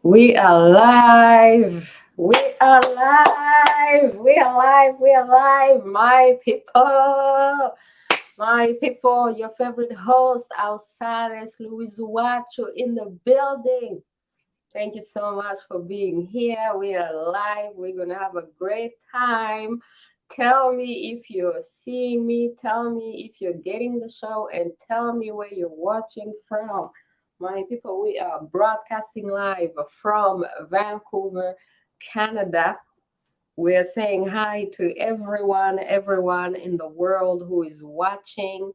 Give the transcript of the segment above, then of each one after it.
We are live. We are live. We are live. We are live, my people. My people, your favorite host, AUSARES, Louise Uwacu in the building. Thank you so much for being here. We are live. We're going to have a great time. Tell me if you're seeing me. Tell me if you're getting the show, and tell me where you're watching from. My people, we are broadcasting live from Vancouver, Canada. We are saying hi to everyone in the world who is watching.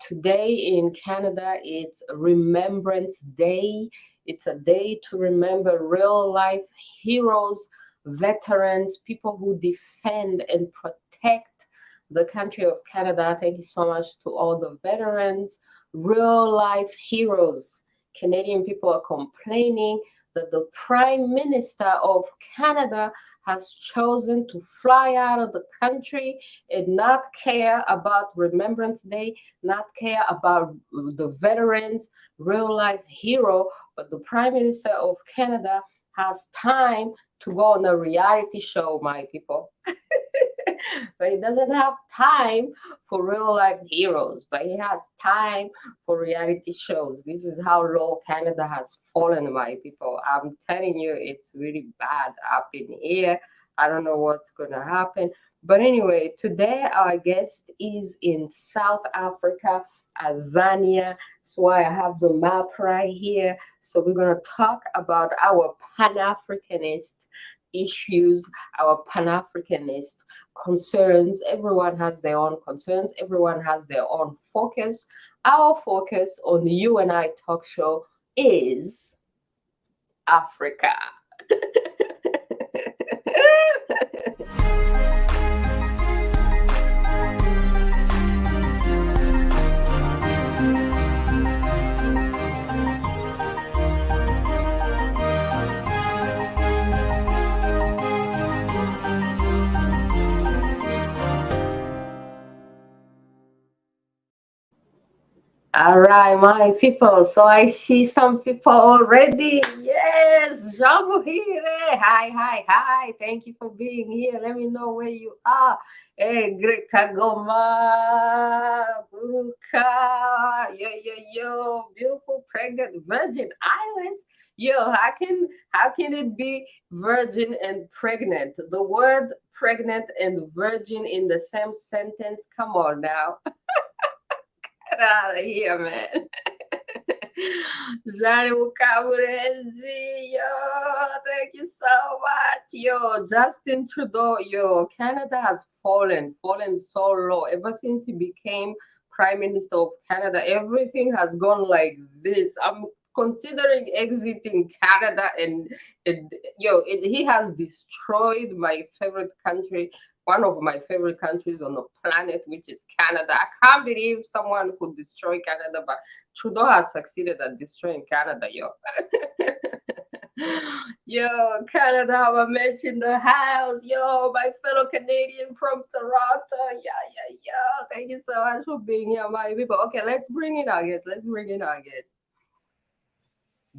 Today in Canada, it's Remembrance Day. It's a day to remember real life heroes, veterans, people who defend and protect the country of Canada. Thank you so much to all the veterans, real life heroes. Canadian people are complaining that the Prime Minister of Canada has chosen to fly out of the country and not care about Remembrance Day, not care about the veterans, real life hero, but the Prime Minister of Canada has time to go on a reality show, my people. But he doesn't have time for real life heroes, but he has time for reality shows. This is how low Canada has fallen, my people. I'm telling you, it's really bad up in here. I don't know what's going to happen. But anyway, today our guest is in South Africa, Azania. So I have the map right here. So we're going to talk about our Pan-Africanist issues, our Pan-Africanist concerns. Everyone has their own concerns. Everyone has their own focus. Our focus on the U&I Talk Show is Africa. All right, my people. So I see some people already. Yes, Jambo here. Hi. Thank you for being here. Let me know where you are. Hey, Great Kagoma, Guruka, yo, beautiful pregnant Virgin Islands. Yo, how can it be virgin and pregnant? The word pregnant and virgin in the same sentence. Come on now. Get out of here, man. Zari Mukamurenzi, yo, thank you so much. Yo, Justin Trudeau, yo, Canada has fallen so low. Ever since he became Prime Minister of Canada, everything has gone like this. I'm considering exiting Canada, and he has destroyed my favorite country, one of my favorite countries on the planet, which is Canada. I can't believe someone could destroy Canada, but Trudeau has succeeded at destroying Canada, yo. Yo, Canada, have a match in the house. Yo, my fellow Canadian from Toronto. Yeah. Thank you so much for being here, my people. Okay, let's bring in our guests.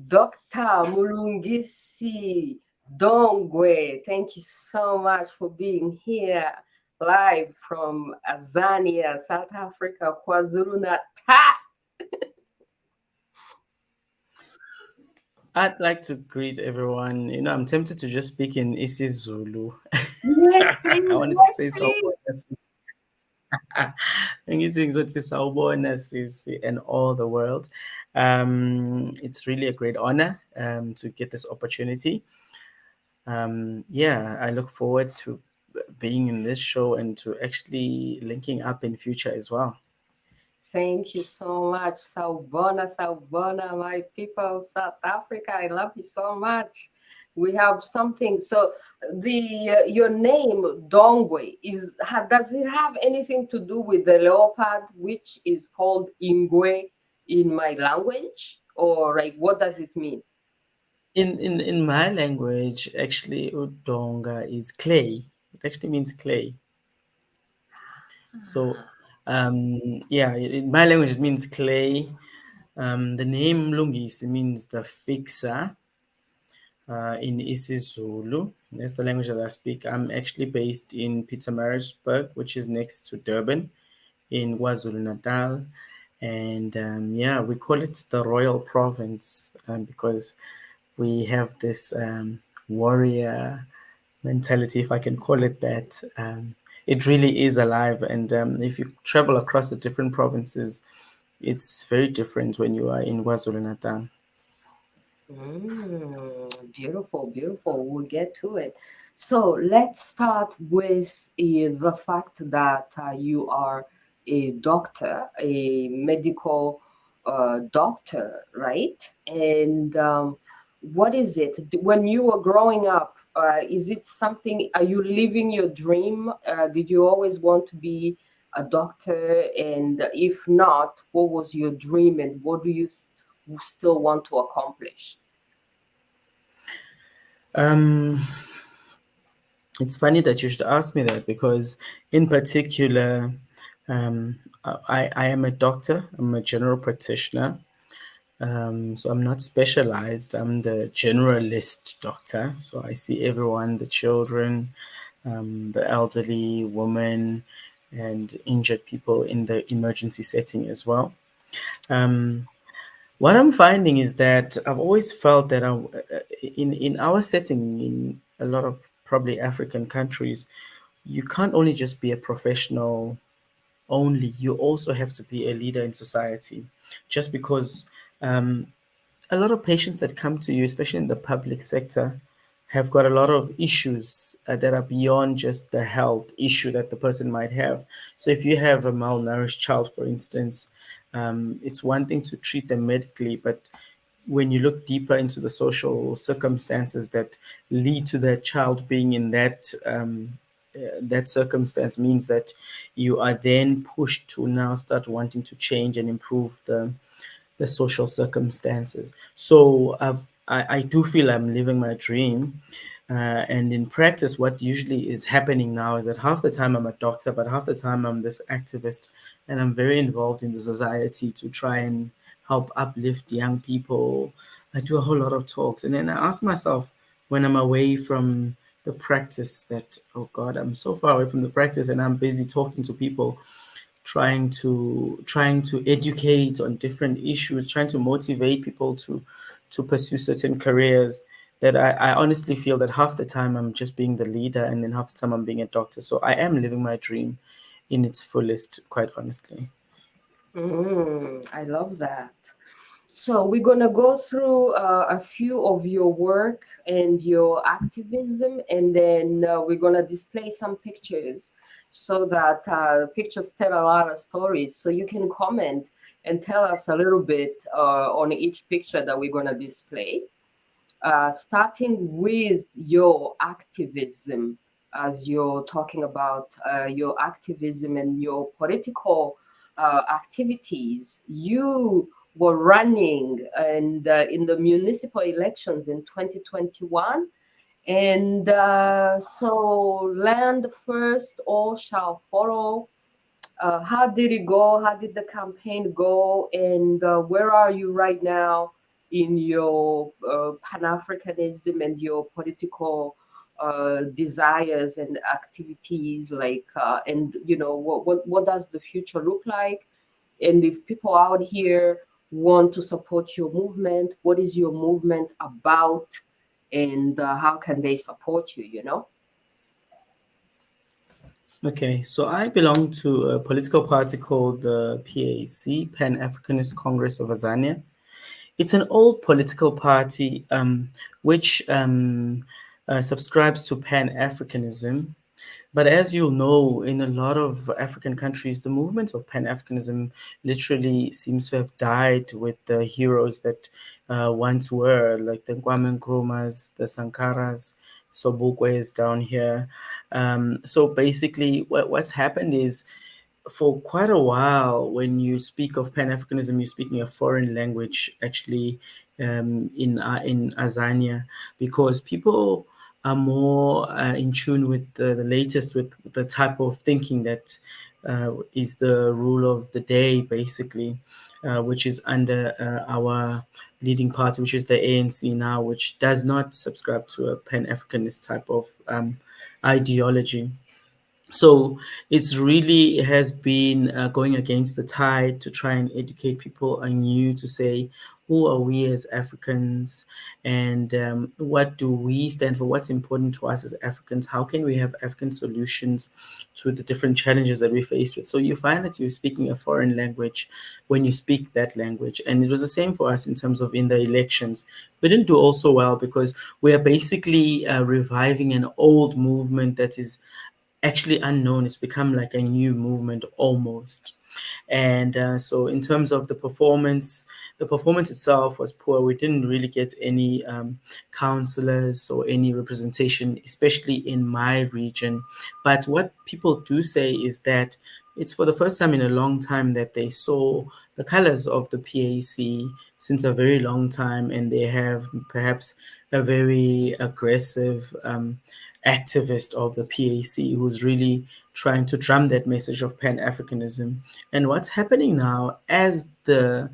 Dr. MLUNGISI DONGWE, thank you so much for being here live from Azania, South Africa, KwaZulu-Natal. I'd like to greet everyone. I'm tempted to just speak in isiZulu. Yes, I please. wanted to say sawubona and all the world. It's really a great honor to get this opportunity. I look forward to being in this show and to actually linking up in future as well. Thank you so much, Sawubona, my people of South Africa. I love you so much. We have something. So your name Dongwe does it have anything to do with the leopard, which is called Ingwe in my language, or like what does it mean? In my language, actually, udonga is clay. It actually means clay. So, in my language, it means clay. The name Lungisi means the fixer. in isiZulu. That's the language that I speak. I'm actually based in Pietermaritzburg, which is next to Durban in KwaZulu Natal. And yeah, we call it the Royal Province because we have this warrior mentality, if I can call it that. It really is alive. And if you travel across the different provinces, it's very different when you are in KwaZulu Natal. Beautiful, beautiful. We'll get to it. So let's start with the fact that you are a doctor, a medical doctor, right? And what is it? When you were growing up, is it something, are you living your dream? Did you always want to be a doctor? And if not, what was your dream and what do you still want to accomplish? Um, it's funny that you should ask me that because, in particular, I am a doctor, I'm a general practitioner. So I'm not specialized, I'm the generalist doctor. So I see everyone, the children, the elderly, women, and injured people in the emergency setting as well. Um, what I'm finding is that I've always felt that in our setting, in a lot of probably African countries, you can't only just be a professional only, you also have to be a leader in society. Just because um, a lot of patients that come to you, especially in the public sector, have got a lot of issues that are beyond just the health issue that the person might have. So, if you have a malnourished child, for instance, it's one thing to treat them medically, but when you look deeper into the social circumstances that lead to that child being in that circumstance means that you are then pushed to now start wanting to change and improve the social circumstances. So I do feel I'm living my dream. And in practice, what usually is happening now is that half the time I'm a doctor, but half the time I'm this activist, and I'm very involved in the society to try and help uplift young people. I do a whole lot of talks, and then I ask myself when I'm away from the practice that, oh God, I'm so far away from the practice, and I'm busy talking to people, trying to educate on different issues, trying to motivate people to pursue certain careers, that I honestly feel that half the time I'm just being the leader and then half the time I'm being a doctor. So I am living my dream in its fullest, quite honestly. I love that. So we're gonna go through a few of your work and your activism, and then we're gonna display some pictures so that pictures tell a lot of stories. So you can comment and tell us a little bit on each picture that we're gonna display. Starting with your activism, as you're talking about your activism and your political activities. You were running and in the municipal elections in 2021. And so, land first, all shall follow. How did it go? How did the campaign go? And where are you right now in your Pan-Africanism and your political desires and activities? Like, and you know, what does the future look like? And if people out here want to support your movement, what is your movement about? And how can they support you? You know? Okay, so I belong to a political party called the PAC, Pan Africanist Congress of Azania. It's an old political party which subscribes to Pan Africanism. But as you'll know, in a lot of African countries, the movement of Pan Africanism literally seems to have died with the heroes that once were, like the Kwame Nkrumahs, the Sankaras, Sobukwe is down here. So basically, what's happened is for quite a while, when you speak of Pan Africanism, you're speaking a foreign language, actually, in Azania, because people are more in tune with the latest, with the type of thinking that is the rule of the day, basically, which is under our leading party, which is the ANC now, which does not subscribe to a Pan-Africanist type of ideology. So it's really has been going against the tide to try and educate people anew to say, who are we as Africans, and what do we stand for, what's important to us as Africans, how can we have African solutions to the different challenges that we're faced with. So you find that you're speaking a foreign language when you speak that language. And it was the same for us in terms of in the elections. We didn't do also well because we are basically reviving an old movement that is actually unknown. It's become like a new movement almost. And so, in terms of the performance itself was poor. We didn't really get any counselors or any representation, especially in my region. But what people do say is that it's for the first time in a long time that they saw the colors of the PAC since a very long time, and they have perhaps a very aggressive activist of the PAC who's really trying to drum that message of Pan Africanism. And what's happening now, as the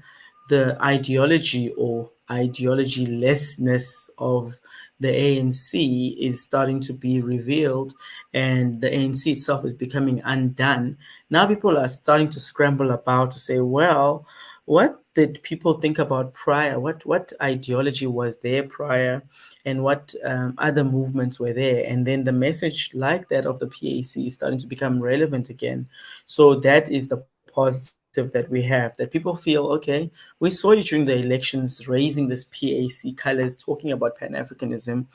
ideology or ideology lessness of the ANC is starting to be revealed, and the ANC itself is becoming undone. Now people are starting to scramble about to say, well, what did people think about prior? What ideology was there prior, and what other movements were there? And then the message like that of the PAC is starting to become relevant again. So that is the positive that we have, that people feel, okay, we saw you during the elections raising this PAC colors, talking about Pan-Africanism.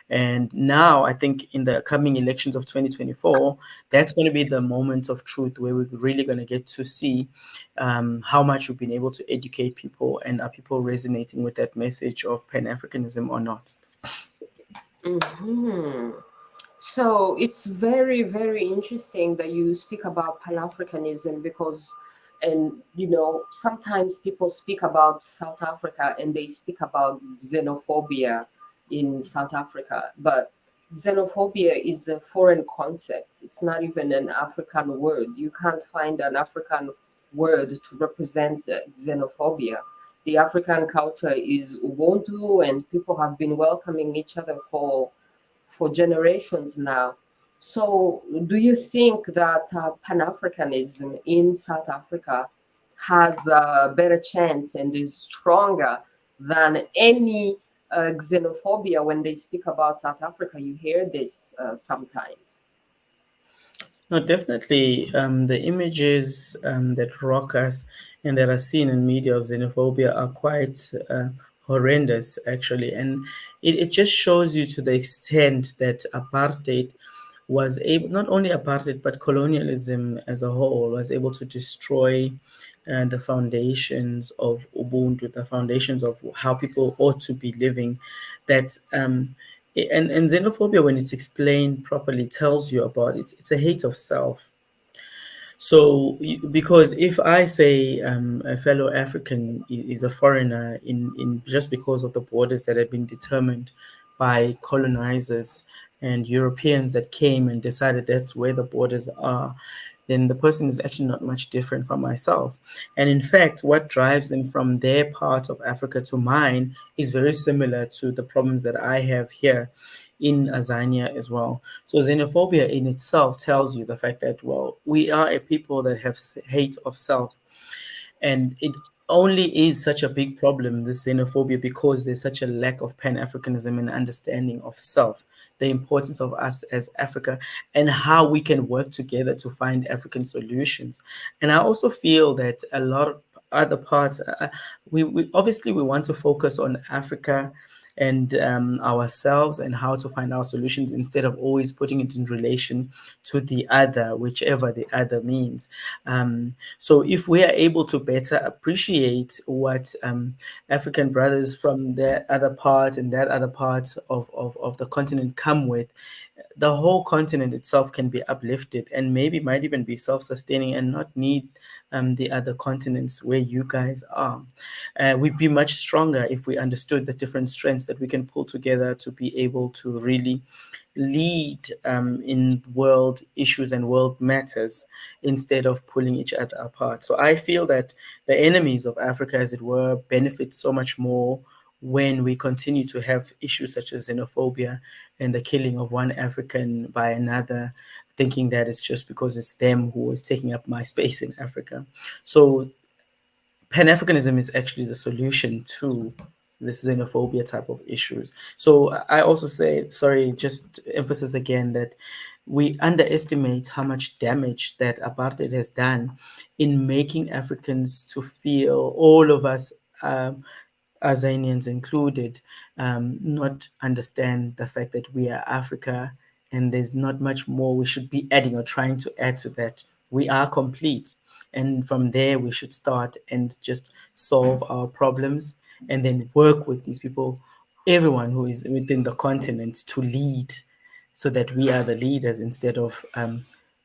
And now I think in the coming elections of 2024, that's going to be the moment of truth where we're really going to get to see how much we've been able to educate people, and are people resonating with that message of Pan-Africanism or not. Mhm. So it's very, very interesting that you speak about Pan Africanism because, and sometimes people speak about South Africa and they speak about xenophobia in South Africa, but xenophobia is a foreign concept. It's not even an African word. You can't find an African word to represent xenophobia. The African culture is Ubuntu, and people have been welcoming each other for generations now. So, do you think that Pan Africanism in South Africa has a better chance and is stronger than any xenophobia when they speak about South Africa? You hear this sometimes. No, definitely. The images that rock us and that are seen in media of xenophobia are quite horrendous, actually. And it just shows you to the extent that apartheid was able, not only apartheid, but colonialism as a whole, was able to destroy the foundations of Ubuntu, the foundations of how people ought to be living. That and xenophobia, when it's explained properly, tells you about it. It's a hate of self. So, because if I say a fellow African is a foreigner in just because of the borders that have been determined by colonizers and Europeans that came and decided that's where the borders are, then the person is actually not much different from myself. And in fact, what drives them from their part of Africa to mine is very similar to the problems that I have here in Azania as well. So xenophobia in itself tells you the fact that, well, we are a people that have hate of self. And it only is such a big problem, this xenophobia, because there's such a lack of Pan-Africanism and understanding of self, the importance of us as Africa, and how we can work together to find African solutions. And I also feel that a lot of other parts, we obviously we want to focus on Africa and ourselves and how to find our solutions, instead of always putting it in relation to the other, whichever the other means. So if we are able to better appreciate what African brothers from that other part and that other part of the continent come with, the whole continent itself can be uplifted and maybe might even be self-sustaining and not need the other continents where you guys are. We'd be much stronger if we understood the different strengths that we can pull together to be able to really lead in world issues and world matters instead of pulling each other apart. So I feel that the enemies of Africa, as it were, benefit so much more when we continue to have issues such as xenophobia and the killing of one African by another, thinking that it's just because it's them who is taking up my space in Africa. So Pan Africanism is actually the solution to this xenophobia type of issues. So I also say, sorry, just emphasis again that we underestimate how much damage that apartheid has done in making Africans to feel, all of us, Azanians included, not understand the fact that we are Africa and there's not much more we should be adding or trying to add to that. We are complete. And from there, we should start and just solve our problems and then work with these people, everyone who is within the continent to lead so that we are the leaders instead of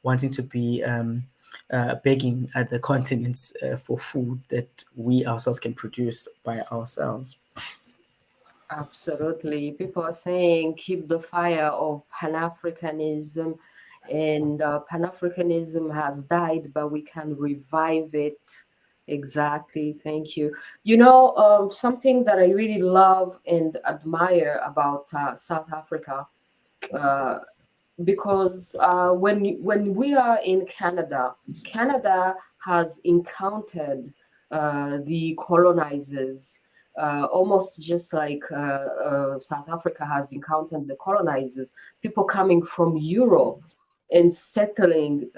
wanting to be begging other continents for food that we ourselves can produce by ourselves. Absolutely. People are saying keep the fire of Pan-Africanism, and Pan-Africanism has died, but we can revive it. Exactly. Thank you. Something that I really love and admire about South Africa, uh, because when we are in Canada, Canada has encountered the colonizers, almost just like South Africa has encountered the colonizers, people coming from Europe and settling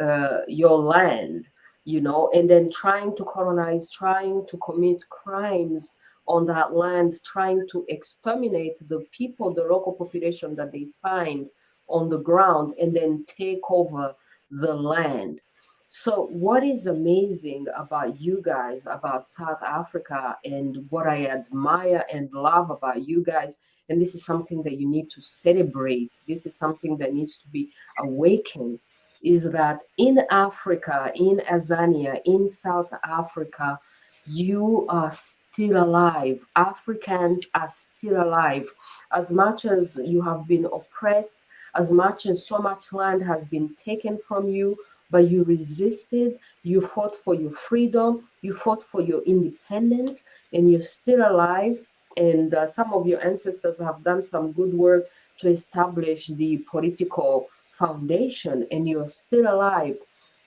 your land, and then trying to colonize, trying to commit crimes on that land, trying to exterminate the people, the local population that they find on the ground, and then take over the land. So, what is amazing about you guys, about South Africa, and what I admire and love about you guys, and this is something that you need to celebrate, this is something that needs to be awakened, is that in Africa, in Azania, in South Africa, you are still alive. Africans are still alive. As much as you have been oppressed, as much as so much land has been taken from you, but you resisted, you fought for your freedom, you fought for your independence, and you're still alive. And some of your ancestors have done some good work to establish the political foundation, and you're still alive.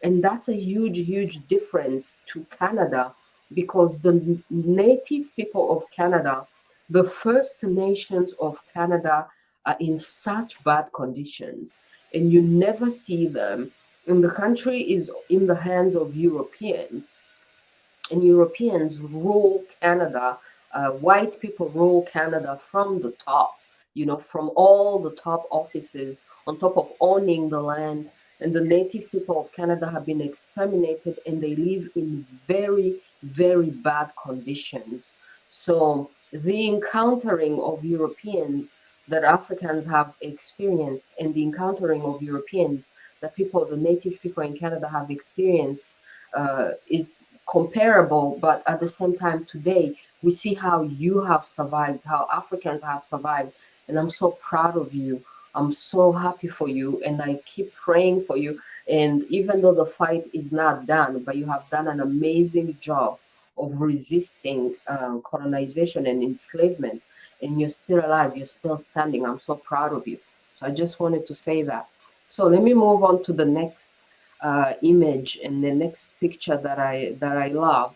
And that's a huge, huge difference to Canada, because the native people of Canada, the First Nations of Canada, are in such bad conditions, and you never see them. And the country is in the hands of Europeans, and Europeans rule Canada. White people rule Canada from the top, from all the top offices, on top of owning the land. And the native people of Canada have been exterminated, and they live in very, very bad conditions. So the encountering of Europeans that Africans have experienced, and the encountering of Europeans that the native people in Canada have experienced, is comparable, but at the same time, today we see how you have survived, how Africans have survived, and I'm so proud of you. I'm so happy for you, and I keep praying for you. And even though the fight is not done, but you have done an amazing job of resisting colonization and enslavement, and you're still alive, you're still standing. I'm so proud of you. So I just wanted to say that. So let me move on to the next image and the next picture that I love,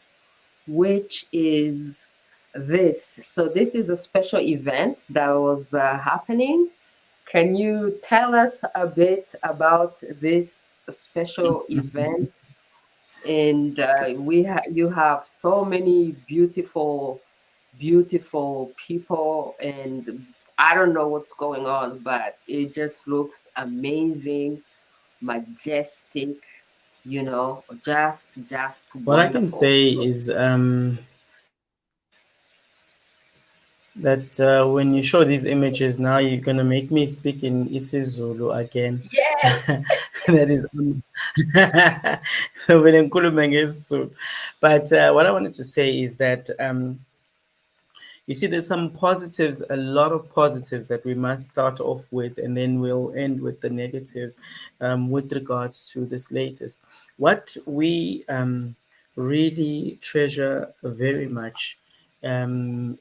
which is this. So this is a special event that was happening. Can you tell us a bit about this special event? And you have so many beautiful, beautiful people, and I don't know what's going on, but it just looks amazing, majestic, just What I can wonderful. say So, is that when you show these images now, you're gonna make me speak in isiZulu again. Yes. That is, so when ngikhuluma ngesiZulu. But what I wanted to say is that you see, there's some positives, a lot of positives that we must start off with, and then we'll end with the negatives with regards to this latest. What we really treasure very much in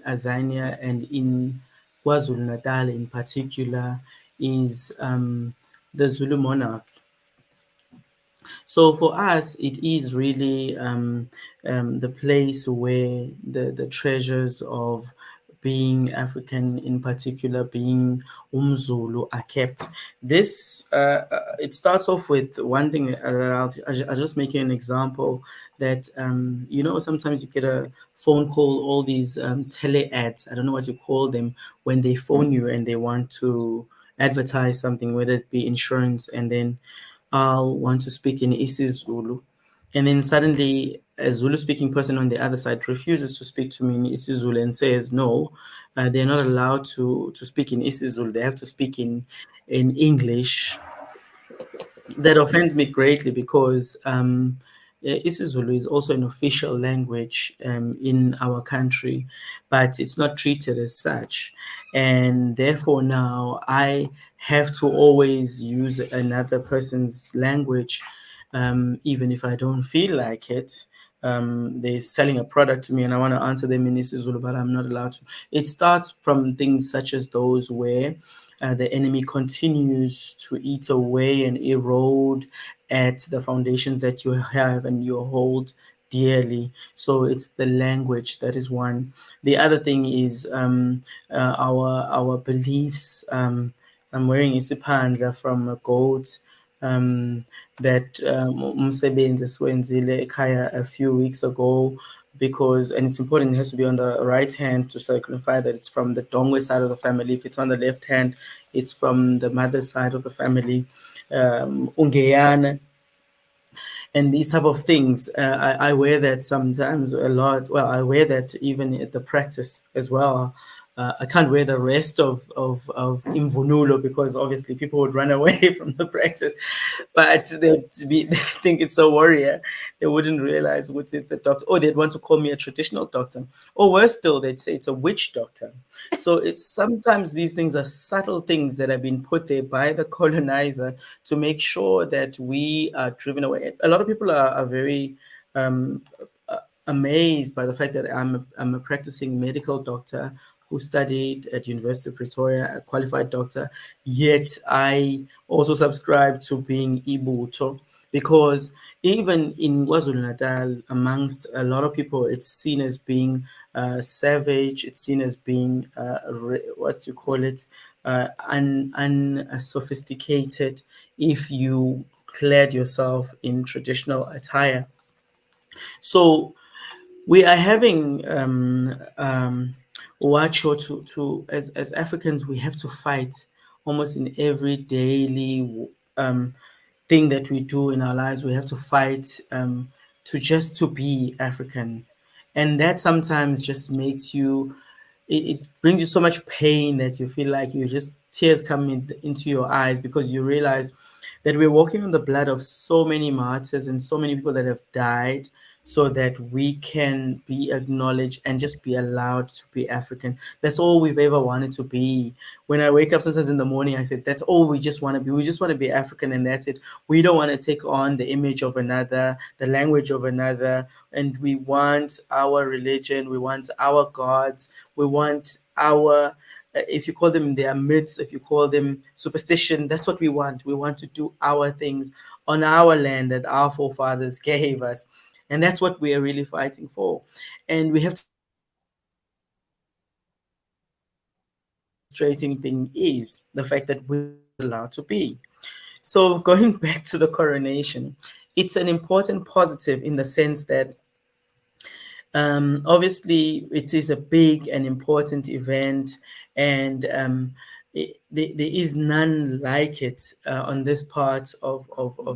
Azania and in KwaZulu Natal in particular is the Zulu monarch. So for us, it is really the place where the treasures of being African, in particular, being Umzulu, are kept. This it starts off with one thing. I'll just make you an example that sometimes you get a phone call, all these tele ads. I don't know what you call them when they phone you and they want to advertise something, whether it be insurance, and then I'll want to speak in isiZulu, and then suddenly a Zulu speaking person on the other side refuses to speak to me in isiZulu and says no, they're not allowed to speak in isiZulu. They have to speak in English. That offends me greatly because isiZulu is also an official language in our country, but it's not treated as such. And therefore, now I have to always use another person's language, even if I don't feel like it. They're selling a product to me and I want to answer them in isiZulu, but I'm not allowed to. It starts from things such as those where the enemy continues to eat away and erode at the foundations that you have and you hold dearly. So it's the language that is one. The other thing is our beliefs. I'm wearing isiphandla from a goat that umsebenzi esiwenzile ekhaya a few weeks ago, because, and it's important, it has to be on the right hand to signify that it's from the DONGWE side of the family. If it's on the left hand, it's from the mother's side of the family. Ungeyana, and these type of things. I wear that sometimes a lot. Well, I wear that even at the practice as well. I can't wear the rest of imvunulo because obviously people would run away from the practice, but they think it's a warrior. They wouldn't realize what it's a doctor, or they'd want to call me a traditional doctor, or worse still, they'd say it's a witch doctor. So it's sometimes these things are subtle things that have been put there by the colonizer to make sure that we are driven away. A lot of people are very um, amazed by the fact that I'm a practicing medical doctor who studied at University of Pretoria, a qualified doctor, yet I also subscribe to being Ibuto, because even in KwaZulu-Natal, amongst a lot of people, it's seen as being savage, it's seen as being, what you call it, unsophisticated if you clad yourself in traditional attire. So we are having Uwacu as Africans, we have to fight almost in every daily thing that we do in our lives. We have to fight to be African, and that sometimes just makes you. It brings you so much pain that you feel like you just tears come into your eyes, because you realize that we're walking on the blood of so many martyrs and so many people that have died so that we can be acknowledged and just be allowed to be African. That's all we've ever wanted to be. When I wake up sometimes in the morning, I said, that's all we just want to be. We just want to be African, and that's it. We don't want to take on the image of another, the language of another, and we want our religion, we want our gods, we want our if you call them their myths, if you call them superstition, that's what we want. We want to do our things on our land that our forefathers gave us. And that's what we are really fighting for. And we have to understand that the most frustrating thing is the fact that we're not allowed to be. So going back to the coronation, it's an important positive in the sense that obviously, it is a big and important event, and there is none like it on this part of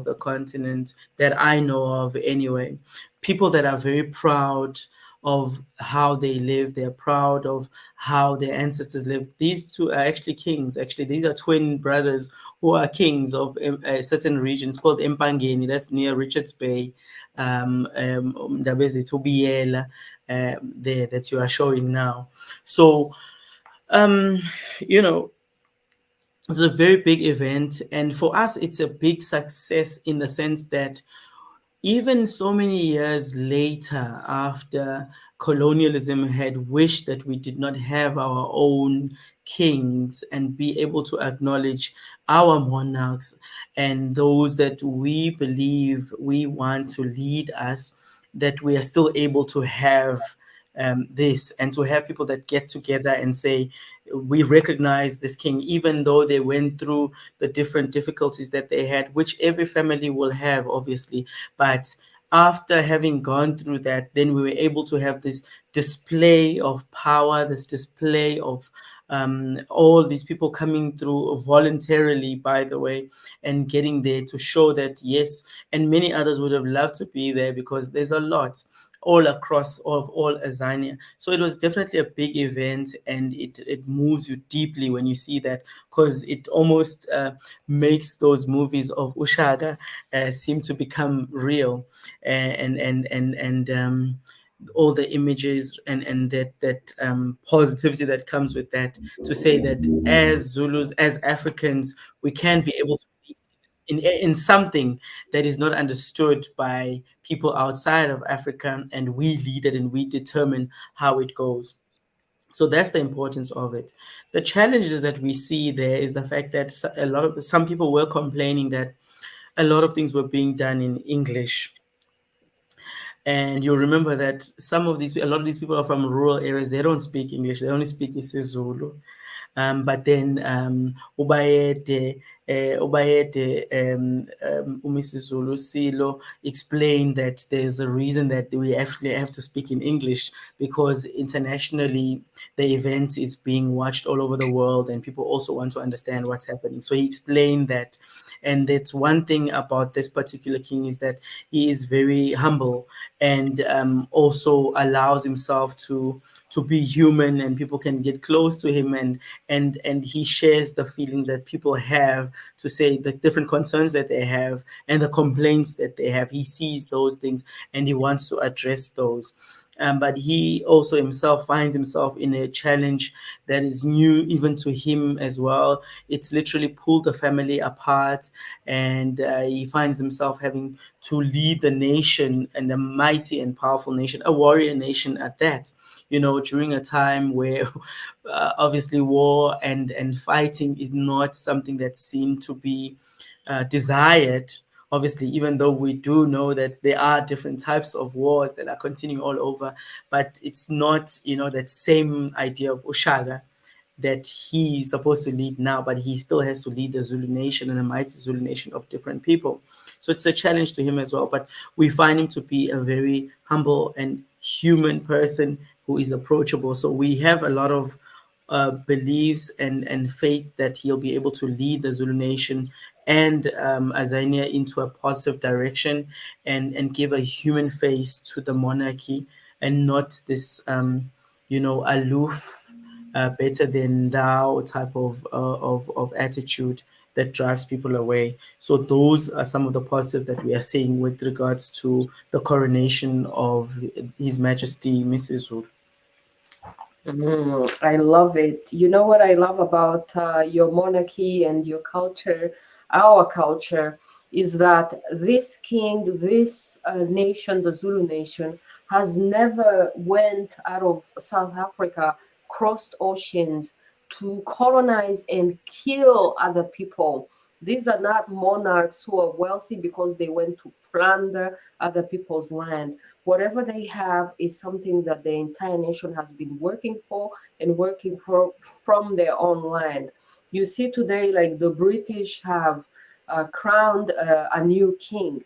the continent that I know of anyway. People that are very proud of how they live. They're proud of how their ancestors lived. These two are actually kings. Actually, these are twin brothers who are kings of a certain region. It's called Empangeni. That's near Richards Bay. Ndabezi Tobiela, there that you are showing now. So, um, you know, it's a very big event, and for us, it's a big success in the sense that even so many years later, after colonialism had wished that we did not have our own kings and be able to acknowledge our monarchs and those that we believe we want to lead us, that we are still able to have this, and to have people that get together and say, we recognize this king, even though they went through the different difficulties that they had, which every family will have, obviously. But after having gone through that, then we were able to have this display of power, this display of all these people coming through voluntarily, by the way, and getting there to show that, yes, and many others would have loved to be there because there's a lot all across of all Azania. So it was definitely a big event, and it moves you deeply when you see that, because it almost makes those movies of Ushaga seem to become real, and all the images and that positivity that comes with that, to say that as Zulus, as Africans, we can be able to be in something that is not understood by people outside of Africa, and we lead it and we determine how it goes. So that's the importance of it. The challenges that we see there is the fact that some people were complaining that a lot of things were being done in English, and you'll remember that a lot of these people are from rural areas. They don't speak English. They only speak isiZulu. But then Ubayede, Mrs. Zulu Silo explained that there's a reason that we actually have to speak in English, because internationally the event is being watched all over the world and people also want to understand what's happening. So he explained that. And that's one thing about this particular king, is that he is very humble, and also allows himself to be human, and people can get close to him, and he shares the feeling that people have, to say the different concerns that they have and the complaints that they have. He sees those things and he wants to address those. But he also himself finds himself in a challenge that is new even to him as well. It's literally pulled the family apart, and he finds himself having to lead the nation, and a mighty and powerful nation, a warrior nation at that. During a time where obviously war and fighting is not something that seemed to be desired. Obviously, even though we do know that there are different types of wars that are continuing all over, but it's not, that same idea of Ushaga that he's supposed to lead now, but he still has to lead the Zulu nation, and a mighty Zulu nation of different people. So it's a challenge to him as well. But we find him to be a very humble and human person who is approachable. So we have a lot of believes and faith that he'll be able to lead the Zulu nation and Azania into a positive direction, and give a human face to the monarchy, and not this aloof, better than thou type of attitude that drives people away. So those are some of the positives that we are seeing with regards to the coronation of His Majesty Mrs. Zulu. I love it. You know what I love about your monarchy and your culture, our culture, is that this king, this nation, the Zulu nation, has never went out of South Africa, crossed oceans to colonize and kill other people. These are not monarchs who are wealthy because they went to plunder other people's land. Whatever they have is something that the entire nation has been working for and working for from their own land. You see today, like the British have crowned a new king.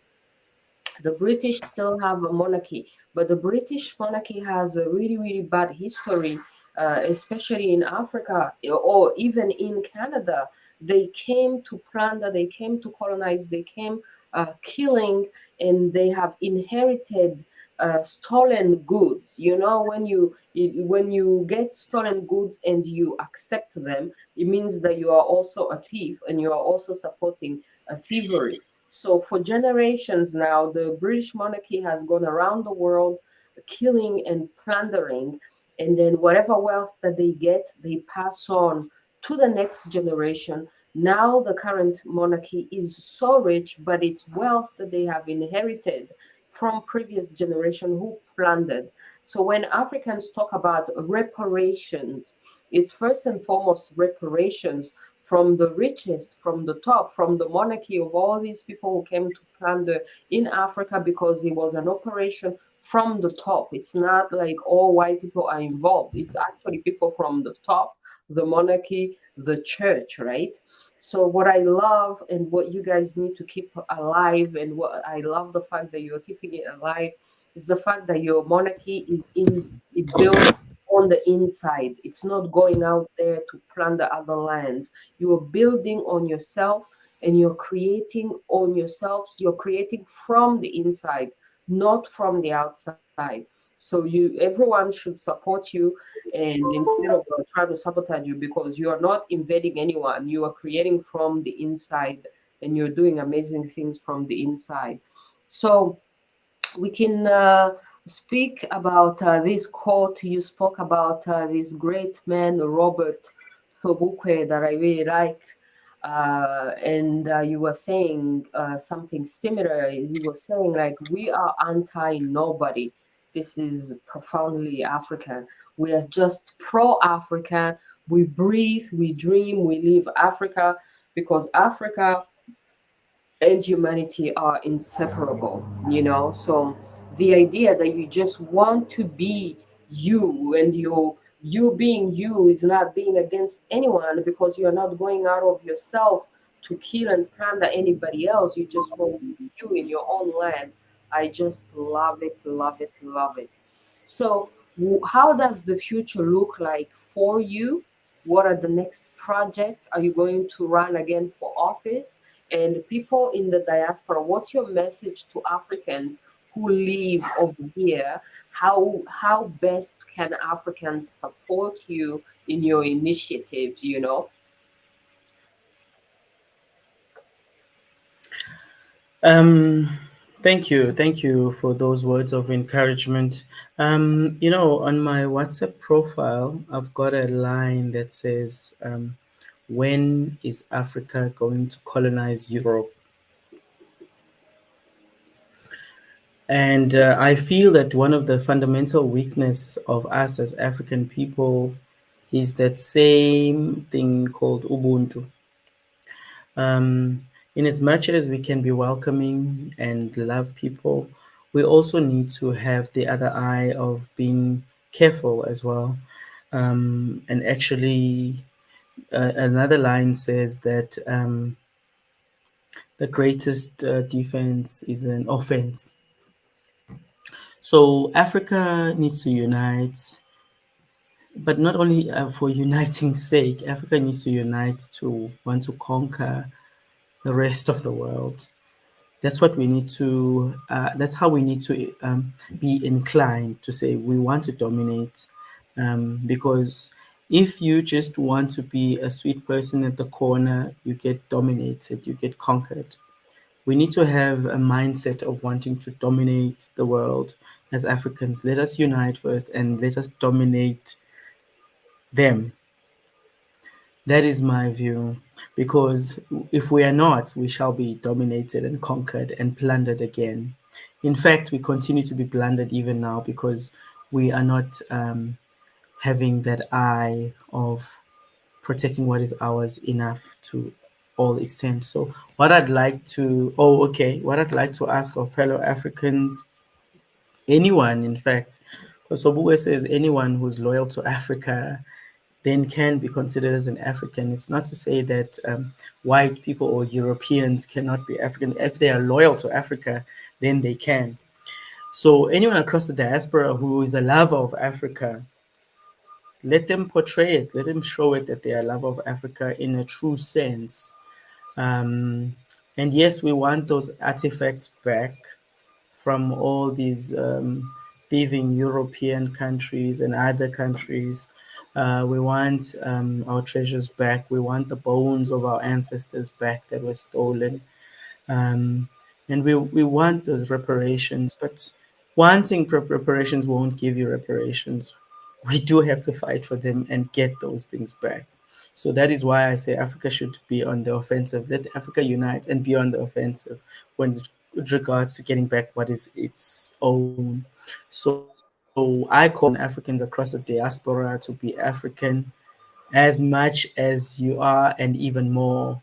The British still have a monarchy, but the British monarchy has a really, really bad history, especially in Africa or even in Canada. They came to plunder, they came to colonize, they came killing, and they have inherited stolen goods. You know, when you get stolen goods and you accept them, it means that you are also a thief and you are also supporting a thievery. So for generations now, the British monarchy has gone around the world killing and plundering, and then whatever wealth that they get, they pass on to the next generation. Now the current monarchy is so rich, but it's wealth that they have inherited from previous generation who plundered. So when Africans talk about reparations, it's first and foremost reparations from the richest, from the top, from the monarchy of all these people who came to plunder in Africa, because it was an operation from the top. It's not like all white people are involved. It's actually people from the top, the monarchy, the church, right? So what I love and what you guys need to keep alive, and what I love the fact that you're keeping it alive, is the fact that your monarchy is in it built on the inside. It's not going out there to plunder other lands. You are building on yourself and you're creating on yourselves. You're creating from the inside, not from the outside. So everyone should support you, and instead of try to sabotage you, because you are not invading anyone. You are creating from the inside, and you're doing amazing things from the inside. So we can speak about this quote you spoke about, this great man Robert Sobukwe, that I really like. And you were saying something similar. He was saying, like, we are anti nobody. This is profoundly African. We are just pro African. We breathe, we dream, we live Africa, because Africa and humanity are inseparable, you know. So the idea that you just want to be you, and you being you is not being against anyone, because you're not going out of yourself to kill and plunder anybody else. You just want to be you in your own land. I just love it, love it, love it. So how does the future look like for you? What are the next projects? Are you going to run again for office? And people in the diaspora, what's your message to Africans who live over here? How best can Africans support you in your initiatives, you know? Um, thank you for those words of encouragement. On my WhatsApp profile, I've got a line that says, "When is Africa going to colonize Europe?" And I feel that one of the fundamental weakness of us as African people is that same thing called Ubuntu. In as much as we can be welcoming and love people, we also need to have the other eye of being careful as well. And actually, another line says that the greatest defense is an offense. So Africa needs to unite, but not only for uniting sake. Africa needs to unite to want to conquer the rest of the world. That's what we need to. That's how we need to be inclined to say we want to dominate, because if you just want to be a sweet person at the corner, you get dominated, you get conquered. We need to have a mindset of wanting to dominate the world as Africans. Let us unite first and let us dominate them. That is my view. Because if we are not, we shall be dominated and conquered and plundered again. In fact, we continue to be plundered even now because we are not having that eye of protecting what is ours enough to all extent. So, what I'd like to ask our fellow Africans, anyone, in fact, because Sobue says anyone who's loyal to Africa then can be considered as an African. It's not to say that white people or Europeans cannot be African. If they are loyal to Africa, then they can. So anyone across the diaspora who is a lover of Africa, let them portray it. Let them show it that they are a lover of Africa in a true sense. And yes, we want those artifacts back from all these thieving European countries and other countries. We want our treasures back. We want the bones of our ancestors back that were stolen. Um, and we want those reparations, but wanting reparations won't give you reparations. We do have to fight for them and get those things back. So that is why I say Africa should be on the offensive. Let Africa unite and be on the offensive when with regards to getting back what is its own. So I call on Africans across the diaspora to be African as much as you are and even more.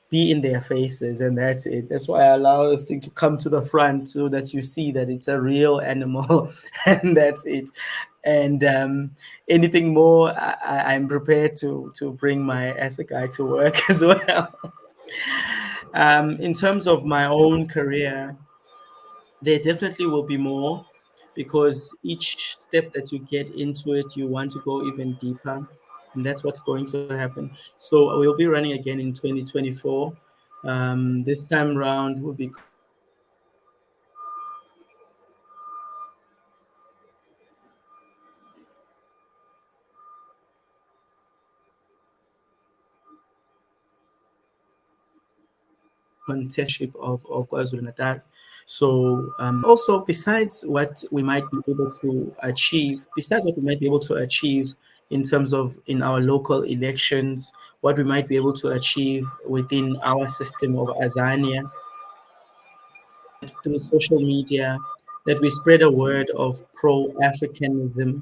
Be in their faces, and that's it. That's why I allow this thing to come to the front so that you see that it's a real animal, and that's it. And anything more, I'm prepared to bring my as a guy to work as well. In terms of my own career, there definitely will be more because each step that you get into it, you want to go even deeper. And that's what's going to happen. So we'll be running again in 2024. This time round, we'll be contesting of KwaZulu Natal. So also besides what we might be able to achieve, besides what we might be able to achieve in terms of in our local elections, what we might be able to achieve within our system of Azania, that through social media, that we spread a word of pro-Africanism,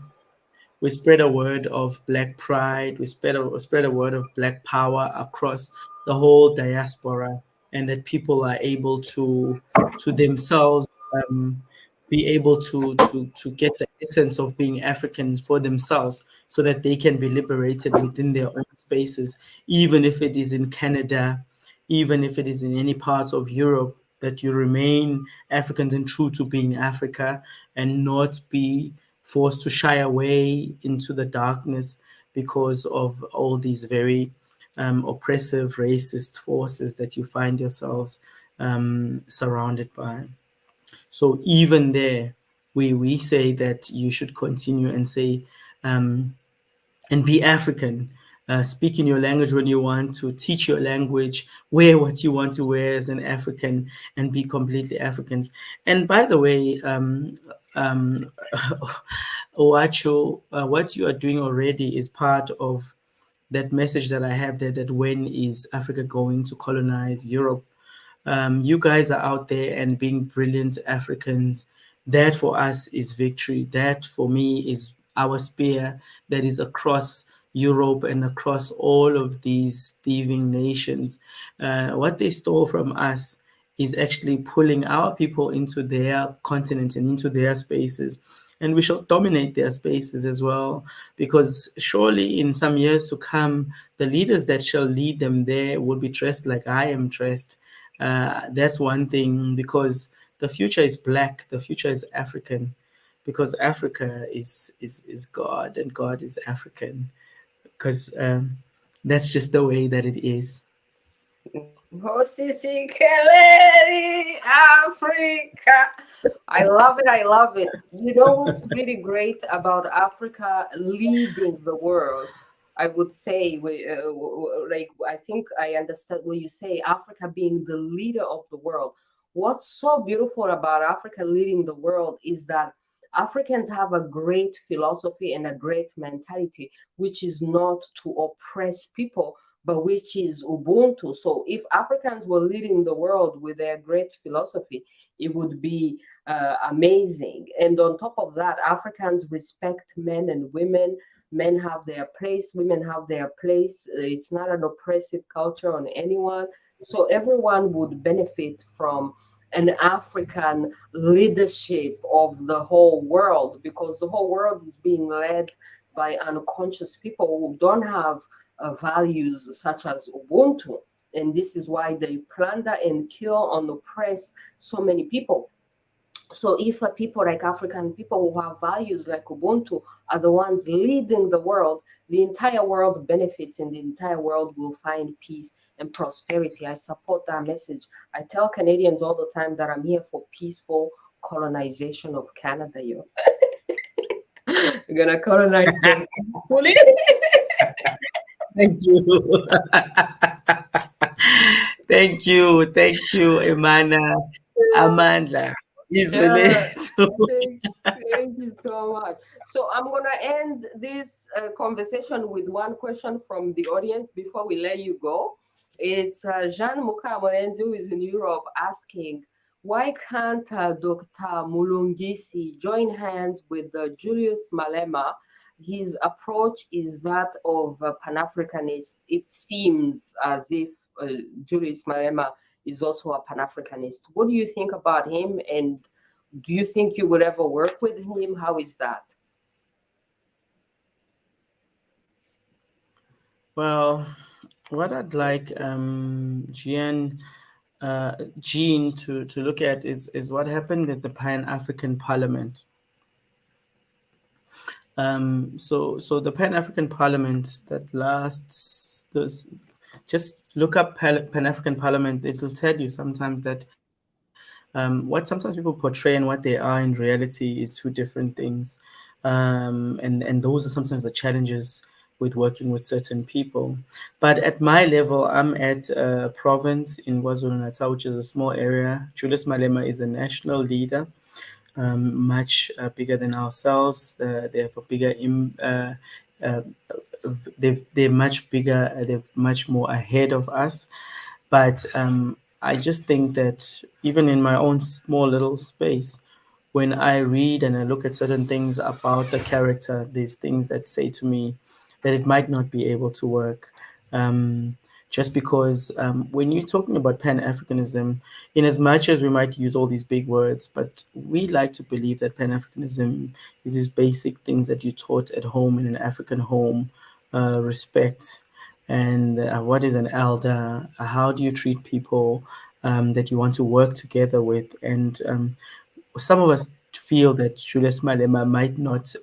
we spread a word of Black pride, we spread a word of Black power across the whole diaspora, and that people are able to themselves be able to get the essence of being African for themselves, so that they can be liberated within their own spaces, even if it is in Canada, even if it is in any parts of Europe, that you remain Africans and true to being Africa, and not be forced to shy away into the darkness because of all these very oppressive, racist forces that you find yourselves surrounded by. So even there, we say that you should continue and say, um, and be African. Speak in your language when you want to, teach your language, wear what you want to wear as an African, and be completely Africans. And by the way, um, Uwacu, what you are doing already is part of that message that I have there, that when is Africa going to colonize Europe? You guys are out there and being brilliant Africans. That for us is victory. That for me is our spear that is across Europe and across all of these thieving nations. What they stole from us is actually pulling our people into their continent and into their spaces. And we shall dominate their spaces as well, because surely in some years to come, the leaders that shall lead them there will be dressed like I am dressed. That's one thing, because the future is black, the future is African, because Africa is God and God is African, because that's just the way that it is. Hosisi Keleri, Africa. I love it. I love it. You know what's really great about Africa leading the world? I would say, like, I think I understand when you say Africa being the leader of the world. What's so beautiful about Africa leading the world is that Africans have a great philosophy and a great mentality, which is not to oppress people, but which is Ubuntu. So if Africans were leading the world with their great philosophy, it would be amazing. And on top of that, Africans respect men and women. Men have their place, women have their place. It's not an oppressive culture on anyone. So everyone would benefit from an African leadership of the whole world, because the whole world is being led by unconscious people who don't have values such as Ubuntu. And this is why they plunder and kill and oppress so many people. So if people like African people who have values like Ubuntu are the ones leading the world, the entire world benefits and the entire world will find peace and prosperity. I support that message. I tell Canadians all the time that I'm here for peaceful colonization of Canada, yo. We're gonna colonize them fully. Thank you. Thank you, Amanda. Is Yeah, related to thank you so much. So I'm gonna end this conversation with one question from the audience before we let you go. It's Jean Mukamorenzi, who is in Europe, asking, why can't Dr. Mulungisi join hands with Julius Malema? His approach is that of a Pan-Africanist. It seems as if Julius Malema is also a Pan-Africanist. What do you think about him, and do you think you would ever work with him? How is that? well, what I'd like Jean to look at is what happened at the Pan African Parliament. So the Pan African Parliament that lasts those, just look up Pan African Parliament. It will tell you sometimes that what sometimes people portray and what they are in reality is two different things, and those are sometimes the challenges with working with certain people. But at my level, I'm at a province in KwaZulu Natal, which is a small area. Julius Malema is a national leader, much bigger than ourselves. They have a bigger, uh, they're much bigger, they're much more ahead of us. But I just think that even in my own small little space, when I read and I look at certain things about the character, these things that say to me that it might not be able to work. Um, just because when you're talking about Pan Africanism, in as much as we might use all these big words, but we like to believe that Pan Africanism is these basic things that you taught at home in an African home, respect, and what is an elder, how do you treat people that you want to work together with, and some of us feel that Julius Malema might not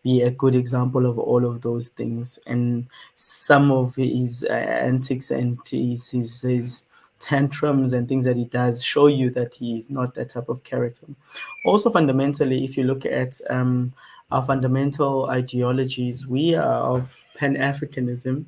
be a good example of all of those things. And some of his antics and his tantrums and things that he does show you that he is not that type of character. Also, fundamentally, if you look at our fundamental ideologies, we are of Pan Africanism,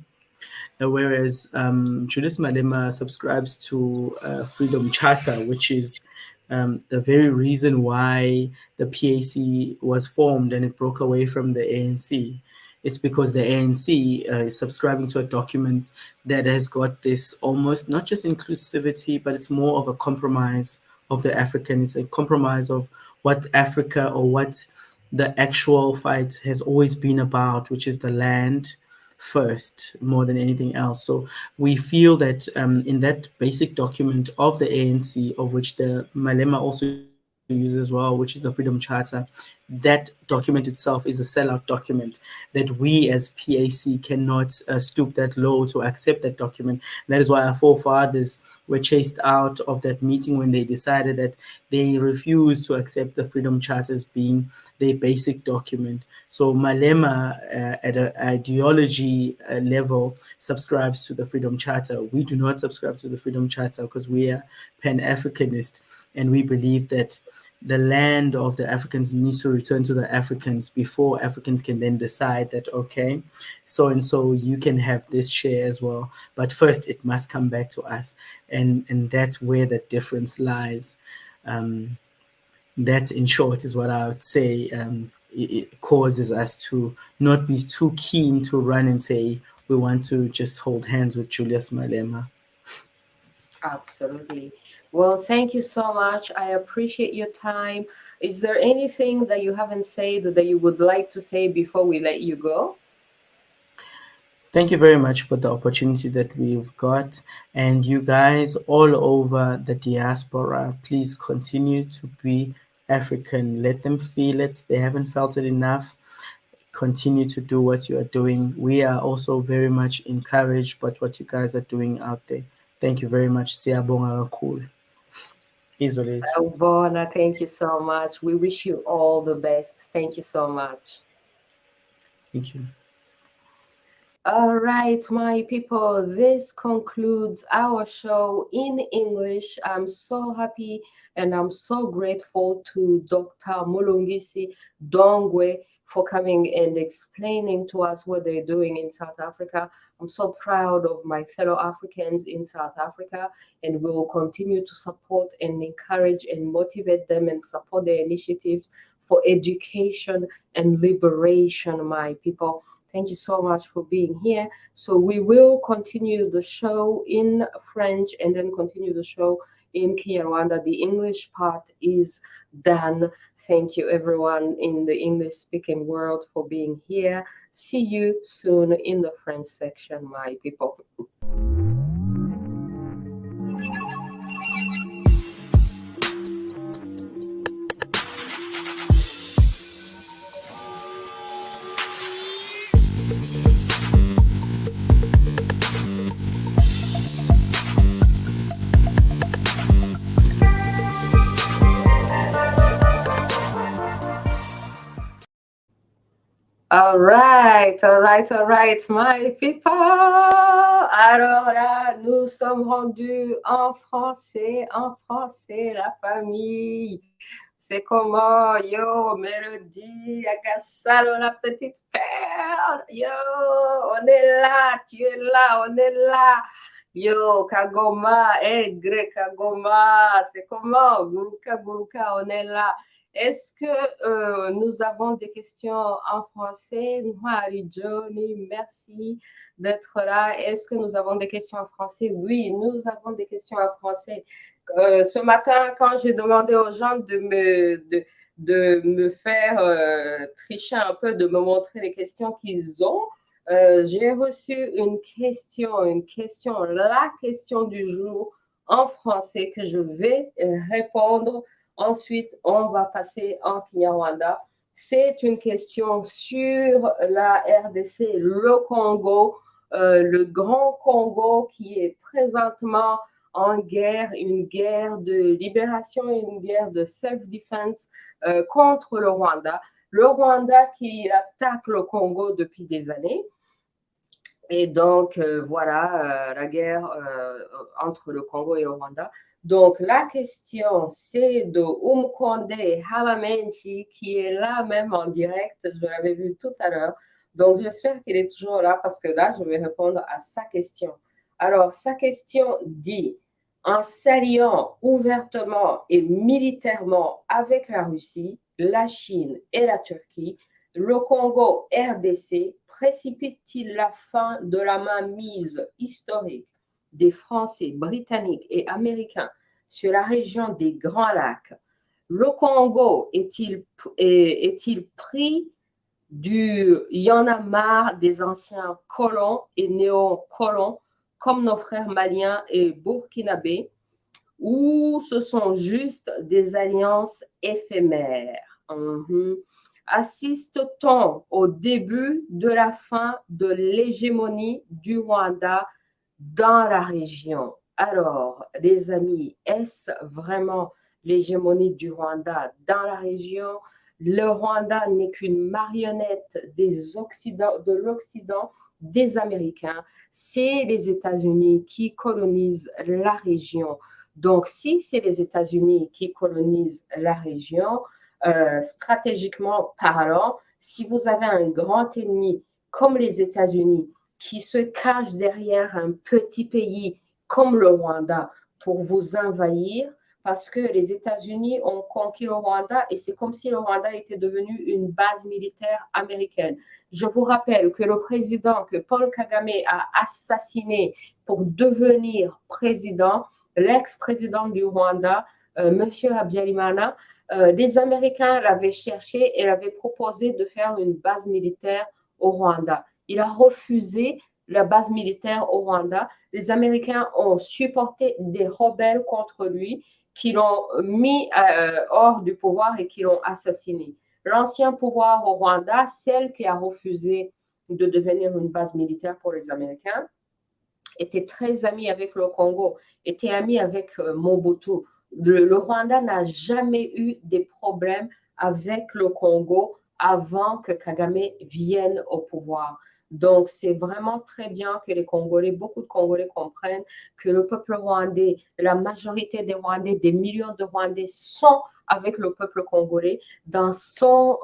whereas Julius Malema subscribes to Freedom Charter, which is the very reason why the PAC was formed and it broke away from the ANC. It's because the ANC is subscribing to a document that has got this almost not just inclusivity, but it's more of a compromise of the African. It's a compromise of what Africa or what the actual fight has always been about, which is the land first more than anything else. So we feel that in that basic document of the ANC, of which the Malema also uses as well, which is the Freedom Charter, that document itself is a sellout document, that we as PAC cannot stoop that low to accept that document. And that is why our forefathers were chased out of that meeting when they decided that they refused to accept the Freedom Charter as being their basic document. So Malema, at an ideology level, subscribes to the Freedom Charter. We do not subscribe to the Freedom Charter because we are Pan-Africanist, and we believe that the land of the Africans needs to return to the Africans before Africans can then decide that, okay, so and so you can have this share as well. But first, it must come back to us. And that's where the difference lies. That, in short, is what I would say it causes us to not be too keen to run and say we want to just hold hands with Julius Malema. Absolutely. Well, thank you so much. I appreciate your time. Is there anything that you haven't said that you would like to say before we let you go? Thank you very much for the opportunity that we've got. And you guys all over the diaspora, please continue to be African. Let them feel it. They haven't felt it enough. Continue to do what you are doing. We are also very much encouraged by what you guys are doing out there. Thank you very much. Siyabonga kakhulu. Izolete. Bona, thank you so much. We wish you all the best. Thank you so much. Thank you. All right, my people, this concludes our show in English. I'm so happy and I'm so grateful to Dr. MLUNGISI DONGWE for coming and explaining to us what they're doing in South Africa. I'm so proud of my fellow Africans in South Africa, and we will continue to support and encourage and motivate them and support their initiatives for education and liberation, my people. Thank you so much for being here. So we will continue the show in French and then continue the show in KinyaRwanda. The English part is done. Thank you, everyone in the English-speaking world, for being here. See you soon in the French section, my people. All right, my people. Alors là, nous sommes rendus en français, la famille. C'est comment, yo, Mélodie, Agassalo, la petite perle, yo, on est là, tu es là, on est là. Yo, Kagoma, Kagoma, c'est comment, Guruka, on est là. Est-ce que nous avons des questions en français? Marie Johnny, merci d'être là. Est-ce que nous avons des questions en français? Oui, nous avons des questions en français. Ce matin, quand j'ai demandé aux gens de me faire tricher un peu, de me montrer les questions qu'ils ont, j'ai reçu une question, la question du jour en français que je vais répondre. Ensuite, on va passer en KinyaRwanda. C'est une question sur la RDC, le Congo, le Grand Congo qui est présentement en guerre, une guerre de libération, une guerre de self-defense contre le Rwanda. Le Rwanda qui attaque le Congo depuis des années. Et donc, voilà, la guerre entre le Congo et le Rwanda. Donc, la question, c'est de Umkonde Habamenchi, qui est là même en direct. Je l'avais vu tout à l'heure. Donc, j'espère qu'il est toujours là parce que là, je vais répondre à sa question. Alors, sa question dit, en s'alliant ouvertement et militairement avec la Russie, la Chine et la Turquie, le Congo RDC précipite-t-il la fin de la mainmise historique des Français, Britanniques et Américains sur la région des Grands Lacs? Le Congo est-il pris du « y en a marre » des anciens colons et néo-colons comme nos frères maliens et burkinabés, ou ce sont juste des alliances éphémères? Assiste-t-on au début de la fin de l'hégémonie du Rwanda dans la région? Alors, les amis, est-ce vraiment l'hégémonie du Rwanda dans la région? Le Rwanda n'est qu'une marionnette de l'Occident, des Américains. C'est les États-Unis qui colonisent la région. Donc, si c'est les États-Unis qui colonisent la région, stratégiquement parlant, si vous avez un grand ennemi comme les États-Unis qui se cache derrière un petit pays comme le Rwanda pour vous envahir, parce que les États-Unis ont conquis le Rwanda et c'est comme si le Rwanda était devenu une base militaire américaine. Je vous rappelle que le président que Paul Kagame a assassiné pour devenir président, l'ex-président du Rwanda, M. Habyarimana, les Américains l'avaient cherché et l'avaient proposé de faire une base militaire au Rwanda. Il a refusé la base militaire au Rwanda. Les Américains ont supporté des rebelles contre lui qui l'ont mis hors du pouvoir et qui l'ont assassiné. L'ancien pouvoir au Rwanda, celle qui a refusé de devenir une base militaire pour les Américains, était très ami avec le Congo, était ami avec Mobutu. Le Rwanda n'a jamais eu des problèmes avec le Congo avant que Kagame vienne au pouvoir. Donc, c'est vraiment très bien que les Congolais, beaucoup de Congolais comprennent que le peuple rwandais, la majorité des Rwandais, des millions de Rwandais sont avec le peuple congolais dans son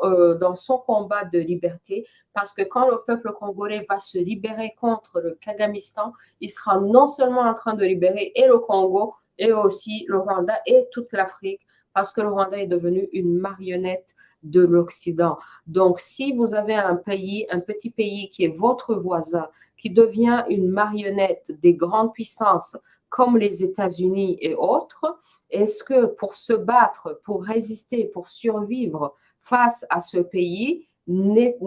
combat de liberté, parce que quand le peuple congolais va se libérer contre le Kagamistan, il sera non seulement en train de libérer et le Congo, et aussi le Rwanda et toute l'Afrique, parce que le Rwanda est devenu une marionnette de l'Occident. Donc, si vous avez un petit pays qui est votre voisin, qui devient une marionnette des grandes puissances comme les États-Unis et autres, est-ce que pour se battre, pour résister, pour survivre face à ce pays, n'est-il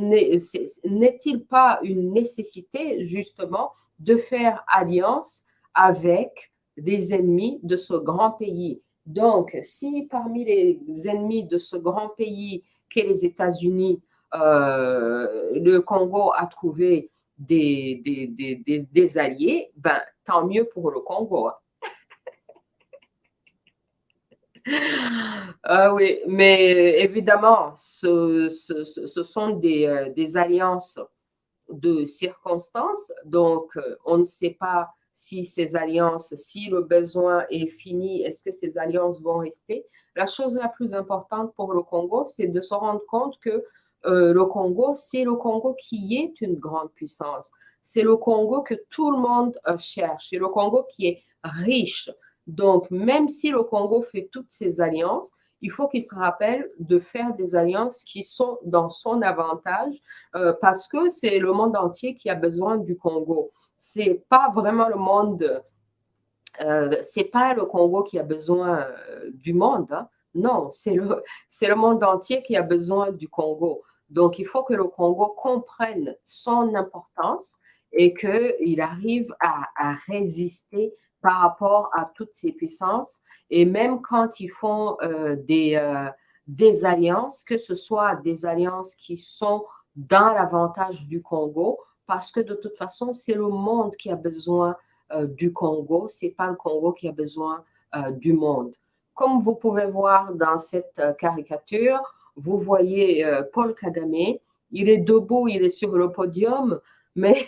pas une nécessité justement de faire alliance avec des ennemis de ce grand pays? Donc, si parmi les ennemis de ce grand pays qu'est les États-Unis, le Congo a trouvé des alliés, ben, tant mieux pour le Congo. Oui, mais évidemment, ce sont des alliances de circonstances. Donc, on ne sait pas si ces alliances, si le besoin est fini, est-ce que ces alliances vont rester? La chose la plus importante pour le Congo, c'est de se rendre compte que le Congo, c'est le Congo qui est une grande puissance. C'est le Congo que tout le monde cherche. C'est le Congo qui est riche. Donc, même si le Congo fait toutes ces alliances, il faut qu'il se rappelle de faire des alliances qui sont dans son avantage, parce que c'est le monde entier qui a besoin du Congo. C'est pas vraiment le monde, c'est pas le Congo qui a besoin du monde, hein. Non, c'est le monde entier qui a besoin du Congo. Donc, il faut que le Congo comprenne son importance et qu'il arrive à résister par rapport à toutes ces puissances. Et même quand ils font des alliances, que ce soit des alliances qui sont dans l'avantage du Congo, parce que de toute façon, c'est le monde qui a besoin du Congo, c'est pas le Congo qui a besoin du monde. Comme vous pouvez voir dans cette caricature, vous voyez Paul Kagame, il est debout, il est sur le podium, mais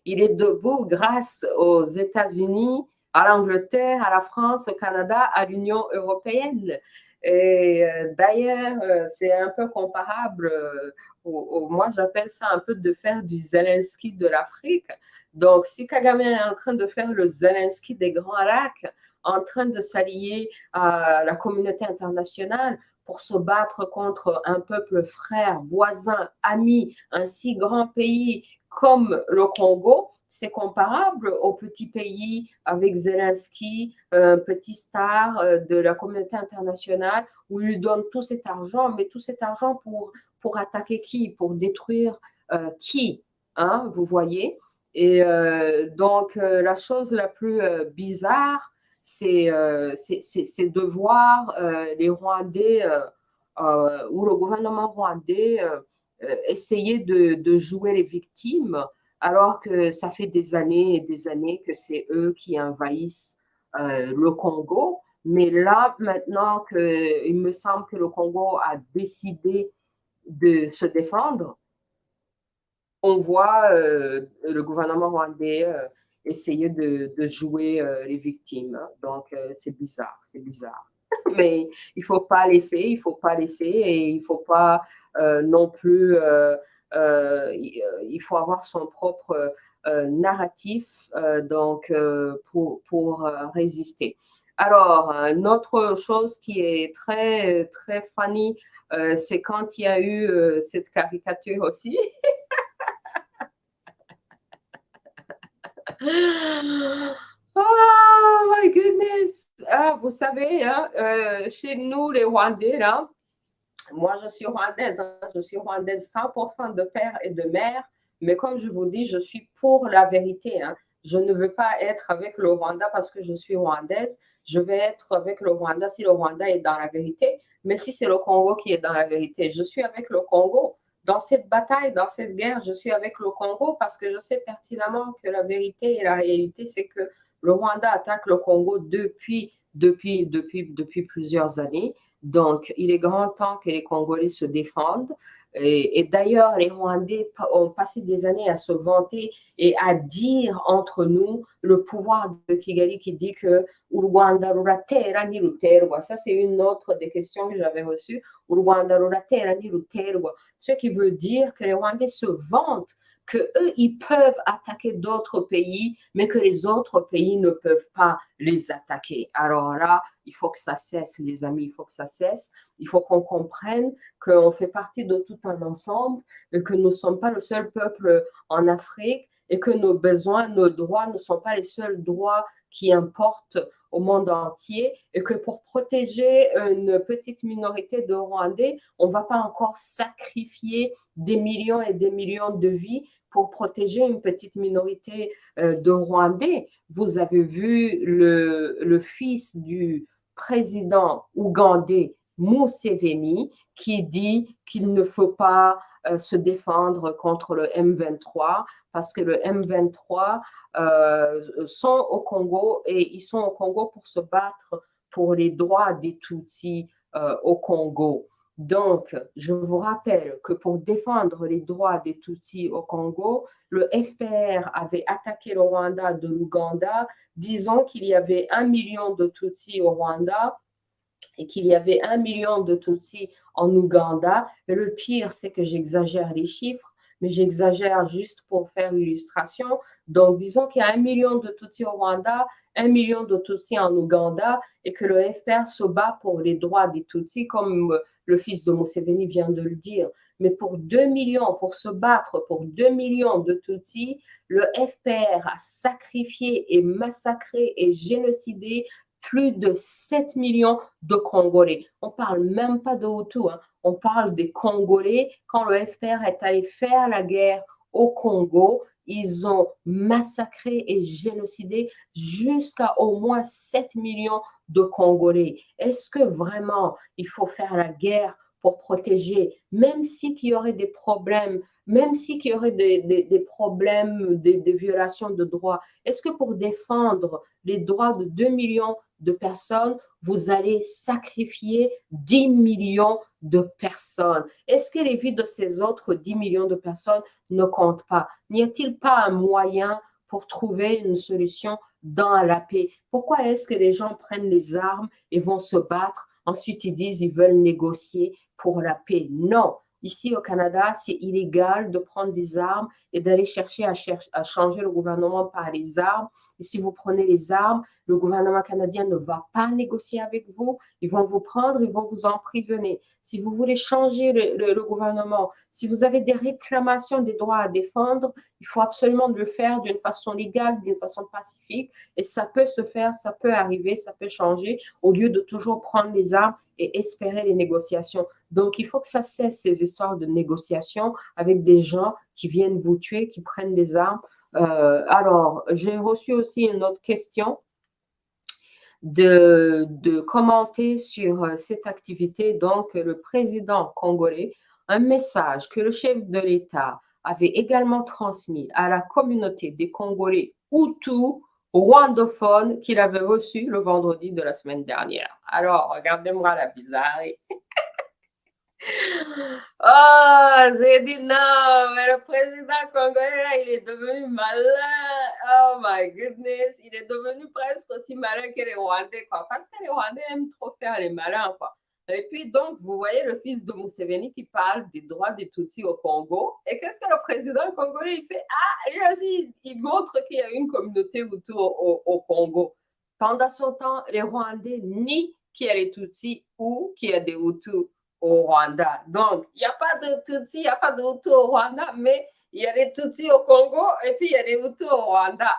il est debout grâce aux États-Unis, à l'Angleterre, à la France, au Canada, à l'Union européenne. Et d'ailleurs, c'est un peu comparable, moi j'appelle ça un peu de faire du Zelensky de l'Afrique. Donc, si Kagame est en train de faire le Zelensky des Grands Lacs, en train de s'allier à la communauté internationale pour se battre contre un peuple frère, voisin, ami, un si grand pays comme le Congo, c'est comparable au petit pays avec Zelensky, un petit star de la communauté internationale, où il lui donne tout cet argent, mais tout cet argent pour attaquer qui? Pour détruire qui? Hein, vous voyez? Et donc, la chose la plus bizarre, c'est de voir les Rwandais ou le gouvernement rwandais essayer de jouer les victimes, alors que ça fait des années et des années que c'est eux qui envahissent le Congo. Mais là, maintenant qu'il me semble que le Congo a décidé de se défendre, on voit le gouvernement rwandais essayer de jouer les victimes. Donc, c'est bizarre, c'est bizarre. Mais il ne faut pas laisser, il ne faut pas laisser et il ne faut pas non plus, il faut avoir son propre narratif donc, pour résister. Alors, une autre chose qui est très, très funny, c'est quand il y a eu cette caricature aussi. Oh my goodness! Ah, vous savez, hein, chez nous, les Rwandais, là, moi, je suis rwandaise, hein, je suis rwandaise 100% de père et de mère, mais comme je vous dis, je suis pour la vérité, hein. Je ne veux pas être avec le Rwanda parce que je suis rwandaise, je vais être avec le Rwanda si le Rwanda est dans la vérité, mais si c'est le Congo qui est dans la vérité, je suis avec le Congo. Dans cette bataille, dans cette guerre, je suis avec le Congo parce que je sais pertinemment que la vérité et la réalité, c'est que le Rwanda attaque le Congo depuis plusieurs années. Donc, il est grand temps que les Congolais se défendent Et d'ailleurs, les Rwandais ont passé des années à se vanter et à dire entre nous le pouvoir de Kigali qui dit que u Rwanda ruratera ntiruterwa. Ça, c'est une autre des questions que j'avais reçues. U Rwanda ruratera ntiruterwa. Ce qui veut dire que les Rwandais se vantent qu'eux, ils peuvent attaquer d'autres pays, mais que les autres pays ne peuvent pas les attaquer. Alors là, il faut que ça cesse, les amis, il faut que ça cesse. Il faut qu'on comprenne qu'on fait partie de tout un ensemble et que nous ne sommes pas le seul peuple en Afrique et que nos besoins, nos droits ne sont pas les seuls droits qui importent au monde entier et que pour protéger une petite minorité de Rwandais, on ne va pas encore sacrifier des millions et des millions de vies pour protéger une petite minorité de Rwandais. Vous avez vu le fils du président ougandais Museveni qui dit qu'il ne faut pas se défendre contre le M23 parce que le M23 sont au Congo et ils sont au Congo pour se battre pour les droits des Tutsis au Congo. Donc, je vous rappelle que pour défendre les droits des Tutsis au Congo, le FPR avait attaqué le Rwanda de l'Ouganda, disant qu'il y avait 1 million de Tutsis au Rwanda et qu'il y avait 1 million de Tutsis en Ouganda. Et le pire, c'est que j'exagère les chiffres, mais j'exagère juste pour faire illustration. Donc, disons qu'il y a 1 million de Tutsis au Rwanda, 1 million de Tutsis en Ouganda, et que le FPR se bat pour les droits des Tutsis, comme le fils de Museveni vient de le dire. Mais pour 2 millions, pour se battre pour 2 millions de Tutsis, le FPR a sacrifié et massacré et génocidé plus de 7 millions de Congolais. On ne parle même pas de Hutus, hein. On parle des Congolais. Quand le FPR est allé faire la guerre au Congo, ils ont massacré et génocidé jusqu'à au moins 7 millions de Congolais. Est-ce que vraiment il faut faire la guerre pour protéger, même s'il y aurait des problèmes, même s'il y aurait des problèmes, des violations de droits? Est-ce que pour défendre les droits de 2 millions de personnes, vous allez sacrifier 10 millions de personnes? Est-ce que les vies de ces autres 10 millions de personnes ne comptent pas? N'y a-t-il pas un moyen pour trouver une solution dans la paix? Pourquoi est-ce que les gens prennent les armes et vont se battre? Ensuite, ils disent qu'ils veulent négocier pour la paix. Non. Ici au Canada, c'est illégal de prendre des armes et d'aller chercher à changer le gouvernement par les armes. Et si vous prenez les armes, le gouvernement canadien ne va pas négocier avec vous. Ils vont vous prendre, ils vont vous emprisonner. Si vous voulez changer le gouvernement, si vous avez des réclamations des droits à défendre, il faut absolument le faire d'une façon légale, d'une façon pacifique. Et ça peut se faire, ça peut arriver, ça peut changer, au lieu de toujours prendre les armes et espérer les négociations. Donc, il faut que ça cesse, ces histoires de négociations avec des gens qui viennent vous tuer, qui prennent des armes. Alors, j'ai reçu aussi une autre question de commenter sur cette activité. Donc, le président congolais, un message que le chef de l'État avait également transmis à la communauté des Congolais Hutus rwandophones qu'il avait reçu le vendredi de la semaine dernière. Alors, regardez-moi la bizarrerie. Oh, j'ai dit non, mais le président congolais, là, il est devenu malin. Oh my goodness, il est devenu presque aussi malin que les Rwandais, quoi. Parce que les Rwandais aiment trop faire les malins, quoi. Et puis, donc, vous voyez le fils de Museveni qui parle des droits des Tutsis au Congo. Et qu'est-ce que le président congolais, il fait? Ah, lui aussi, il montre qu'il y a une communauté Hutu au Congo. Pendant ce temps, les Rwandais nient qu'il y a les Tutsis ou qu'il y a des Hutus au Rwanda. Donc, il n'y a pas de Tutsis, il n'y a pas de Hutus au Rwanda, mais il y a des Tutsis au Congo et puis il y a des Hutus au Rwanda.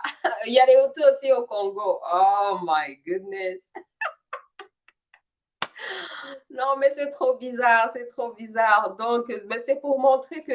Il y a des Hutus aussi au Congo. Oh my goodness. Non, mais c'est trop bizarre, c'est trop bizarre. Donc, c'est pour montrer que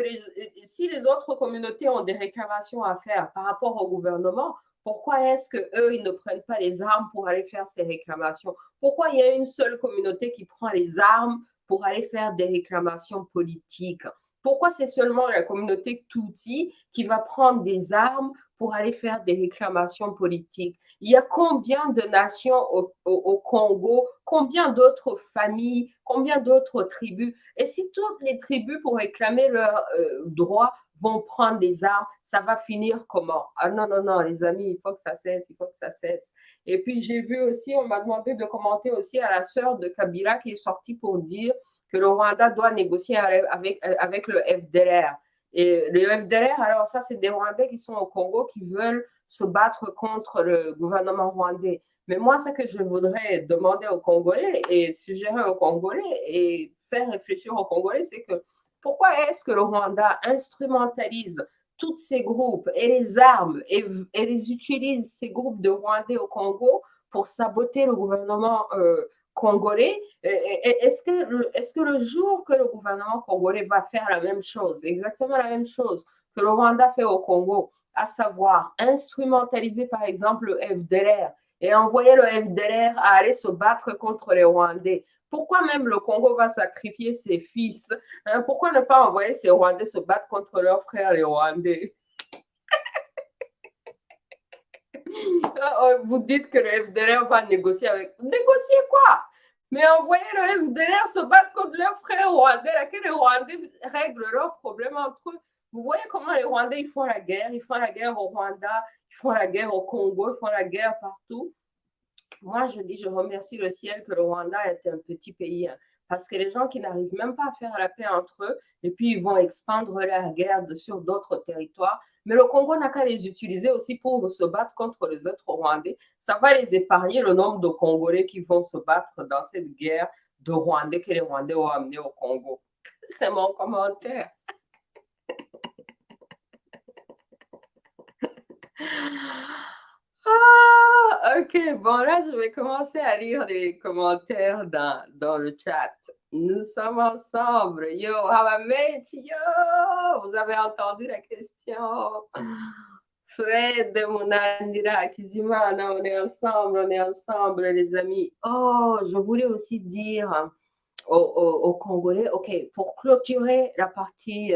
si les autres communautés ont des réclamations à faire par rapport au gouvernement, pourquoi est-ce qu'eux, ils ne prennent pas les armes pour aller faire ces réclamations? Pourquoi il y a une seule communauté qui prend les armes pour aller faire des réclamations politiques? Pourquoi c'est seulement la communauté Tutsi qui va prendre des armes pour aller faire des réclamations politiques. Il y a combien de nations au Congo, combien d'autres familles, combien d'autres tribus. Et si toutes les tribus, pour réclamer leurs droits, vont prendre des armes, ça va finir comment? Ah non, non, non, les amis, il faut que ça cesse, il faut que ça cesse. Et puis, j'ai vu aussi, on m'a demandé de commenter aussi à la sœur de Kabila qui est sortie pour dire que le Rwanda doit négocier avec le FDLR. Et le FDLR, alors ça, c'est des Rwandais qui sont au Congo qui veulent se battre contre le gouvernement rwandais. Mais moi, ce que je voudrais demander aux Congolais et suggérer aux Congolais et faire réfléchir aux Congolais, c'est que pourquoi est-ce que le Rwanda instrumentalise tous ces groupes et les armes et les utilise, ces groupes de Rwandais au Congo, pour saboter le gouvernement congolais? Est-ce que le jour que le gouvernement congolais va faire la même chose, exactement la même chose que le Rwanda fait au Congo, à savoir instrumentaliser par exemple le FDLR et envoyer le FDLR à aller se battre contre les Rwandais, pourquoi même le Congo va sacrifier ses fils? Pourquoi ne pas envoyer ces Rwandais se battre contre leurs frères les Rwandais? Vous dites que le FDLR va négocier avec... Négocier quoi? Mais envoyer le FDLR se battre contre leurs frères rwandais, là, que les Rwandais règlent leurs problèmes entre eux. Vous voyez comment les Rwandais, ils font la guerre. Ils font la guerre au Rwanda, ils font la guerre au Congo, ils font la guerre partout. Moi, je dis, je remercie le ciel que le Rwanda est un petit pays, hein, parce que les gens qui n'arrivent même pas à faire la paix entre eux, et puis ils vont expandre leur guerre sur d'autres territoires. Mais le Congo n'a qu'à les utiliser aussi pour se battre contre les autres Rwandais. Ça va les épargner le nombre de Congolais qui vont se battre dans cette guerre de Rwandais que les Rwandais ont amené au Congo. C'est mon commentaire. Ah, ok, bon là, je vais commencer à lire les commentaires dans le chat. Nous sommes ensemble. Yo, how I met yo! Vous avez entendu la question? Fred, Monandira, Kizimana, on est ensemble, les amis. Oh, je voulais aussi dire aux Congolais, ok, pour clôturer la partie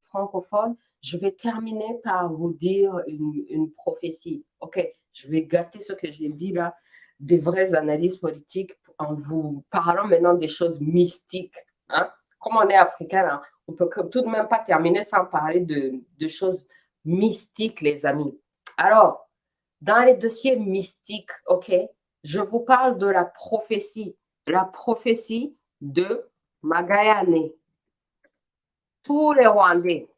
francophone, je vais terminer par vous dire une prophétie. Ok, je vais gâter ce que j'ai dit là, des vraies analyses politiques en vous parlant maintenant des choses mystiques. Hein? Comme on est africain, hein, on ne peut tout de même pas terminer sans parler de choses mystiques, les amis. Alors, dans les dossiers mystiques, ok, je vous parle de la prophétie de Magayane. Tous les Rwandais,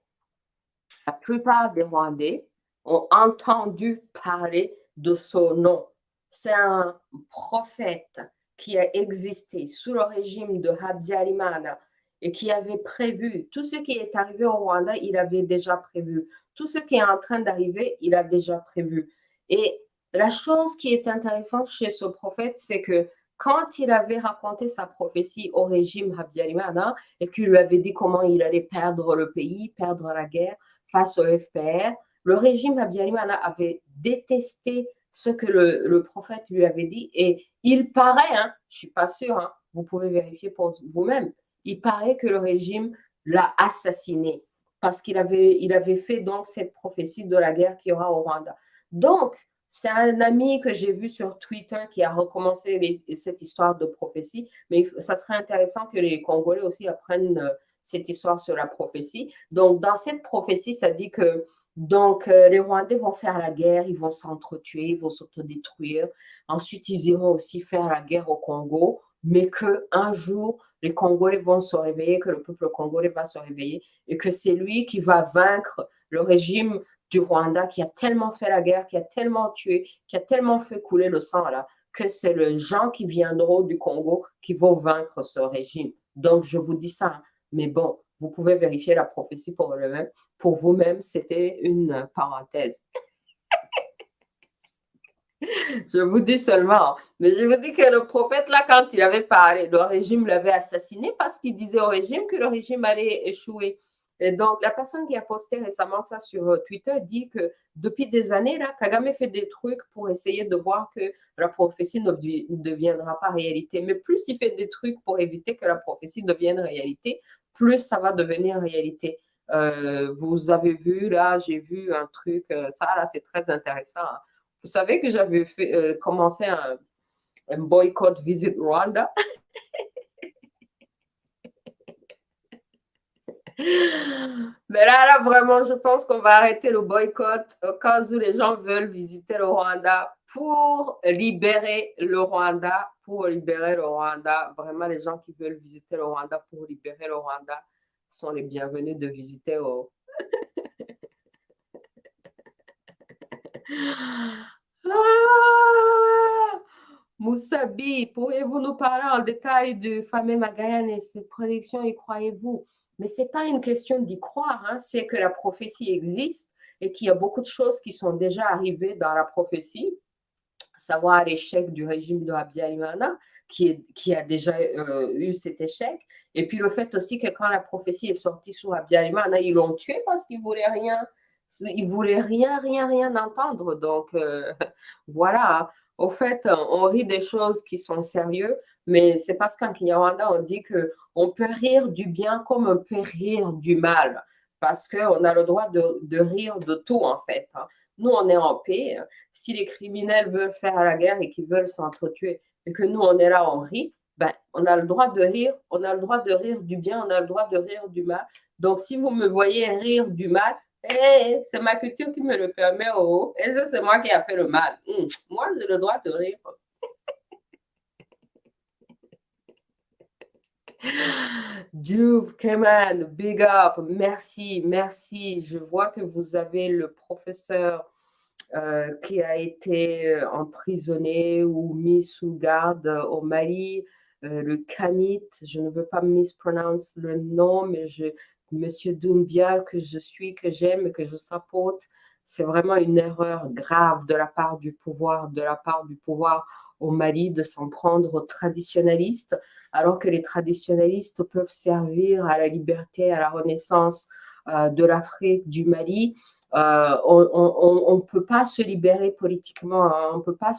la plupart des Rwandais ont entendu parler de son nom. C'est un prophète qui a existé sous le régime de Habyarimana et qui avait prévu tout ce qui est arrivé au Rwanda, il avait déjà prévu. Tout ce qui est en train d'arriver, il a déjà prévu. Et la chose qui est intéressante chez ce prophète, c'est que quand il avait raconté sa prophétie au régime Habyarimana et qu'il lui avait dit comment il allait perdre le pays, perdre la guerre face au FPR, le régime Habyarimana avait détesté ce que le prophète lui avait dit et il paraît, hein, je ne suis pas sûre, hein, vous pouvez vérifier pour vous-même, il paraît que le régime l'a assassiné parce qu'il avait fait donc cette prophétie de la guerre qu'il y aura au Rwanda. Donc, c'est un ami que j'ai vu sur Twitter qui a recommencé cette histoire de prophétie, mais ça serait intéressant que les Congolais aussi apprennent cette histoire sur la prophétie. Donc, dans cette prophétie, ça dit que les Rwandais vont faire la guerre, ils vont s'entretuer, ils vont s'autodétruire. Ensuite, ils iront aussi faire la guerre au Congo, mais qu'un jour, les Congolais vont se réveiller, que le peuple congolais va se réveiller et que c'est lui qui va vaincre le régime du Rwanda qui a tellement fait la guerre, qui a tellement tué, qui a tellement fait couler le sang là, que c'est les gens qui viendront du Congo qui vont vaincre ce régime. Donc, je vous dis ça. Mais bon, vous pouvez vérifier la prophétie pour vous-même. C'était une parenthèse. Je vous dis seulement. Mais je vous dis que le prophète, là, quand il avait parlé, le régime l'avait assassiné parce qu'il disait au régime que le régime allait échouer. Et donc, la personne qui a posté récemment ça sur Twitter dit que depuis des années, là, Kagame fait des trucs pour essayer de voir que la prophétie ne deviendra pas réalité. Mais plus il fait des trucs pour éviter que la prophétie devienne réalité, plus ça va devenir réalité. Vous avez vu, là, j'ai vu un truc, ça, là, c'est très intéressant. Hein. Vous savez que j'avais commencé un boycott Visit Rwanda. Mais là, vraiment, je pense qu'on va arrêter le boycott au cas où les gens veulent visiter le Rwanda pour libérer le Rwanda, Vraiment, les gens qui veulent visiter le Rwanda pour libérer le Rwanda sont les bienvenus de visiter au... Ah! Moussabi, pourriez-vous nous parler en détail du fameux Magayan et cette prédiction, y croyez-vous? Mais ce n'est pas une question d'y croire, hein, c'est que la prophétie existe et qu'il y a beaucoup de choses qui sont déjà arrivées dans la prophétie, à savoir l'échec du régime de Habyarimana, qui a déjà eu cet échec, et puis le fait aussi que quand la prophétie est sortie sous Habyarimana, ils l'ont tué parce qu'ils ne voulaient rien. Ils voulaient rien entendre. Donc, voilà. Hein. Au fait, on rit des choses qui sont sérieuses, mais c'est parce qu'en KinyaRwanda, on dit qu'on peut rire du bien comme on peut rire du mal. Parce qu'on a le droit de rire de tout, en fait. Hein. Nous, on est en paix. Si les criminels veulent faire la guerre et qu'ils veulent s'entretuer, et que nous, on est là, on rit, ben, on a le droit de rire. On a le droit de rire du bien, on a le droit de rire du mal. Donc, si vous me voyez rire du mal, hey, c'est ma culture qui me le permet, oh. Et ça, c'est moi qui ai fait le mal. Moi, j'ai le droit de rire. Juve, Keman, big up. Merci, merci. Je vois que vous avez le professeur qui a été emprisonné ou mis sous garde au Mali, le Kamit, je ne veux pas misprononcer le nom, mais Monsieur Doumbia, que je suis, que j'aime, que je supporte, c'est vraiment une erreur grave de la part du pouvoir, au Mali de s'en prendre aux traditionalistes, alors que les traditionalistes peuvent servir à la liberté, à la renaissance de l'Afrique, du Mali. On ne peut pas se libérer politiquement, hein. On ne peut pas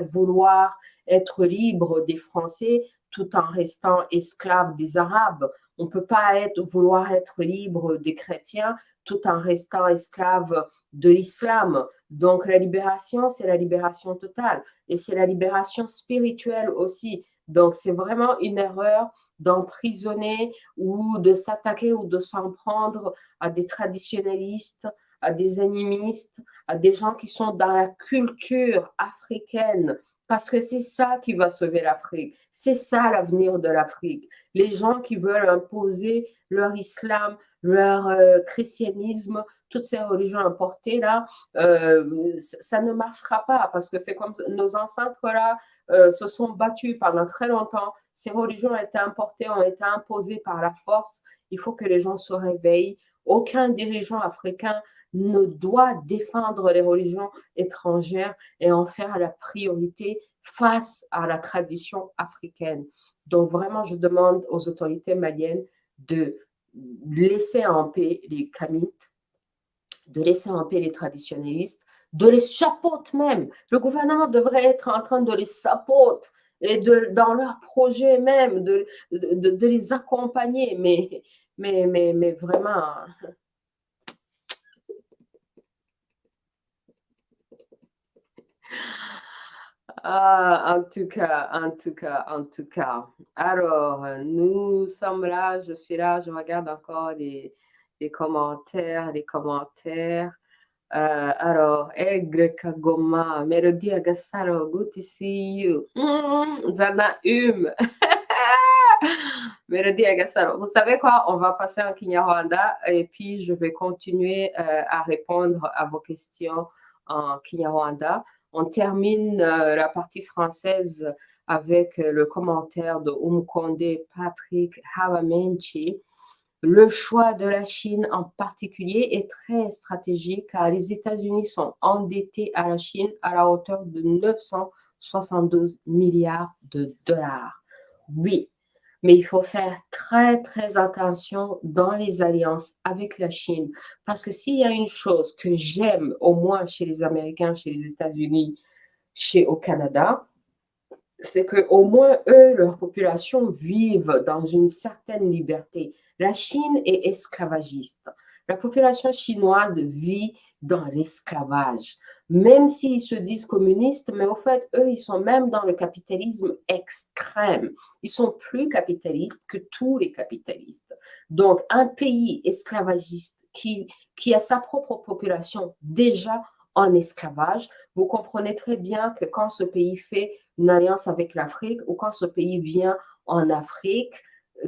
vouloir être libre des Français tout en restant esclave des Arabes. On ne peut pas vouloir être libre des chrétiens tout en restant esclave de l'islam. Donc la libération, c'est la libération totale et c'est la libération spirituelle aussi. Donc c'est vraiment une erreur d'emprisonner ou de s'attaquer ou de s'en prendre à des traditionalistes, à des animistes, à des gens qui sont dans la culture africaine, parce que c'est ça qui va sauver l'Afrique. C'est ça l'avenir de l'Afrique. Les gens qui veulent imposer leur islam, leur christianisme, toutes ces religions importées là, ça ne marchera pas parce que c'est comme nos ancêtres là se sont battus pendant très longtemps. Ces religions ont été importées, ont été imposées par la force. Il faut que les gens se réveillent. Aucun dirigeant africain ne doit défendre les religions étrangères et en faire la priorité face à la tradition africaine. Donc vraiment, je demande aux autorités maliennes de laisser en paix les Kamites, de laisser en paix les traditionnalistes, de les supporter même. Le gouvernement devrait être en train de les supporter et dans leurs projets même, de les accompagner. Mais vraiment... Ah, en tout cas. Alors, nous sommes là, je suis là, je regarde encore les commentaires, alors, Egre Kagoma, Melody Agasaro, good to see you. Zana Melody Agasaro. Vous savez quoi? On va passer en KinyaRwanda et puis je vais continuer à répondre à vos questions en KinyaRwanda. On termine la partie française avec le commentaire de Umkonde Patrick Havamenchi. Le choix de la Chine en particulier est très stratégique car les États-Unis sont endettés à la Chine à la hauteur de 972 milliards de dollars. Oui, mais il faut faire très attention dans les alliances avec la Chine parce que s'il y a une chose que j'aime au moins chez les Américains, chez les États-Unis, au Canada, c'est qu'au moins eux, leur population vivent dans une certaine liberté. La Chine est esclavagiste. La population chinoise vit dans l'esclavage. Même s'ils se disent communistes, mais au fait, eux, ils sont même dans le capitalisme extrême. Ils sont plus capitalistes que tous les capitalistes. Donc, un pays esclavagiste qui a sa propre population déjà en esclavage, vous comprenez très bien que quand ce pays fait une alliance avec l'Afrique ou quand ce pays vient en Afrique,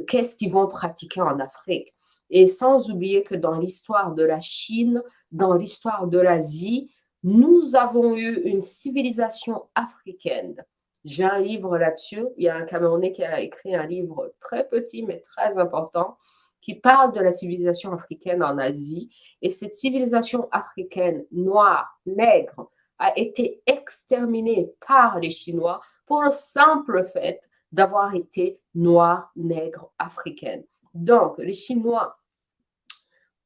qu'est-ce qu'ils vont pratiquer en Afrique? Et sans oublier que dans l'histoire de la Chine, dans l'histoire de l'Asie, nous avons eu une civilisation africaine. J'ai un livre là-dessus. Il y a un Camerounais qui a écrit un livre très petit mais très important qui parle de la civilisation africaine en Asie. Et cette civilisation africaine, noire, nègre, a été exterminée par les Chinois pour le simple fait d'avoir été noire, nègre, africaine. Donc, les Chinois,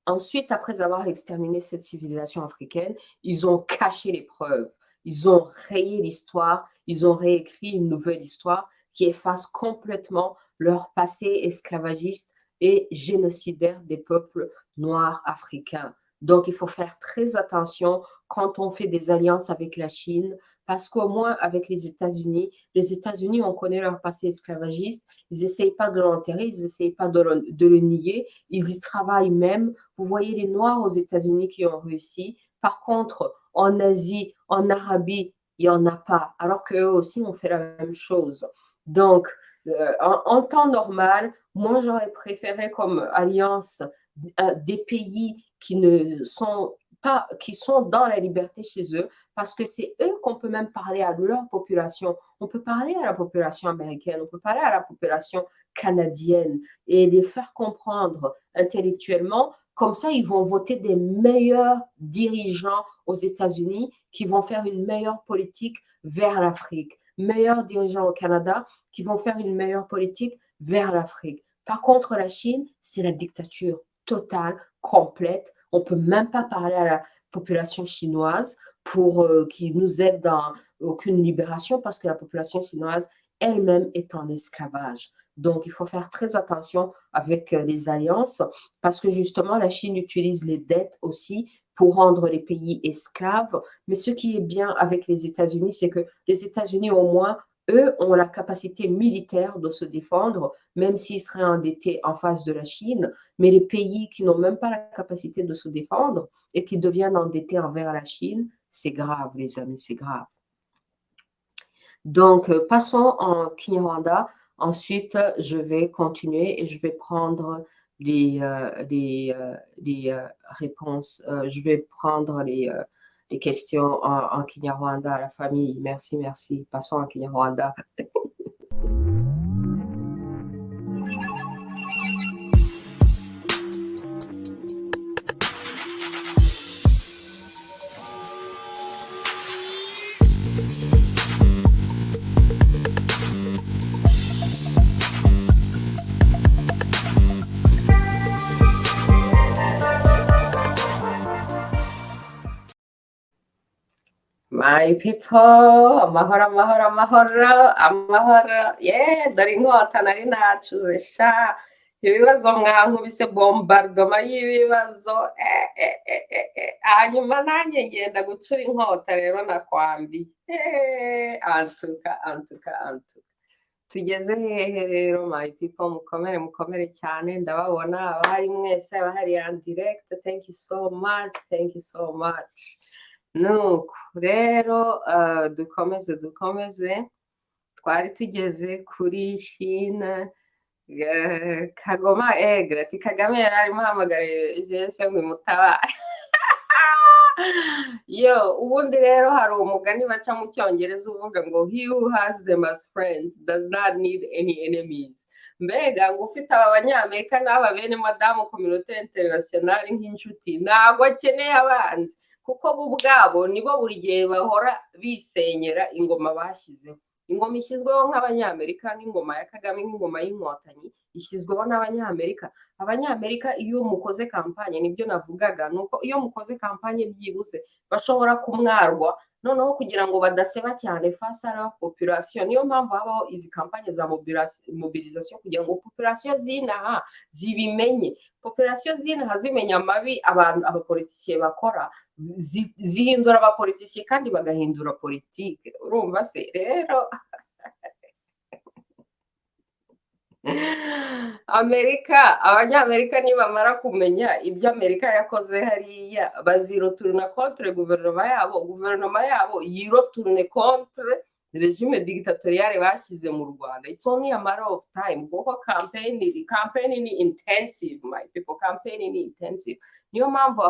ensuite, après avoir exterminé cette civilisation africaine, ils ont caché les preuves, ils ont rayé l'histoire, ils ont réécrit une nouvelle histoire qui efface complètement leur passé esclavagiste et génocidaire des peuples noirs africains. Donc, il faut faire très attention quand on fait des alliances avec la Chine, parce qu'au moins avec les États-Unis, on connaît leur passé esclavagiste, ils n'essayent pas de l'enterrer, ils n'essayent pas de le nier, ils y travaillent même. Vous voyez les Noirs aux États-Unis qui ont réussi. Par contre, en Asie, en Arabie, il n'y en a pas, alors qu'eux aussi ont fait la même chose. Donc, en temps normal, moi, j'aurais préféré comme alliance des pays qui ne sont pas, qui sont dans la liberté chez eux, parce que c'est eux qu'on peut même parler à leur population. On peut parler à la population américaine, on peut parler à la population canadienne et les faire comprendre intellectuellement. Comme ça, ils vont voter des meilleurs dirigeants aux États-Unis qui vont faire une meilleure politique vers l'Afrique. Meilleurs dirigeants au Canada qui vont faire une meilleure politique vers l'Afrique. Par contre, la Chine, c'est la dictature totale, complète. On ne peut même pas parler à la population chinoise pour qu'ils nous aident dans aucune libération parce que la population chinoise elle-même est en esclavage. Donc, il faut faire très attention avec les alliances parce que justement, la Chine utilise les dettes aussi pour rendre les pays esclaves. Mais ce qui est bien avec les États-Unis, c'est que les États-Unis, au moins, eux, ont la capacité militaire de se défendre, même s'ils seraient endettés en face de la Chine. Mais les pays qui n'ont même pas la capacité de se défendre et qui deviennent endettés envers la Chine, c'est grave, les amis, c'est grave. Donc, passons en KinyaRwanda. Ensuite, je vais continuer et je vais prendre les réponses. Je vais prendre les questions en KinyaRwanda à la famille. Merci, merci. Passons en KinyaRwanda. My people, amahoro, amahoro, amahoro, amahoro. Yeah, dore inkota nari nacuze sha. Ibibazo mwankubise bombardoma y'ibibazo. Hanyuma nanjye ngenda gucura inkota rero nakwambiye. Antuka. Tugeze hehe rero my people, mukomere mukomere cyane ndababona abahari mwese abahari en direct. Thank you so much. Nuko rero dukomeze twari tugeze kuri Chine Kagoma Egre ati Kagame yari arimo ahamagara jese ngo imutabare. Yo ubundi rero hari umugani baca mu cyongereza uvuga ngo he who has them as friends does not need any enemies. Mbega ngo ufite aba banyamerika n'aba bene madamu communauté internationale nk'inshuti ntabwo akeneye abanzi kuko bo ubwabo nibo buri gihe bahora bisenyera ingoma bashyizeho. Ingoma ishyizweho nk'abanyamerika nk'ingoma ya Kagame nk'ingoma y'inkotanyi ishyizweho n'abanyamerika. Abanyamerika iyo mukoze kampanye nibyo navugaga nuko iyo mukoze kampanye byibuze bashobora kumwarwa noneho kugira ngo badaseba cyane face à la population, niyo mpamvu habaho izi kampanye za mobilisation kugira ngo population zinaha zibimenye, population zinaha zimenya amabi abantu abapoliticiye bakora, zihindura abapoliticiye kandi bagahindura politike. Urumva se rero Amerika, abanyamerika nibamara kumenya ibyo Amerika yakoze hariya, baziroturuna contre guverinoma yabo yiroturune contre regime dictatoriale bashyize mu Rwanda. It's only a matter of time, kuko campaign ni intensive, my people, campaign ni intensive. Niyo mpamvu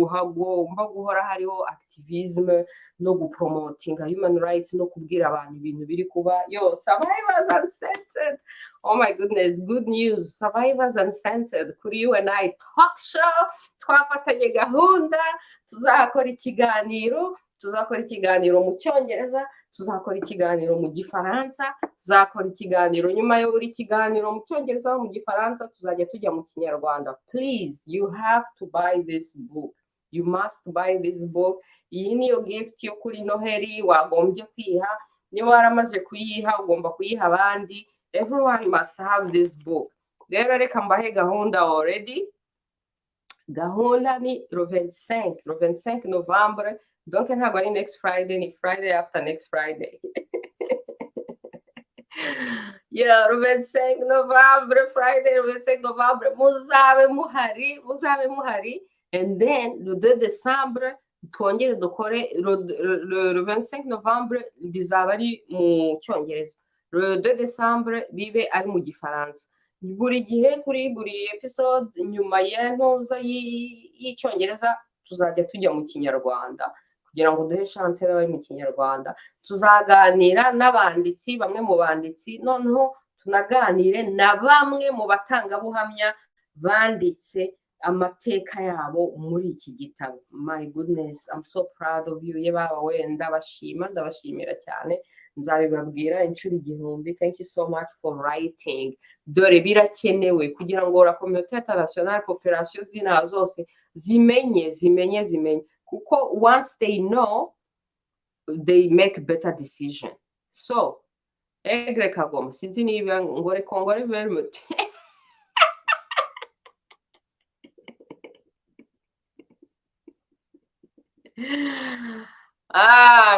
hagomba guhora hariho activism no gupromotinga human rights no kubwira abantu ibintu biri kuba. Yo, survivors uncensored. Oh my goodness, good news. Survivors uncensored kuri U&I Talk Show. Twafatanye gahunda, tuzakora ikiganiro mu Cyongereza, tuzakora ikiganiro mu Gifaransa, tuzakora ikiganiro nyuma yo buri kiganiro mu Cyongereza mu Gifaransa tuzajya tujya mu Kinyarwanda. Please, you have to buy this book. You must buy this book. Iyi niyo gift yo kuri Noheli wagombye kwiha. Niba waramaze kuyiha ugomba kuyiha abandi. Everyone must have this book. Rero reka mbahe gahunda already. Gahunda ni le 25 Novembre. Donc ntabwo ari next Friday, ni Friday after next Friday. Yeah, le 25 Novembre, Friday, le 25 Novembre, muzabe muhari. And then le 2 Décembre, twongere dukore le 25 Novembre bizaba ari mu Cyongereza. Le 2 Décembre bibe ari mu Gifaransa. Buri gihe kuri buri episode nyuma y'intuza y'Icyongereza tuzajya tujya mu Kinyarwanda kugira ngo duhe chance n'abari mu Kinyarwanda. Tuzaganira n'abanditsi, bamwe mu banditsi, noneho tunaganire na bamwe mu batangabuhamya banditse amateka yabo muri iki gitabo. My goodness, I'm so proud of you. Yebaba wenda ndabashimira cyane, nzabibabwira inshuro 1000. Thank you so much for writing. Dore birakenewe kugira ngo la communauté internationale, population zina zose zimenye kuko once they know, they make better decision. So Egre Kagoma, sinzi niba ngore kongore vermut.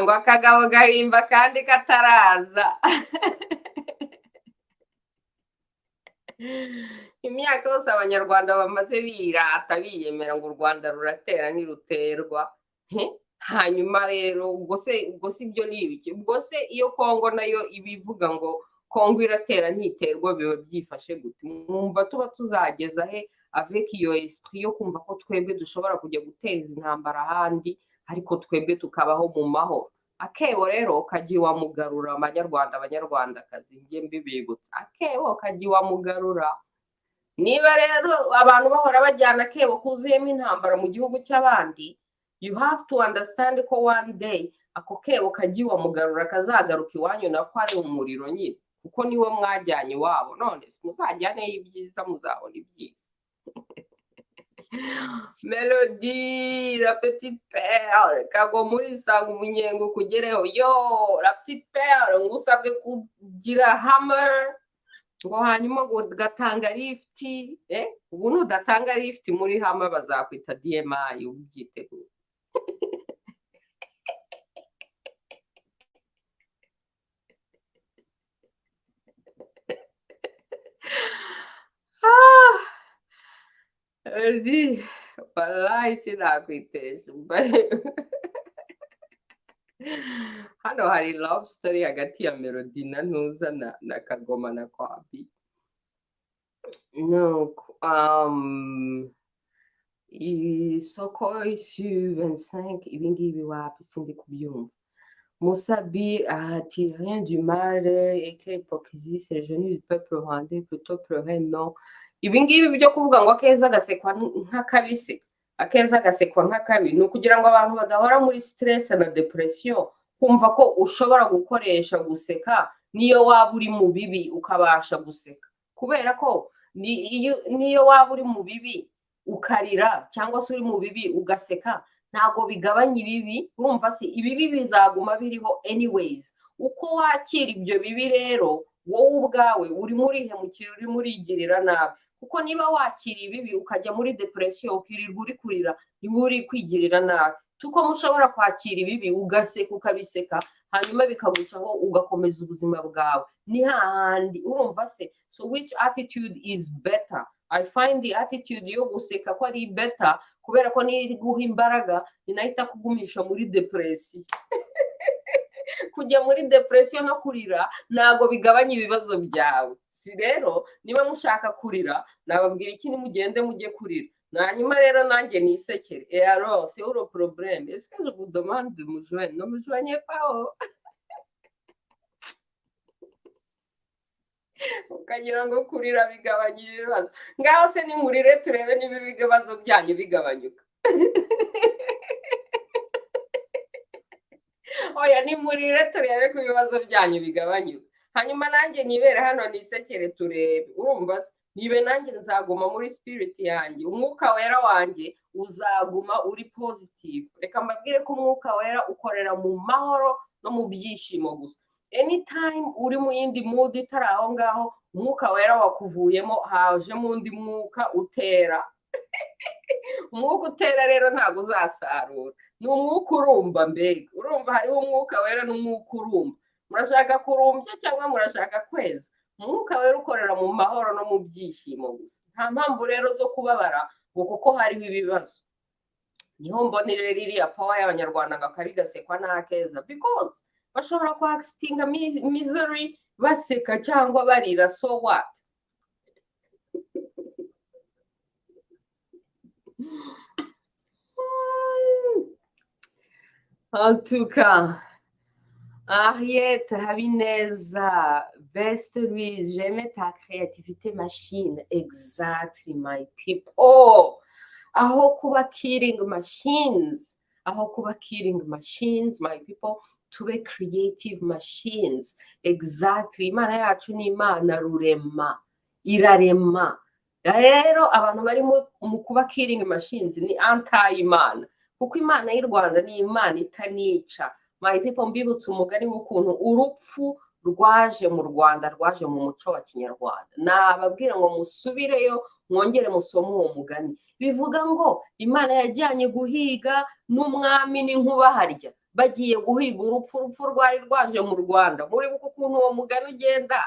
Ngo akagabo gahimba kandi kataraza. Imyaka yose abanyarwanda bamaze birata biyemera ngo u Rwanda ruratera niruterwa. Hanyuma rero ubwo se ibyo ni ibiki? Ubwo se iyo Kongo nayo ibivuga ngo Kongo iratera ntiterwa biba byifashe gute? Mwumva tuba tuzageza he avec iyo esprit yo kumva ko twebwe dushobora kujya guteza intambara ahandi, ariko twebwe tukabaho mu mahoro. Akebo rero kaji wamugarura abanyarwandakazi, ngiye mbibibutsa. Akebo kaji wamugarura. Niba rero abantu bahora bajyana akebo kuzuyemo intambara mu gihugu cy'abandi, you have to understand ko one day ako kebo kaji wamugarura kazagaruka iwanyu nako ari umuriro nyine, kuko niwe mwajyanye wabo. None muzajyane ibyiza muzabona ibyiza. Melody, la petite perle, kago muri sanga umunyengo kugereho. Yo, la petite perle, ngusabwe kugira hammer, ngo hanyuma ngo gatanga lift. Ubu nudatanga lift muri hammer bazakwita DMI, ubyiteguye. Wallahi sinakwitesha. Hano hari love story hagati ya Melody na Ntuza na Kagoma na Kwabi. No, isoko isu 25 ibingibi wapi sindi kubyumva. Musabi ati rien du mal et quelle hypocrisie, c'est le genou du peuple rwandais plutôt pleurer non. Ibingibi byo kuvuga ngo akeza gasekwa nk'akabise, akeza gasekwa nk'akabi, ni ukugira ngo abantu badahora muri stress na depression, kumva ko ushobora gukoresha guseka niyo waba uri mu bibi ukabasha guseka. Kubera ko niyo waba uri mu bibi ukarira cyangwa se uri mu bibi ugaseka, ntago bigabanya ibibi. Urumva se ibibi bizaguma biriho anyways. Uko wakira ibyo bibi rero wowe ubwawe uri murihemukira, uri murigirira nabi. Kuko niba wakira ibibi ukajya muri depression ukirirwa uri kurira, niwe uri kwigirira nabi. Tuko mushobora kwakira ibibi ugaseka ukabiseka, hanyuma bikagucaho ugakomeza ubuzima bwawe. Ni hahandi urumva se. So which attitude is better? I find the attitude yo guseka ko ari better, kubera ko ni guha imbaraga inahita kugumisha muri depression. Kujya muri depression no kurira ntago bigabanya ibibazo byawe. Si rero niba mushaka kurira nababwira iki, nimugende mujye kurira, hanyuma rero nanjye nisekere. Et alors c'est le problème, est-ce que je vous demande de me joindre? Ne me joignez pas. Ukagira ngo kurira bigabanya ibibazo. Ngaho se nimurire turebe niba ibibazo byanyu bigabanyuka. Oya nimurire turebe ko ibibazo byanyu bigabanyuka, hanyuma nanjye nibere hano nisekere turebe. Urumva nibe nanjye nzaguma muri spirit yanjye, umwuka wera wanjye uzaguma uri positive. Reka mbabwire ko umwuka wera ukorera mu mahoro no mu byishimo gusa. Anytime uri mu yindi mood itari aho ngaho, umwuka wera wakuvuyemo, haje mu undi mwuka utera. Umwuka utera rero ntago uzasarura, ni umwuka urumba. Mbega urumva hariho umwuka wera n'umwuka urumba. Murashaka kurumbya cyangwa murashaka kweza? Umwuka wera ukorera mu mahoro no mu byishimo gusa. Nta mpamvu rero zo kubabara ngo kuko hariho ibibazo. Niho mbonere ririya power y'Abanyarwanda ngo akabi gasekwa ntakeza, because bashobora kwaxtinga misery baseka cyangwa barira, so what? En tout cas, Ariette Habineza, best Louise, j'aimais ta créativité machine. Exactly, my people. Oh, aho kuba killing machines, my people, tube creative machines. Exactly. Imana yacu ni Imana rurema, irarema. Rero abantu bari mu kuba killing machines ni anti-Imana. Kuko Imana y'u Rwanda ni Imana itanica. My people, mbibutse umugani w'ukuntu urupfu rwaje mu Rwanda, rwaje mu muco wa Kinyarwanda. Nababwira ngo musubireyo mwongere musome uwo mugani. Bivuga ngo Imana yajyanye guhiga n'umwami n'inkuba harya. Bagiye guhiga urupfu rwari rwaje mu Rwanda. Muri buko ukuntu uwo mugani ugenda.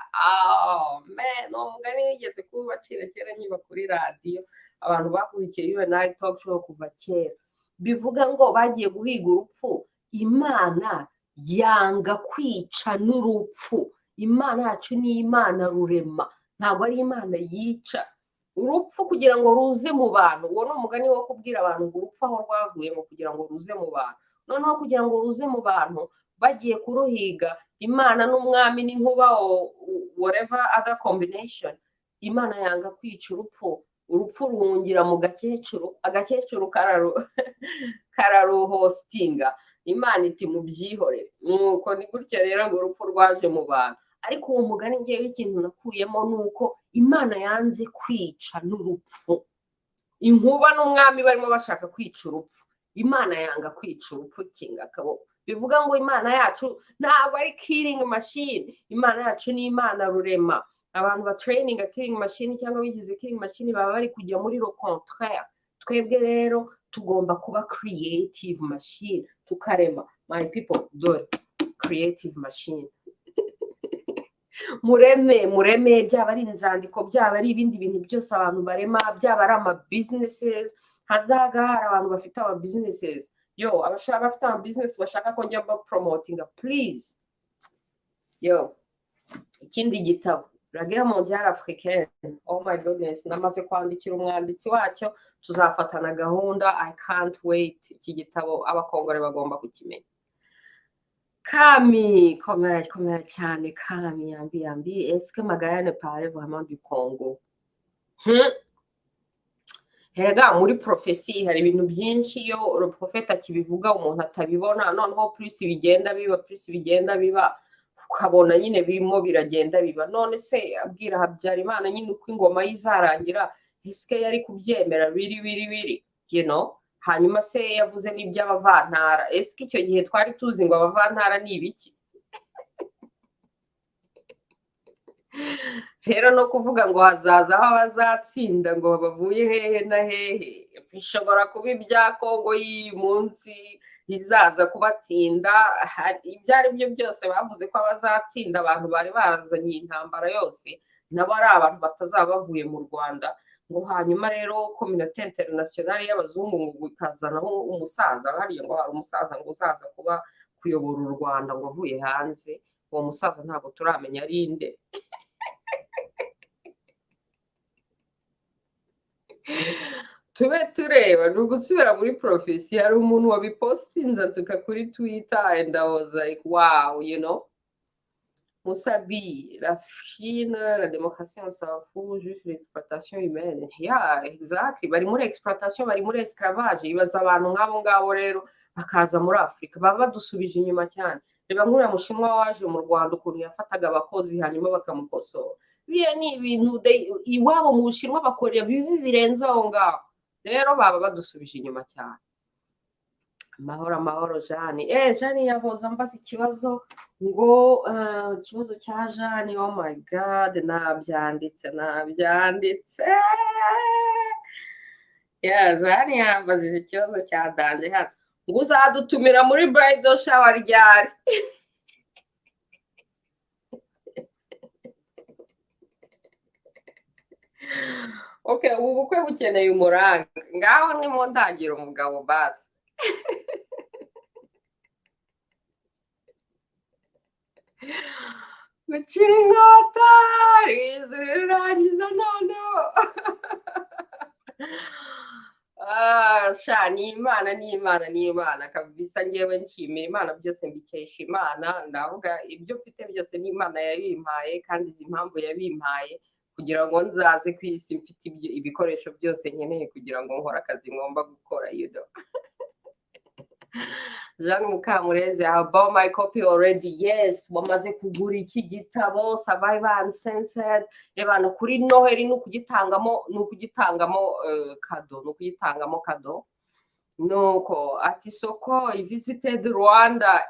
Man, uwo mugani wigeze kubacira kera nkiba kuri radio. Abantu bakurikiye U&I TALK SHOW kuva kera. Bivuga ngo bagiye guhiga urupfu. Imana yanga kwica n'urupfu. Imana yacu ni Imana rurema, ntabwo ari Imana yica. Urupfu kugira ngo ruze mu bantu, uwo ni umugani wo kubwira abantu ngo urupfu aho rwavuye ngo kugira ngo ruze mu bantu. Noneho kugira ngo ruze mu bantu bagiye kuruhiga, Imana n'umwami n'inkuba, whatever other combination, Imana yanga kwica urupfu. Urupfu ruhungira mu gakecuru, agakecuru kararuhostinga. Imana iti mubyihorere. Nuko ni gutya rero ngo urupfu rwaje mu bantu. Ariko uwo mugani ngewe ikintu nakuyemo nuko Imana yanze kwica n'urupfu. Inkuba n'umwami barimo bashaka kwica urupfu, Imana yanga kwica urupfu kinga akaboko. Bivuga ngo Imana yacu ntabwo ari killing machine. Imana yacu ni Imana rurema. Abantu ba training a killing machine cyangwa bigize killing machine baba bari kujya muri le contraire. Twebwe rero tugomba kuba creative machine, tukarema. My people, dore creative machine. mureme byaba ari inzandiko, byaba ari ibindi bintu byose abantu barema, byaba ari ama businesses. Hazaga hari abantu bafite ama businesses. Yo, abashaka bafite ama business bashaka ko njya ba promoting, please. Yo, ikindi gitabo La guerre mondiale africaine. Oh my goodness, namaze kwandikira umwanditsi wacyo, tuzafatana gahunda. I can't wait. Iki gitabo abakongore bagomba kukimenya. Kami, komera cyane Kami, yambi, est-ce que Magayane parle vraiment du Congo? Hega muri prophecy hari ibintu byinshi iyo le prophète akibivuga umuntu atabibona, noneho plus bigenda biba ukabona nyine birimo biragenda biba. None se abwira Habyarimana nyine uko ingoma yizarangira, eske yari kubyemera biri, you know? hanyuma se yavuze n'iby'abavantara. Ese icyo gihe twari tuzi ngo abavantara ni ibiki? Rero no kuvuga ngo hazaza aho abazatsinda ngo bavuye hehe na hehe, bishobora kuba ibya Kongo y'uyu munsi bizaza kubatsinda. Ibyo ari byo byose bavuze ko abazatsinda abantu bari barazanye intambara yose nabo ari abantu batazaba bavuye mu Rwanda. Ngo hanyuma rero communauté internationale y'abazungu ngo ikazanaho umusaza, hariya ngo hari umusaza ngo uzaza kuba kuyobora u Rwanda ngo avuye hanze. Uwo musaza ntabwo turamenya ari inde. Tube tureba ni ugusubira muri profesi. Hari umuntu wabipostinze atuka kuri Twitter and I was like wow, you know. Musabi, la Chine, la démocratie on s'en fout, juste l'exploitation humaine. Yeah, exactly. Bari muri exploitation, bari muri esclavage. Ibaza abantu nk'abo ngabo rero bakaza muri Afrika baba badusubije inyuma cyane. Reba nk'uriya mushinwa waje mu Rwanda ukuntu yafataga abakozi hanyuma bakamukosora. Biriya ni ibintu iwabo mu Bushinwa bakorera bibi birenze aho ngaho. Rero baba badusubije inyuma cyane. Amahoro Jane. Jane yahoza ambaza ikibazo ngo ikibazo cya Jane. Oh my god, nabyanditse. Jane yambazije ikibazo cya danje hano ngo uzadutumira muri bridal shower ryari? Okay, ubu bukwe bukeneye umuranga. Ngaho nimo ndagira umugabo basi. Gukira inkota rizurirangiza noneho. Sha ni Imana kabisa. Ngewe nshimira Imana, byose mbikesha Imana. Ndavuga ibyo mfite byose ni Imana yabimpaye, kandi izi mpamvu yabimpaye kugira ngo nzaze ku isi mfite ibikoresho byose nkeneye kugira ngo nkore akazi ngomba gukora, you know. Jean Mukamureze, I bought my copy already. Yes, wamaze kugura iki gitabo Survivor Uncensored. Ebana kuri Noheli nukugitangamo kado. Nuko ati soko I visited Rwanda.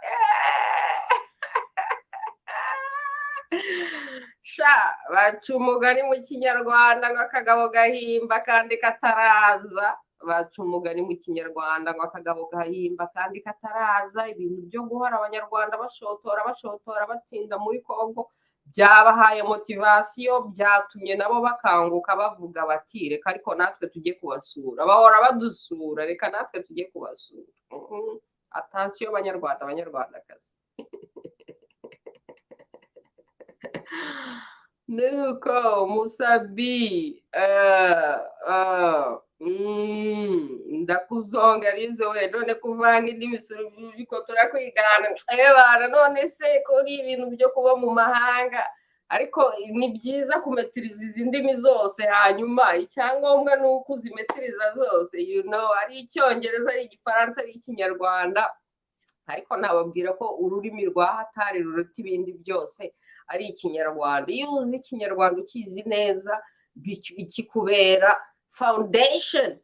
Sha baca umugani mu Kinyarwanda ngo akagabo gahimba kandi kataraza. Baca umugani mu Kinyarwanda ngo akagabo gahimba kandi kataraza. Ibintu byo guhora abanyarwanda bashotora batsinda muri Kongo byabahaye motivation, byatumye nabo bakanguka bavuga bati reka ariko natwe tujye kubasura. Bahora badusura, reka natwe tujye kubasura. Attention abanyarwandakazi. Nuko Musabi ndakuzonga rizo we none kuvanga indimi biko turakwigana bana none se kuri ibintu byo kuba mu mahanga, ariko ni byiza kumetiriza izi ndimi zose. Hanyuma icyangombwa ni uko uzimetiriza zose, you know, ari Icyongereza, ari Igifaransa, ari Ikinyarwanda. Ariko nababwira ko ururimi rwa hatari ruruta ibindi byose ari Ikinyarwanda. Iyo uzi Ikinyarwanda ukizi neza ikikubera foundation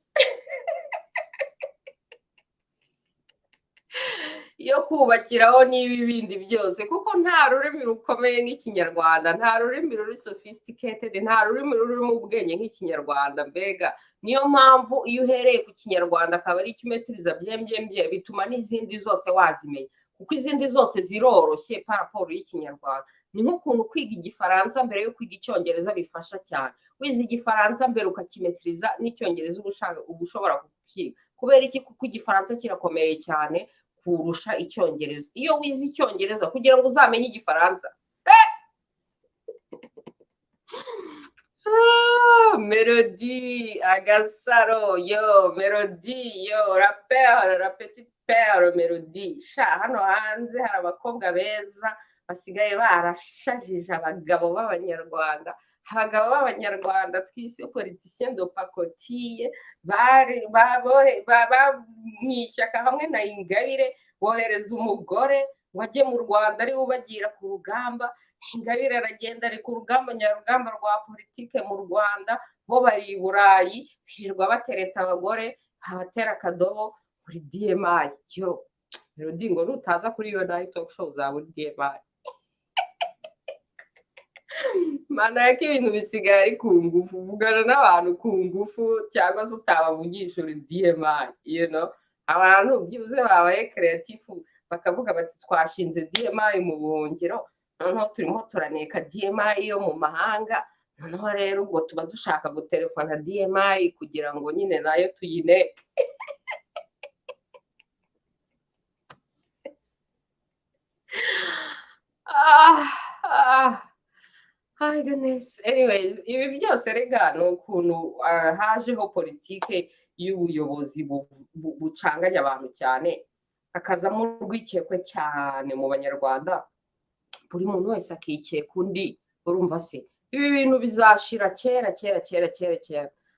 yo kubakiraho n'ibi bindi byose, kuko nta rurimi rukomeye nk'Ikinyarwanda, nta rurimi ruri sophisticated, nta rurimi rurimo ubwenge nk'Ikinyarwanda. Mbega niyo mpamvu iyo uhereye ku Kinyarwanda akaba ari icyo umetiriza byembyembye, bituma n'izindi zose wazimenya, kuko izindi zose ziroroshye par rapport y'Ikinyarwanda. Ni nk'ukuntu kwiga Igifaransa mbere yo kwiga Icyongereza bifasha cyane. Wize Igifaransa mbere ukakimetiriza n'Icyongereza uba ushobora kukiga. Kubera iki? Kuko Igifaransa kirakomeye cyane kurusha Icyongereza. Iyo wize Icyongereza kugira ngo uzamenye Igifaransa, Melody Agasaro, yo Melody, yo la petite perle Melody. Sha hano hanze hari abakobwa beza basigaye barashajije abagabo b'Abanyarwanda. Abagabo b'Abanyarwanda twise politiciens de pacotille mw'ishyaka hamwe na Ingabire bohereza umugore wajye mu Rwanda ari ubagira ku rugamba. Ingabire aragenda ari ku rugamba nyarugamba rwa politike mu Rwanda, bo bari i Burayi birirwa batereta abagore. abatera akadobo kuri DMI yo Melody ngo nutaza kuri U&I Talk Show uzaba uri DMI mana yake ibintu bisigaye ari ku ngufu uvugana n'abantu ku ngufu cyangwa se utabavugisha uri DMI abantu byibuze babaye creative bakavuga bati twashinze DMI mu buhungiro noneho turimo turaneka DMI yo mu mahanga noneho rero ubwo tuba dushaka gutelefona DMI kugira ngo nyine nayo tuyineke Hi goodness. Anyways, ibi byose rega ni ukuntu hajeho politike y'ubuyobozi bucanganya abantu cyane akazamo urwikekwe cyane mu banyarwanda buri muntu wese akikeka undi urumva se ibi bintu bizashira kera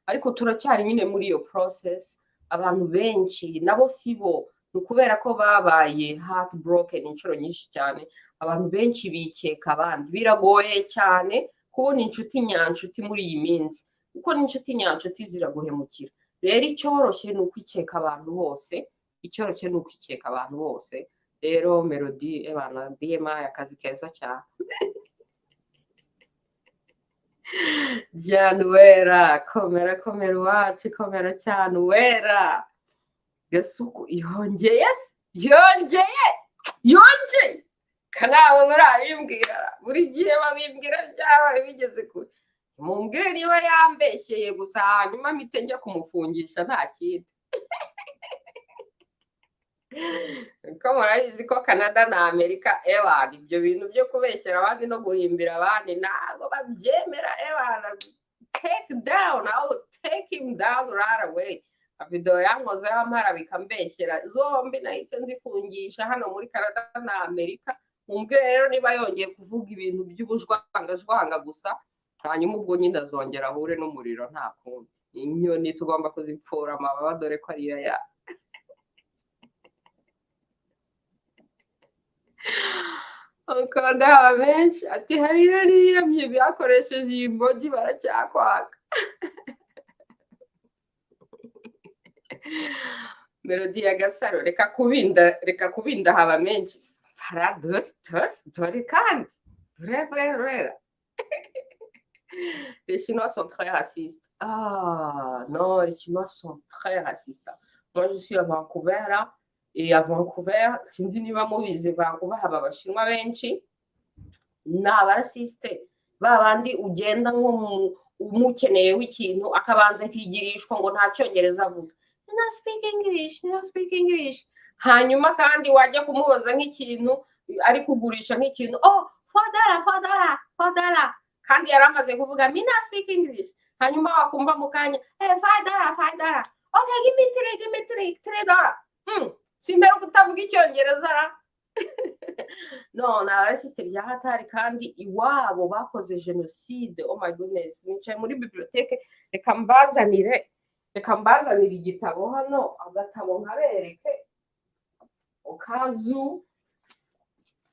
ariko turacyari nyine muri iyo process abantu benshi nabo sibo ukubera ko babaye heartbroken inshuro nyinshi cyane abantu benshi bikeka abandi biragoye cyane kubona inshuti nyanshuti muri iyi minsi kuko n'inshuti nyanshuti ziraguhemukira rero icyoroshye ni ukwikeka abantu bose rero Melody ebana DMI akazi keza cyane Januera komera Uwacu komera cyane wera gasuku yongeye kanawe murabimbwira buri gihe babimbwira byabaye bigeze kure mumbwire niba yambeshyeye gusa hanyuma mpite njya kumufungisha nta kindi ko murabizi ko Canada na Amerika ebana ibyo bintu byo kubeshyera abandi no guhimbira abandi ntabwo babyemera ebana take him down right away video yankoze y'amara bikambeshyera zombi nahise nzifungisha hano muri Canada na Amerika mumbwe rero niba yongeye kuvuga ibintu by'ubujwangajwanga gusa hanyuma ubwo nyine azongera ahure n'umuriro nta kundi inyoni tugomba kuzipfura amababa dore ko ariyo ya ukanda benshi ati hariyo niyamye byakoresheje iyi mbogi baracyakwaka Melody ya Gasaro reka kubinda haba menshi fara dore kandi vrai les Chinois sont très racistes non les Chinois sont très racistes moi je suis à Vancouver là et à Vancouver sinzi niba mubizi Vancouver haba abashinwa benshi n'abarasiste babandi ugenda nko umukeneye w'ikintu akabanza kwigirishwa ngo nta cyongereza avuga I speak English hanyuma kandi wajya kumubaza nk'ikintu ari kugurisha nk'ikintu $4 kandi yaramaze kuvuga mina speak English hanyuma wakumva mu kanya $5 okay give me $3 simbera kutavuga icyongereza ra no n'abarasiste bya hatari kandi iwabo bakoze genocide oh my goodness nicaye muri bibliothèque reka mbazanire igitabo hano agatabo nkabereke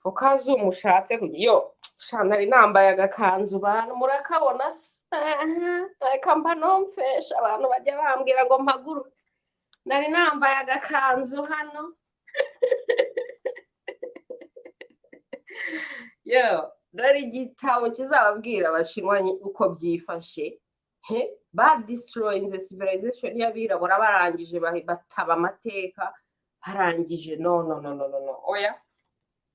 ukazu mushatse yo shanari nambaye agakanzu bantu murakabona reka mba nomfesha abantu bajya bambwira ngo mpaguruke nari nambaye agakanzu hano yo dore igitabo kizababwira abashinwa uko byifashe destroying the civilization y'abirabura barangije bataba amateka barangije no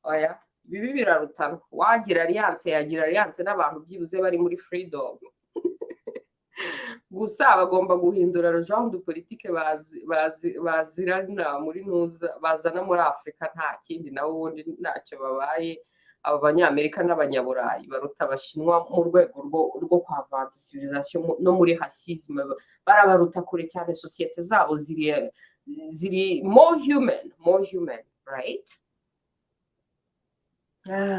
oya bibi birarutana wagira alliance yagira alliance n'abantu byibuze bari muri freedom gusa bagomba guhindura genre de politique bazirana muri nuza bazana muri Afrika nta kindi nawe ubundi ntacyo babaye abo banyamerika n'abanyaburayi baruta abashinwa mu rwego rwo kwavanza civilisation no muri racisme barabaruta kure cyane societe zabo ziri more human right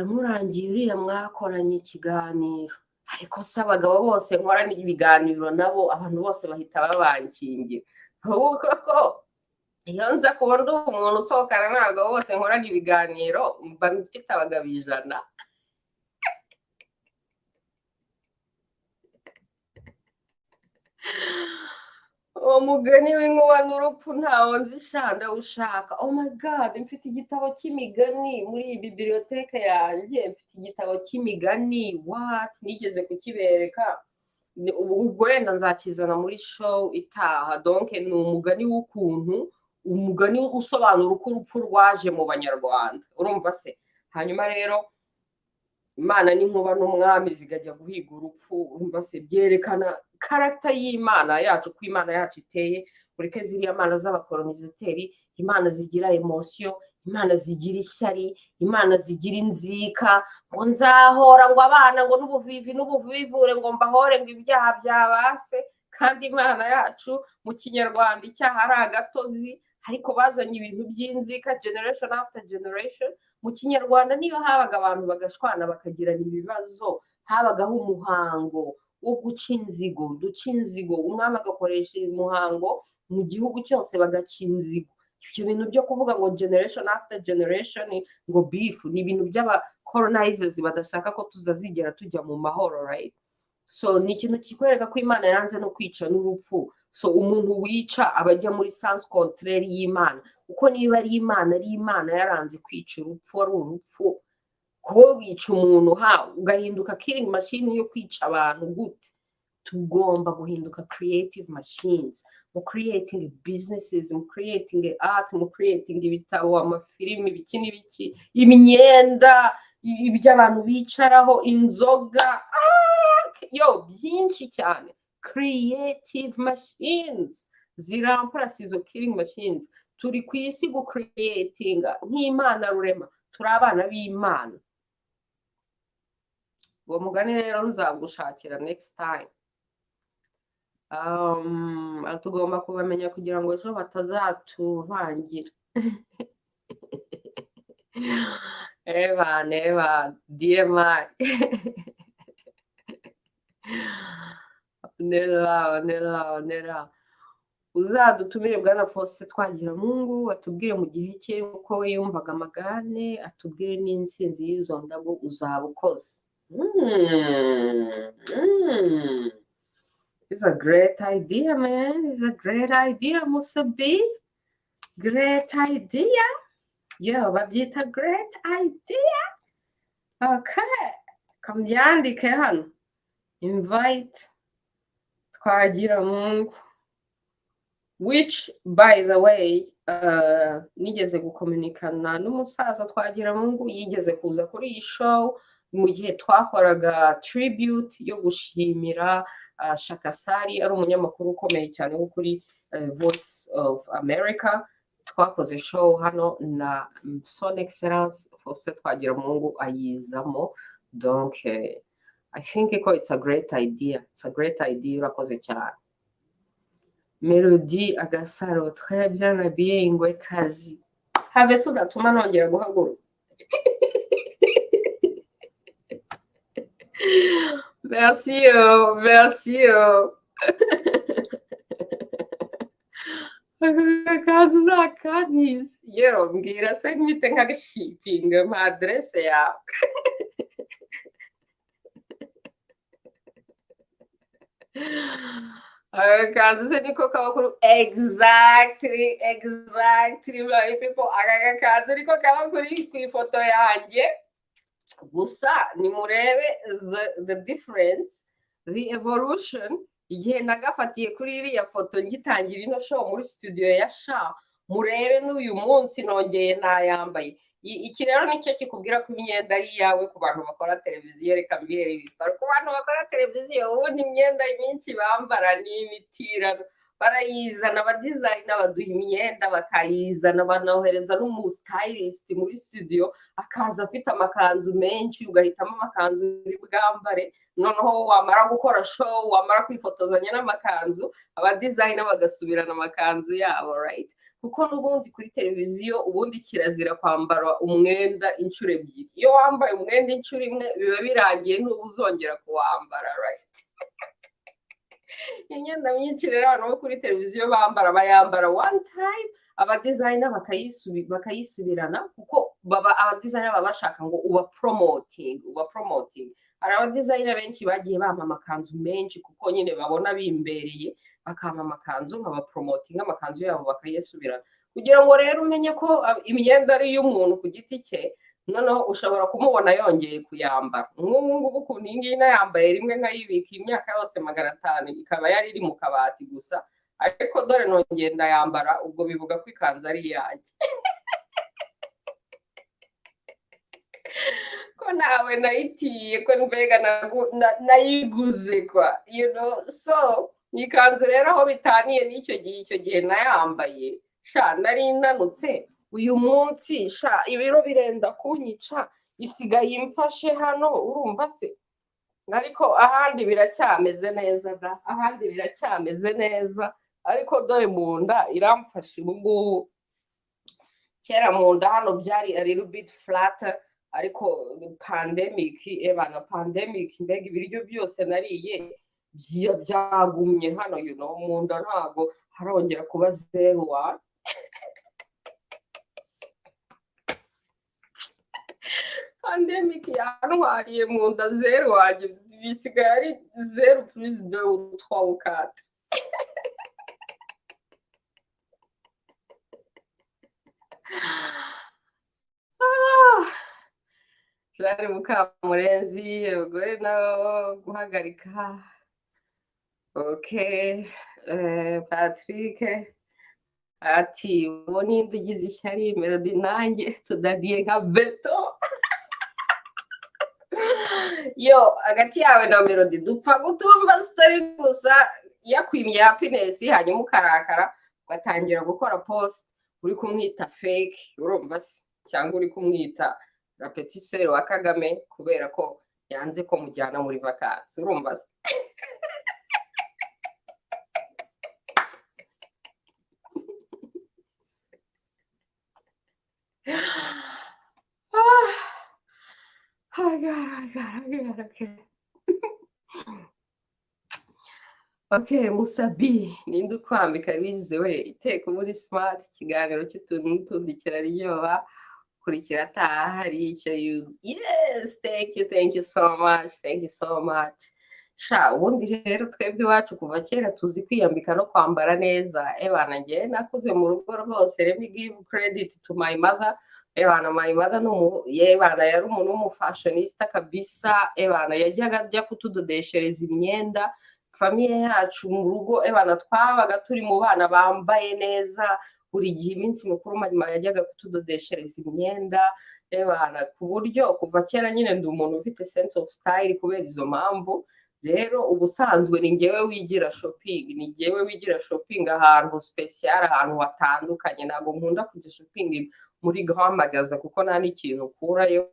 murangiye uriya mwakoranye ikiganiro ariko se abagabo bose nkorana ibiganiro nabo abantu bose bahita babankingira koko iyo nza kubona umuntu usohokana n'abagabo bose nkorana ibiganiro mba mfite abagabo 100 uwo mugani w'inkuba n'urupfu ntawo nzishanda ushaka. Oh my god, mfite igitabo cy'imigani muri biblioteke yanjye, mfite igitabo cy'imigani. What? Nigeze kukibereka. Ubwo wenda nzakizana muri show itaha. Donc ni umugani w'ukuntu, umugani usobanura uko urupfu rwaje mu banyarwanda, urumva se. Hanyuma rero Imana n'inkuba n'umwami zigajya guhiga urupfu, urumva se, byerekana karakter y'Imana yacu, ko Imana yacu iteye. Ureke ziriya mana z'abakolonizateri, Imana zigira emotion, Imana zigira ishyari, Imana zigira inzika, ngo nzahora ngo abana ngo n'ubuvivure ngo mbahore ngo ibyaha byabase. Kandi Imana yacu mu Kinyarwanda icyaha ari agatozi, ariko bazanye ibintu by'inzika generation after generation. Mu Kinyarwanda niyo habaga abantu bagashwana bakagirana ibibazo, habagaho umuhango wo guca inzigo, duca inzigo. Umwami agakoresha umuhango mu gihugu cyose bagaca inzigo. Ibyo bintu byo kuvuga ngo generation after generation ngo beef ni ibintu by'aba colonizers badashaka ko tuzazigera tujya mu mahoro, right? So ni ikintu kikwereka ko Imana yanze no kwica n'urupfu. So umuntu wica abajya muri sens contraire y'Imana, uko niba ari Imana yaranze kwica urupfu, ari urupfu. Ko wica umuntu ugahinduka killing machine yo kwica abantu gute? Tugomba guhinduka creative machines, mu creating businesses, mu creating art, mu creating ibitabo, amafilimi, ibiki n'ibiki, imyenda, iby'abantu bicaraho, inzoga, byinshi cyane. Creative machines ziramparasa izo killing machines. Turi ku isi gu creatinga nk'Imana rurema, turi abana b'Imana. Uwo mugani rero nzagushakira next time. Tugomba kubamenya kugira ngo ejo batazatuvangira. Eva, DMI. Nera. Uzadutumire Bwana Faustin Twagiramungu, atubwire mu gihe cye uko we yumvaga amagane, atubwire n'insinzi y'izo ndabo uzaba ukoze. It's a great idea, man. It's a great idea, Musabi. Great idea. Yo, babyita great idea. Okay. Kambyandike hano. Invite Twagiramungu. Which, by the way, nigeze gukomunikana n'umusaza Twagiramungu, yigeze kuza kuri iyi show mu gihe twakoraga tribute yo gushimira Shakasari, ari umunyamakuru ukomeye cyane wo kuri Voice of America. Twakoze show hano na Son Excellence Faustin Twagiramungu ayizamo. Donc I think it's a great idea. It's a great idea. Urakoze cyane. Melody Agasaro, très bien habillé ingwe kazi. Have se udatuma nongera guhaguruka. Merci. Akazi zakanize. Yo, mbwira se nkite nk'agashipinga mu adresse yawe. Akazi se niko kabakuru. Exactly, my people. Akazi niko kabakuri ku ifoto yanjye. Gusa nimurebe the difference, the evolution. Igihe nagafatiye kuri iriya foto ngitangira ino show muri studio ya Sha, murebe n'uyu munsi nongeye nayambaye. Iki rero nicyo kikubwira ko imyenda ari yawe ku bantu bakora televiziyo. Reka mbere ibiparo ku bantu bakora televiziyo, ubundi imyenda myinshi bambara ni imitirano. Barayizana abadesigner baduha imyenda bakayizana, banohereza n'umusstylist muri studio akaza afite amakanzu menshi, ugahitamo amakanzu uri bwambare. Noneho wamara gukora show, wamara kwifotozanya n'amakanzu, abadesigner bagasubirana amakanzu yabo, right? Kuko n'ubundi kuri televiziyo ubundi kirazira kwambara umwenda inshuro ebyiri. Iyo wambaye umwenda inshuro imwe biba birangiye, n'ubuzongera kuwambara, right? imyenda myinshi rero abantu bo kuri televiziyo bayambara one time, abadizayina bakayisubirana kuko abadizayina baba bashaka ngo uba promoting. Hari abadizayina benshi bagiye bampa amakanzu menshi kuko nyine babona bimbereye, bakampa amakanzu nkaba promoting amakanzu yabo bakayisubirana, kugira ngo rero umenye ko imyenda ari iy'umuntu ku giti cye. Noneho ushobora kumubona yongeye kuyambara. Nk'ubu ngubu ukuntu iyi ngiyi nayambaye rimwe nkayibika imyaka yose 500, ikaba yari iri mu kabati gusa, ariko dore nongeye ndayambara, ubwo bivuga ko ikanzu ari iyanjye. Ko nawe nayitiye, ko mbega nayiguze kwa, you know. So iyi kanzu rero aho bitaniye icyo gihe nayambaye, sha nari nanutse. Uyu munsi sha ibiro birenda kunyica, isigaye imfashe hano, urumva se. Ariko ahandi biracyameze neza da, ahandi biracyameze neza, ariko dore mu nda iramfashe ubu ngubu. Kera mu nda hano byari a little bit flat, ariko pandemic mbega ibiryo byose nariye byagumye hano, you know, mu nda ntago harongera kuba 0. Pandemic yantwariye mu nda 0 wanjye, bisigaye ari 0 plus 2 ou 3 ou 4. Claire Mukamurenzi, abagore nabo guhagarika. Okay, Patrick ati uwo ninde ugize ishyari, Melody nanjye tudadiye nka beto. Yo, hagati yawe na Melody dupfa gutumva story gusa, yakwimye happiness hanyuma ukarakara ugatangira gukora post uri kumwita fake, urumva se, cyangwa uri kumwita repetiteur wa Kagame kubera ko yanze ko mujyana muri vacances, urumva se. Oh God, okay. Okay, Musabi, ninde ukwambika bizewe, iteka muri smart, ikiganiro cy'utuntu n'utundi kiraryoha, kurikira ataha hari icyo yes, thank you so much. Sha ubundi rero twebwe iwacu kuva kera tuzi kwiyambika no kwambara neza. Ebana njye nakuze mu rugo rwose, let me give credit to my mother. Ebana my mother yebana yari umuntu w'umufashionista kabisa. Ebana yajyaga ajya kutudodeshereza imyenda. Famiye yacu mu rugo, ebana twabaga turi mu bana bambaye neza, buri gihe iminsi mikuru manyuma yajyaga kutudodeshereza imyenda. Ebana ku buryo kuva kera nyine ndi umuntu ufite sense of style kubera izo mpamvu. Rero ubusanzwe ni njyewe wigira shopping ahantu special, ahantu hatandukanye. Ntabwo nkunda kujya shopping muri grand magasin kuko nta n'ikintu ukurayo.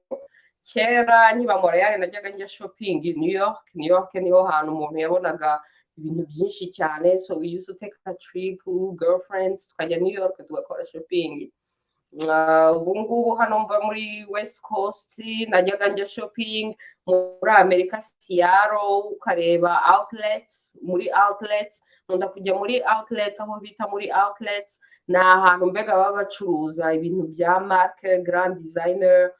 Kera nkiba Montreal najyaga njya shopping New York niho hantu umuntu yabonaga ibintu byinshi cyane. So we used to take a trip, girlfriends, tukajya New York tugakora shopping. Ubu ngubu hano mva muri West Coast, najyaga njya shopping muri Amerika, Seattle, ukareba outlets. Muri outlets nkunda kujya muri outlets, aho bita muri outlets ni ahantu mbega baba bacuruza ibintu bya marque grand designer,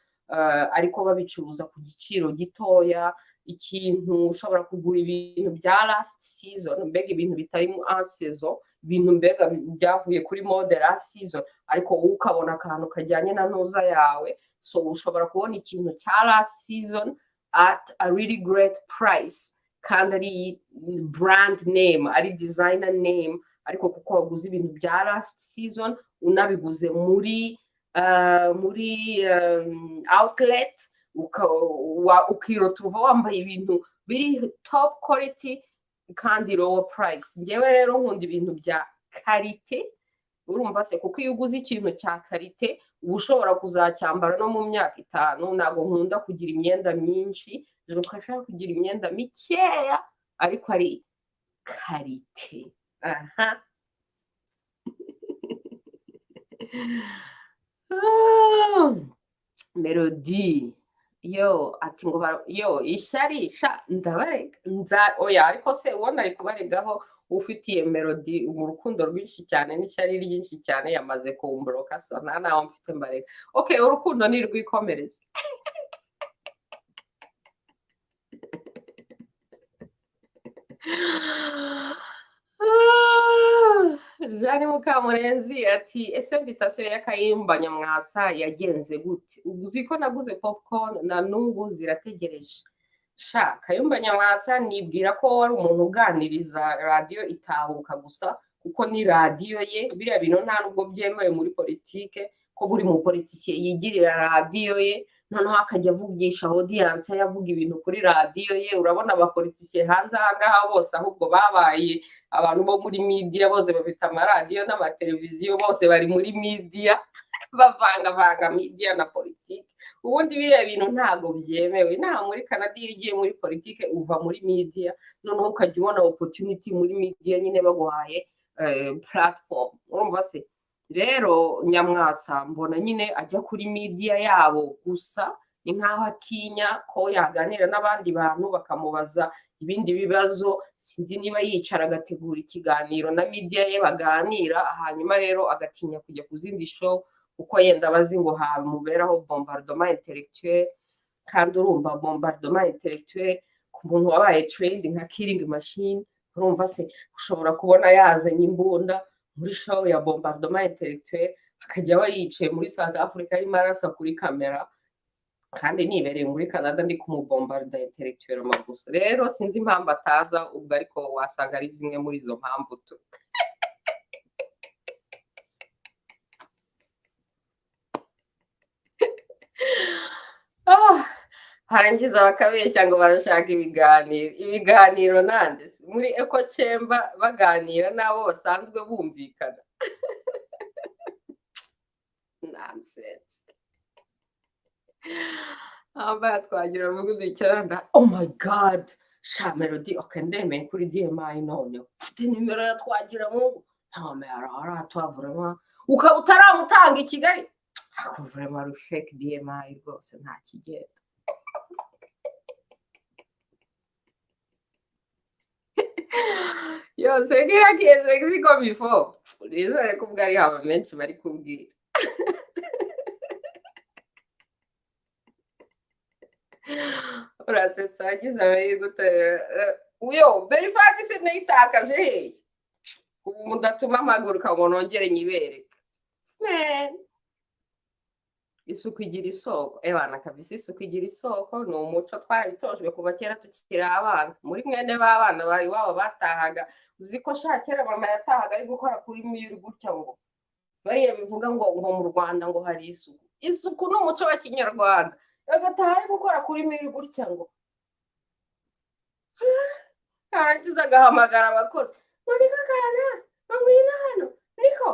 ariko babicuruza ku giciro gitoya. Ikintu ushobora kugura ibintu bya last season, mbega ibintu bitari mu saison, ibintu mbega byavuye kuri mode last season, ariko ukabona akantu kajyanye na ntuza yawe. So ushobora kubona ikintu cya last season at a really great price, kandi ari brand name, ari designer name, ariko kuko waguze ibintu bya last season, unabiguze muri outlet, ukirotuva wambaye ibintu biri top quality kandi low price. Njyewe rero nkunda ibintu bya karite, urumva se, kuko iyo uguze ikintu cya karite uba ushobora kuzacyambara no mu myaka 5. Ntabwo nkunda kugira imyenda myinshi, je préfère kugira imyenda mikeya ariko ari karite. Aha. Melody yo ati ngo yo ishyari sha ndabarega oya ariko se ubona ari kubaregaho ufitiye melody mu rukundo rwinshi cyane n'ishyari ryinshi cyane yamaze kumbloka so naho mfite mbarega okay urukundo ni rwikomereza Jani Mukamurenzi ati ese invitation ya Kayimba Nyamwasa yagenze gute uzi ko naguze popcorn na n'ubu zirategereje sha Kayumba Nyamwasa nibwira ko wari umuntu uganiriza radio itahuka gusa kuko ni radio ye biriya bintu nta nubwo byemewe muri politike ko buri mu politiciye yigirira radio ye noneho akajya avugisha audience yavuga ibintu kuri radio ye urabona abapoliticiye hanze ahangaha bose ahubwo babaye abantu bo muri media bose bafite amaradiyo n'amateleviziyo bose bari muri media bavanga media na politike ubundi biriya bintu ntago byemewe nta muri Canada iyo ugiye muri politike uva muri media noneho ukajya ubona opportunity muri media nyine baguhaye platform urumva se rero Nyamwasa mbona nyine ajya kuri media yabo gusa ni nkaho atinya ko yaganira n'abandi bantu bakamubaza ibindi bibazo sinzi niba yicara agategura ikiganiro na media ye baganira hanyuma rero agatinya kujya kuzindi show uko yenda bazi ngo hamuberaho bombardement intellectuel kandi urumva bombardement intellectuel ku muntu wabaye trained nka killing machine urumva se ushobora kubona yazanye imbunda muri show ya bombardement intellectuel akajya aba yicaye muri South Africa arimo arasa kuri kamera kandi nibereye muri Canada ndi kumubombarda intellectuel magusa rero sinzi impamvu ataza ubwo ariko wasanga ari zimwe muri izo mpamvu tu harangiza bakabeshya ngo barashaka ibiganiro nande muri Echo Chamber baganira nabo basanzwe bumvikana nonsense amba twagira mu gudicyanda oh my god sha melody okay ndemeye kuri DMI none ufite nimero ya twagira mu nta mera aratwavura ukaba utaramutanga i Kigali akuvura ma fake DMI rwose nta kigenda yo segira kiese exiko before rizo ariko bwari haba menshi bari kubwira urasetsa agize amahirwe uyo verifati se nayitakaje hehe ubu mudatuma mpaguruka ngo nongere nyibereke isuku igira isoko ebana kabisa isuku igira isoko ni umuco twarabitojwe kuva kera tukiri abana muri mwene b'abana bari wabo batahaga uzi ko sha kera mama yatahaga ari gukora kuri miri gutya ngo bariya bivuga ngo mu Rwanda ngo hari isuku ni umuco wa KinyaRwanda agataha ari gukora kuri miri gutya ngo karangiza agahamagara abakozi muri kakana ngwino hano niko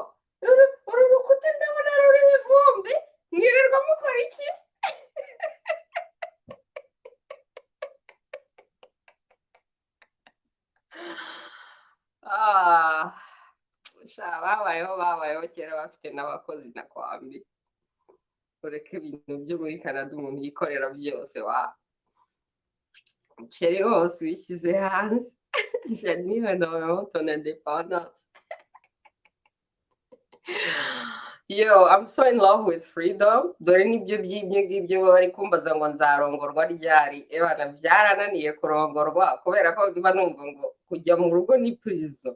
uru rukuta ndabona ruriho ivumbi mwirirwa mukora iki babayeho kera bafite n'abakozi na kwambi ureke ibintu byo muri Canada umuntu yikorera byose wa umuceri wose uyishyize hanze niba nawe ton independence yo I'm so in love with freedom dore nibyo by'ibyo bari kumbaza ngo nzarongorwa ryari ebana byarananiye kurongorwa kubera ko mba numva ngo kujya mu rugo ni prison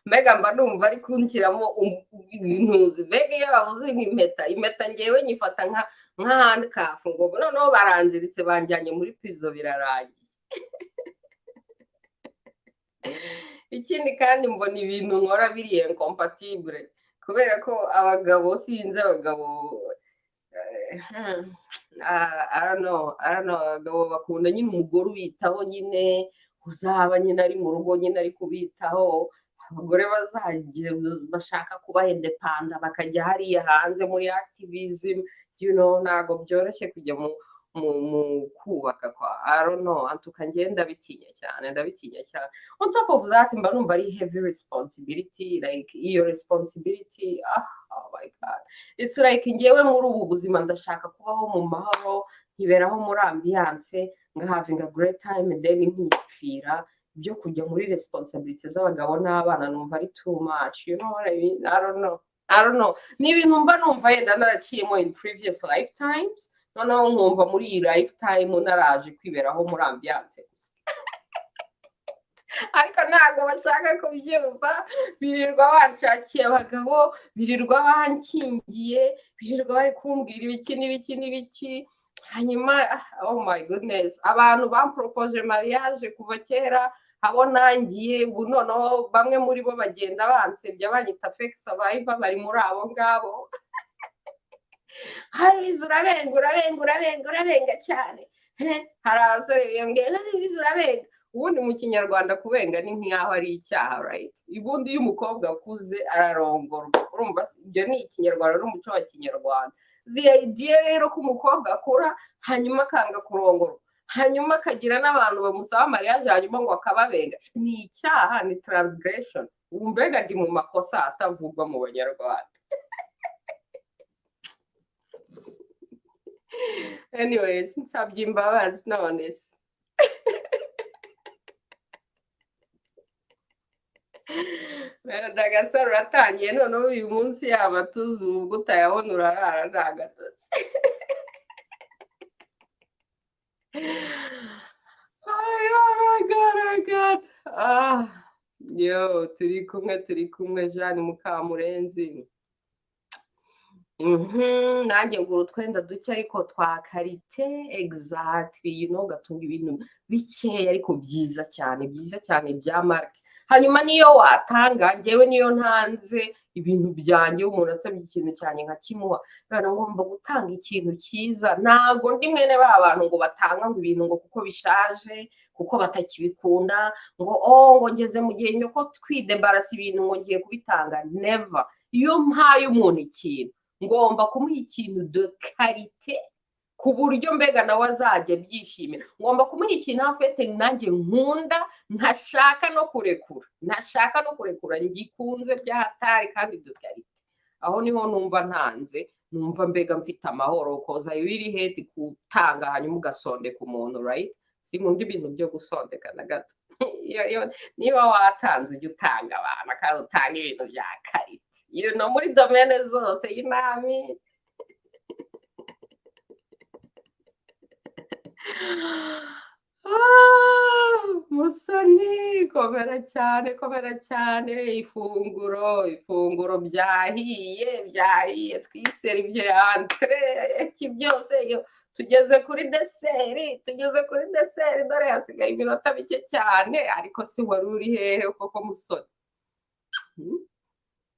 mega mba numva ari kunshyiramo intuzi mbega iyo bavuze impeta ngewe nyifata nka handcuff ngo noneho baranziritse banjyanye muri prison birarangiye ikindi kandi mbona ibintu nkora biri incompatible kubera ko abagabo sinzi abagabo I don't know abagabo bakunda nyine umugore ubitaho nyine uzaba nyine ari mu rugo nyine ari kubitaho abagore bazajya bashaka kuba independent bakajya hariya hanze muri activism ntago byoroshye kujya mu kubaka kwa I don't know antuka ngenda ndabitinya cyane on top of that mba numva ari heavy responsibility like iyo responsibility my god, it's like ngewe muri ubu buzima ndashaka kubaho mu mahoro, nkiberaho muri ambiance, having a great time, and then nkifira byo kujya muri responsibilities z'abagabo n'abana, numva ari too much, you know what I mean? I don't know, ni ibintu mba numva yenda naraciyemo in previous lifetimes, noneho nkumva muri iyi lifetime naraje kwiberaho muri ambiance gusa. Ariko ntabwo bashaka kubyumva, birirwa banshakiye abagabo, birirwa bankingiye, birirwa bari kumbwira ibiki, hanyuma oh my goodness, abantu bampropoje mariage kuva kera, abo nangiye, ubu noneho bamwe muri bo bagenda bansebya banyita fake survivor, bari muri abo ngabo. Louise urabenga cyane, hari abasore biyambwira Louise urabenga. Ubundi mu Kinyarwanda kubenga ni nk'aho ari icyaha, right? Ubundi iyo umukobwa akuze ararongorwa, urumva ibyo ni Ikinyarwanda n'umuco wa Kinyarwanda. The idea rero ko umukobwa akura hanyuma akanga kurongorwa, hanyuma akagira n'abantu bamusaba mariage hanyuma ngo akababenga, ni icyaha, ni transgression. Ubu mbega ndi mu makosa atavugwa mu Banyarwanda. Anyways, nsabye imbabazi none se. Dagasaro uratangiye noneho uyu munsi yaba tuzi ubwo utayabona urarara ntagatotsi. Oh my god. Yo, turi kumwe Jeanne Mukamurenzi. Nanjye ngura utwenda duke ariko twa karite, exactly, you know, gatunga ibintu bikeya ariko byiza cyane bya marke. Hanyuma niyo watanga, ngewe niyo ntanze ibintu byanjye, umuntu atsabye ikintu cyane nka kimuha, bana ngomba gutanga ikintu cyiza. Ntago ndi mwene ba bantu ngo batanga ngo ibintu ngo kuko bishaje, kuko batakibikunda, ngo ngeze mu gihe nyoko twidebarasa ibintu ngo ngiye kubitanga. Never. Iyo mpaye umuntu ikintu, ngomba kumuha ikintu de karite ku buryo mbega nawe azajya byishimira. Ngomba kumuha ikintu afite nanjye nkunda, ntashaka no kurekura, ngikunze byahatari kandi de karite. Aho niho numva ntanze, numva mbega mfite amahoro, koza ibiri heti kutanga hanyuma ugasondeka umuntu, right? Sinkunda ibintu byo gusondeka na gato. Niba watanze ujye utanga abantu, kandi utanga ibintu bya karite, you know, muri domene zose y'inami. Musoni, komera cyane, ifunguro byahiye, twiserivye entre iki byose, yo tugeze kuri deseri, dore hasigaye iminota bike cyane, ariko si wari uri hehe koko musoni?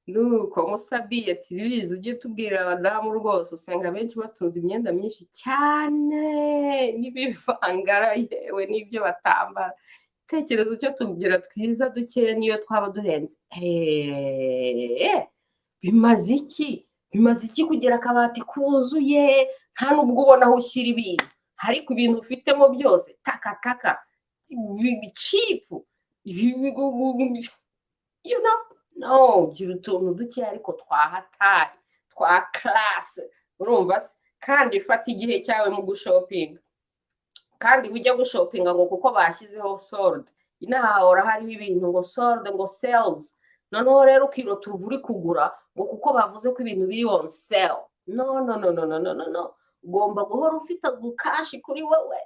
Nuko musabiye Louise, ujye tubwira abadamu rwose, usanga benshi batunze imyenda myinshi cyane n'ibivangara yewe n'ibyo batambara. Tekerezo cyo tugira twiza duke niyo twaba duhenze. Bimaze iki kugira akabati kuzuye nta nubwo ubona aho ushyira ibintu, ariko ibintu ufitemo byose taka cheap, you know. No, gira utuntu duke ariko twahatari, twa class, urumva se? Kandi fata igihe cyawe mu gushopinga, kandi ujya gushopinga ngo kuko bashyizeho solde, inahahora hariho ibintu ngo solde, ngo sales, noneho rero ukirota uri kugura ngo kuko bavuze ko ibintu biri on sale. No, ugomba guhora ufite gukashi kuri wowe,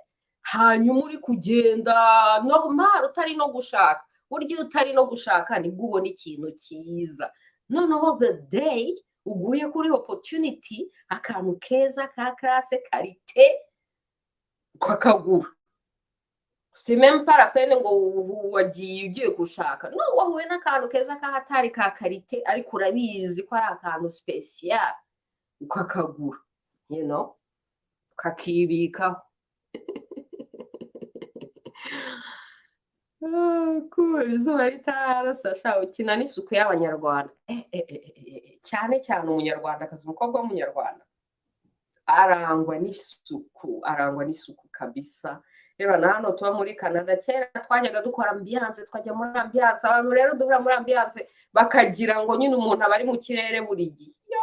hanyuma uri kugenda normal, utari no gushaka. Burya utari no gushaka nibwo ubona ikintu cyiza. Noneho the day uguye kuri opportunity, akantu keza ka classe karite kakagura, si même pas la peine ngo wagiye ugiye gushaka, no, wahuye n'akantu keza kahatari ka karite ariko urabizi ko ari akantu special, ukakagura, you know, kakibikaho. Kubera izuba ritarasa, sha ukina n'isuku y'Abanyarwanda. Cyane umunyarwandakazi, umukobwa w'umunyarwanda arangwa n'isuku kabisa. Reba na hano tuba muri Canada, kera twajyaga dukora ambiance, twajya muri ambiance, abantu rero duhura muri ambiance bakagira ngo nyine umuntu aba ari mu kirere buri gihe. Yo,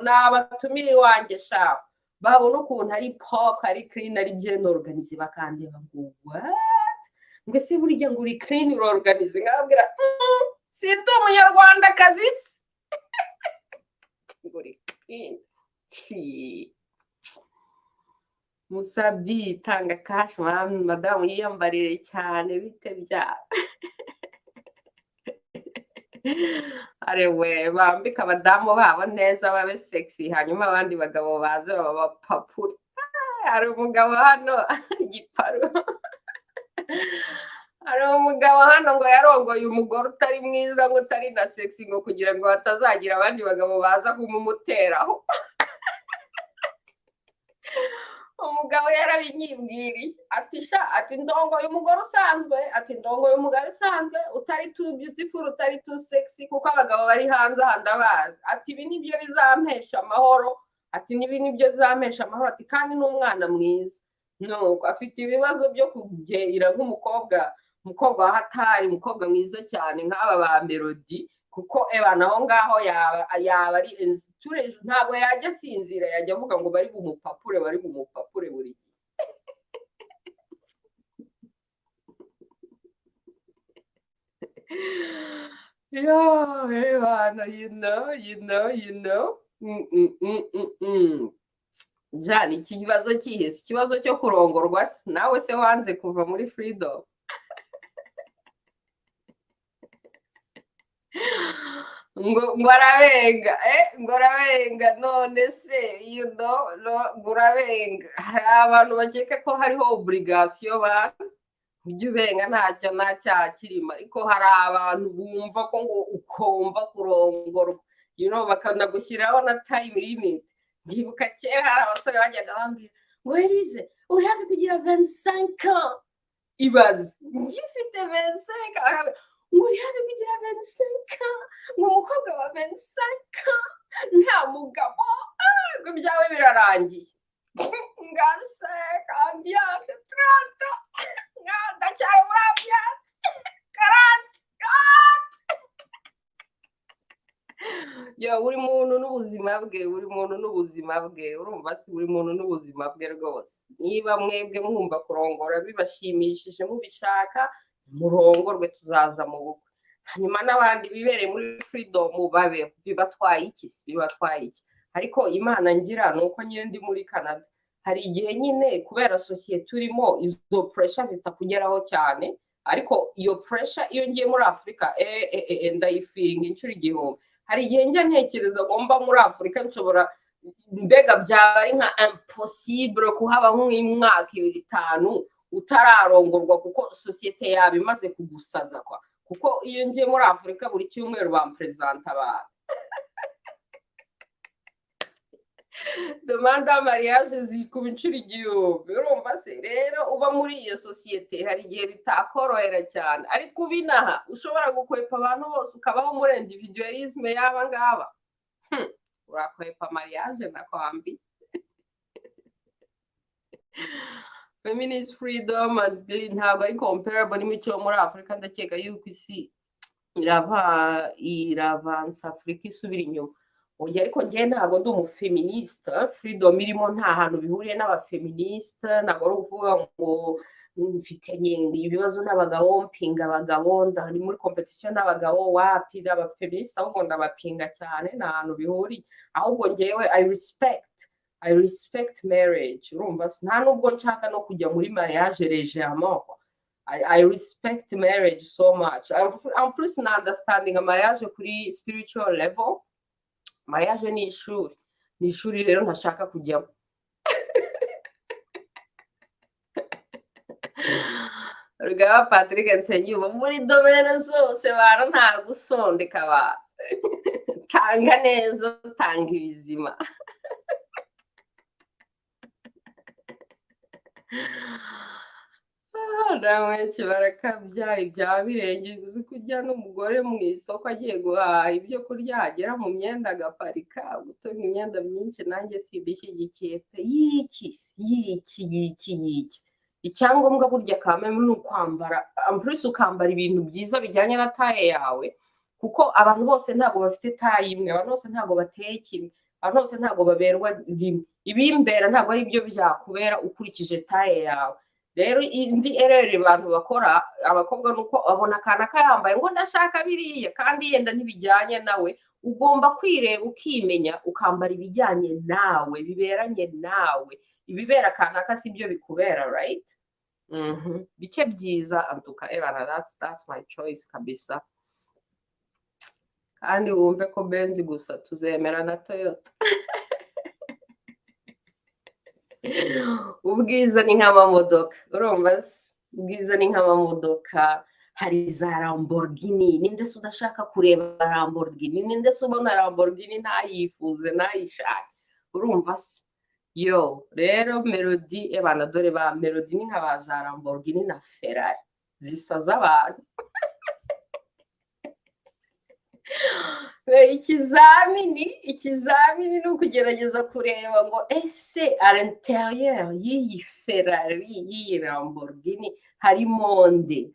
nabatumira iwanjye sha babona ukuntu ari pop ari clean ari bien organisé bakandeba ngo what ngo si burya ngo uri clean uri organisé ngabwira si ndi umunyarwanda kazi ngo uri clean si Musabi tanga cash madamu yiyambarire cyane bite bya arewe bambika abadamu babo neza babe sexy hanyuma abandi bagabo baze babapapura hari umugabo hano igiparu hari umugabo hano ngo yarongoye umugore utari mwiza ngo utari na sexy ngo kugira ngo batazagira abandi bagabo baza kumumuteraho umugabo yarabinyibwiriye ati sha ati ndongo y'umugore usanzwe ati ndongo y'umugore usanzwe utari too beautiful utari too sexy kuko abagabo bari hanze handabazi ati ibi nibyo bizampesha amahoro ati nibi nibyo bizampesha amahoro ati kandi n'umwana mwiza nuko afite ibibazo byo kugera nk'umukobwa wa hatari umukobwa mwiza cyane nk'aba ba Melody kuko naho ngaho yaba ari tureje ntabwo yajya asinzira yajya avuga ngo bari bumupapure buri yeah bana you know Jani ikibazo cyihise ikibazo cyo kurongorwa nawe se wanze kuva muri freedom ngo arabenga none se urabenga hari abantu bakeka ko hariho obligation ujya ubenga ntacyo kirimo ariko hari abantu bumva ko ngo ukomba kurongorwa bakanagushyiraho na time limit ndibuka kera hari abasore bajyaga bambwira ngo Louise uri hafi kugira 25 ans ibaze ngifite 25 ngo uri hafi kugira 25 ans ngo umukobwa wa 25 ans nta mugabo ngo byawe birarangiye ngaseka ambiance 30 ndacyari muri ambiance 40 buri muntu n'ubuzima bwe urumva si buri muntu n'ubuzima bwe rwose niba mwebwe mwumva kurongora bibashimishije mubishaka murongorwe tuzaza mu bukwe hanyuma n'abandi bibereye muri freedom babe bibatwaye iki ariko imana ngira nuko nyine ndi muri Canada hari igihe nyine kubera societe turimo izo pressure zitakugeraho cyane ariko iyo pressure iyo ngiye muri Afrika ndayifiringa inshuro igihumbi hari igihe njya ntekereza ngomba muri Afrika nshobora mbega byaba ari nka impossible kuhaba nk'umwaka 2-5 utararongorwa kuko societe yaba imaze kugusaza kuko iyo ngiye muri Afrika buri cyumweru bampresenta abantu demanda mariage zikuba inshuro igihumbi urumva se rero uba muri iyo societe hari igihe bitakorohera cyane ariko ubinaha ushobora gukwepa abantu bose ukabaho muri individualisme yaba ngaba urakwepa mariage nakwambi feminist freedom ntabwo ari comparable n'imico yo muri Afrika ndakeka yuko isi iravansa Afrika isubira inyuma oya ariko njye ntabwo ndi umufeministe freedom irimo nta hantu bihuriye n'abafeministe ntabwo ari ukuvuga ngo mfite ibibazo n'abagabo mpinga abagabo ndari muri competition n'abagabo wapi abafeministe ahubwo ndabapinga cyane nta hantu bihuriye ahubwo njyewe I respect marriage urumva nta nubwo nshaka no kujya muri mariage légèrement I respect marriage so much I'm plus understanding a mariage kuri spiritual level mariage ni ishuri rero ntashaka kujyamo rugaba Patrick Nsenyuba muri domaine zose bara nta gusondeka ba tanga neza tanga ibizima benshi barakabya ibya birenge uzi kujya n'umugore mu isoko agiye guhaha ibyo kurya agera mu myenda agaparika gutunga imyenda myinshi nanjye simbishyigikiye pe yiki icyangombwa burya kameme ni ukwambara ampurisi ukambara ibintu byiza bijyanye na taye yawe kuko abantu bose ntabwo bafite tayi imwe, abantu bose ntabwo bateye kimwe, abantu bose ntabwo baberwa rimwe. Ibimbera ntabwo ari byo byakubera ukurikije taye yawe. Rero indi erreur abantu bakora, abakobwa nuko abona akana kayambaye ngo ndashaka biriya kandi yenda ntibijyanye nawe. Ugomba kwireba ukimenya ukambara ibijyanye nawe, biberanye nawe. Ibibera kanaka si byo bikubera, right? Bice byiza antuka ebana, that's my choice kabisa. Kandi wumve ko Benz gusa tuzemera na Toyota. Ubwiza ni nk'amamodoka, urumva? Ubwiza ni nk'amamodoka. Hari za Lamborghini, ninde se udashaka kureba Lamborghini? Ninde se ubona Lamborghini ntayifuze ntayishaka? Urumva se? Yo, rero Melody ebana, dore ba Melody ni nka ba za Lamborghini na Ferrari zisaza abantu. Ikizamini ni ukugerageza kureba ngo ese à l'intérieur y'iyi Ferrari, y'iyi Lamborghini harimo nde.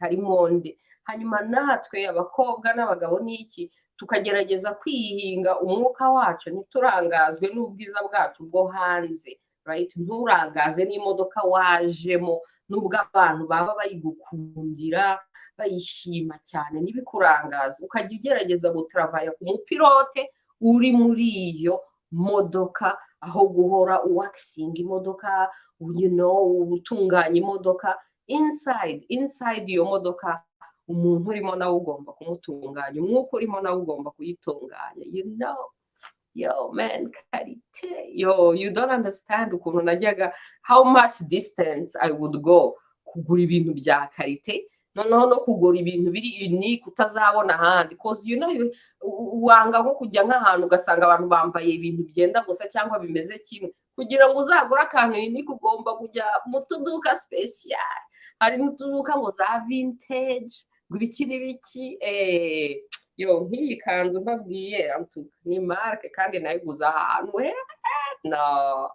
Hanyuma natwe abakobwa n'abagabo n'iki tukagerageza kwihinga umwuka wacu, ntiturangazwe n'ubwiza bwacu bwo hanze, right? Nturangaze n'imodoka wajemo, nubwo abantu baba bayigukundira bayishima cyane, n'ibikurangaza. Ukajya ugerageza gutravaya ku mupilote uri muri iyo modoka, aho guhora waxing imodoka, utunganya imodoka. Inside iyo modoka umuntu urimo nawe ugomba kumutunganya, umwuka urimo nawe ugomba kuyitunganya. Yo man, karite. Yo, you don't understand ukuntu najyaga, how much distance I would go kugura ibintu bya karite, noneho no kugura ibintu biri unique utazabona ahandi, because wanga nko kujya nk'ahantu ugasanga abantu bambaye ibintu byenda gusa cyangwa bimeze kimwe. Kugira ngo uzagure akantu unique ugomba kujya mu tuduka special. Hari n'utuduka ngo za vintage, ngo ibiki n'ibiki. Yo, nk'iyi kanzu mbabwiye ni marke kandi nayiguze ahantu no.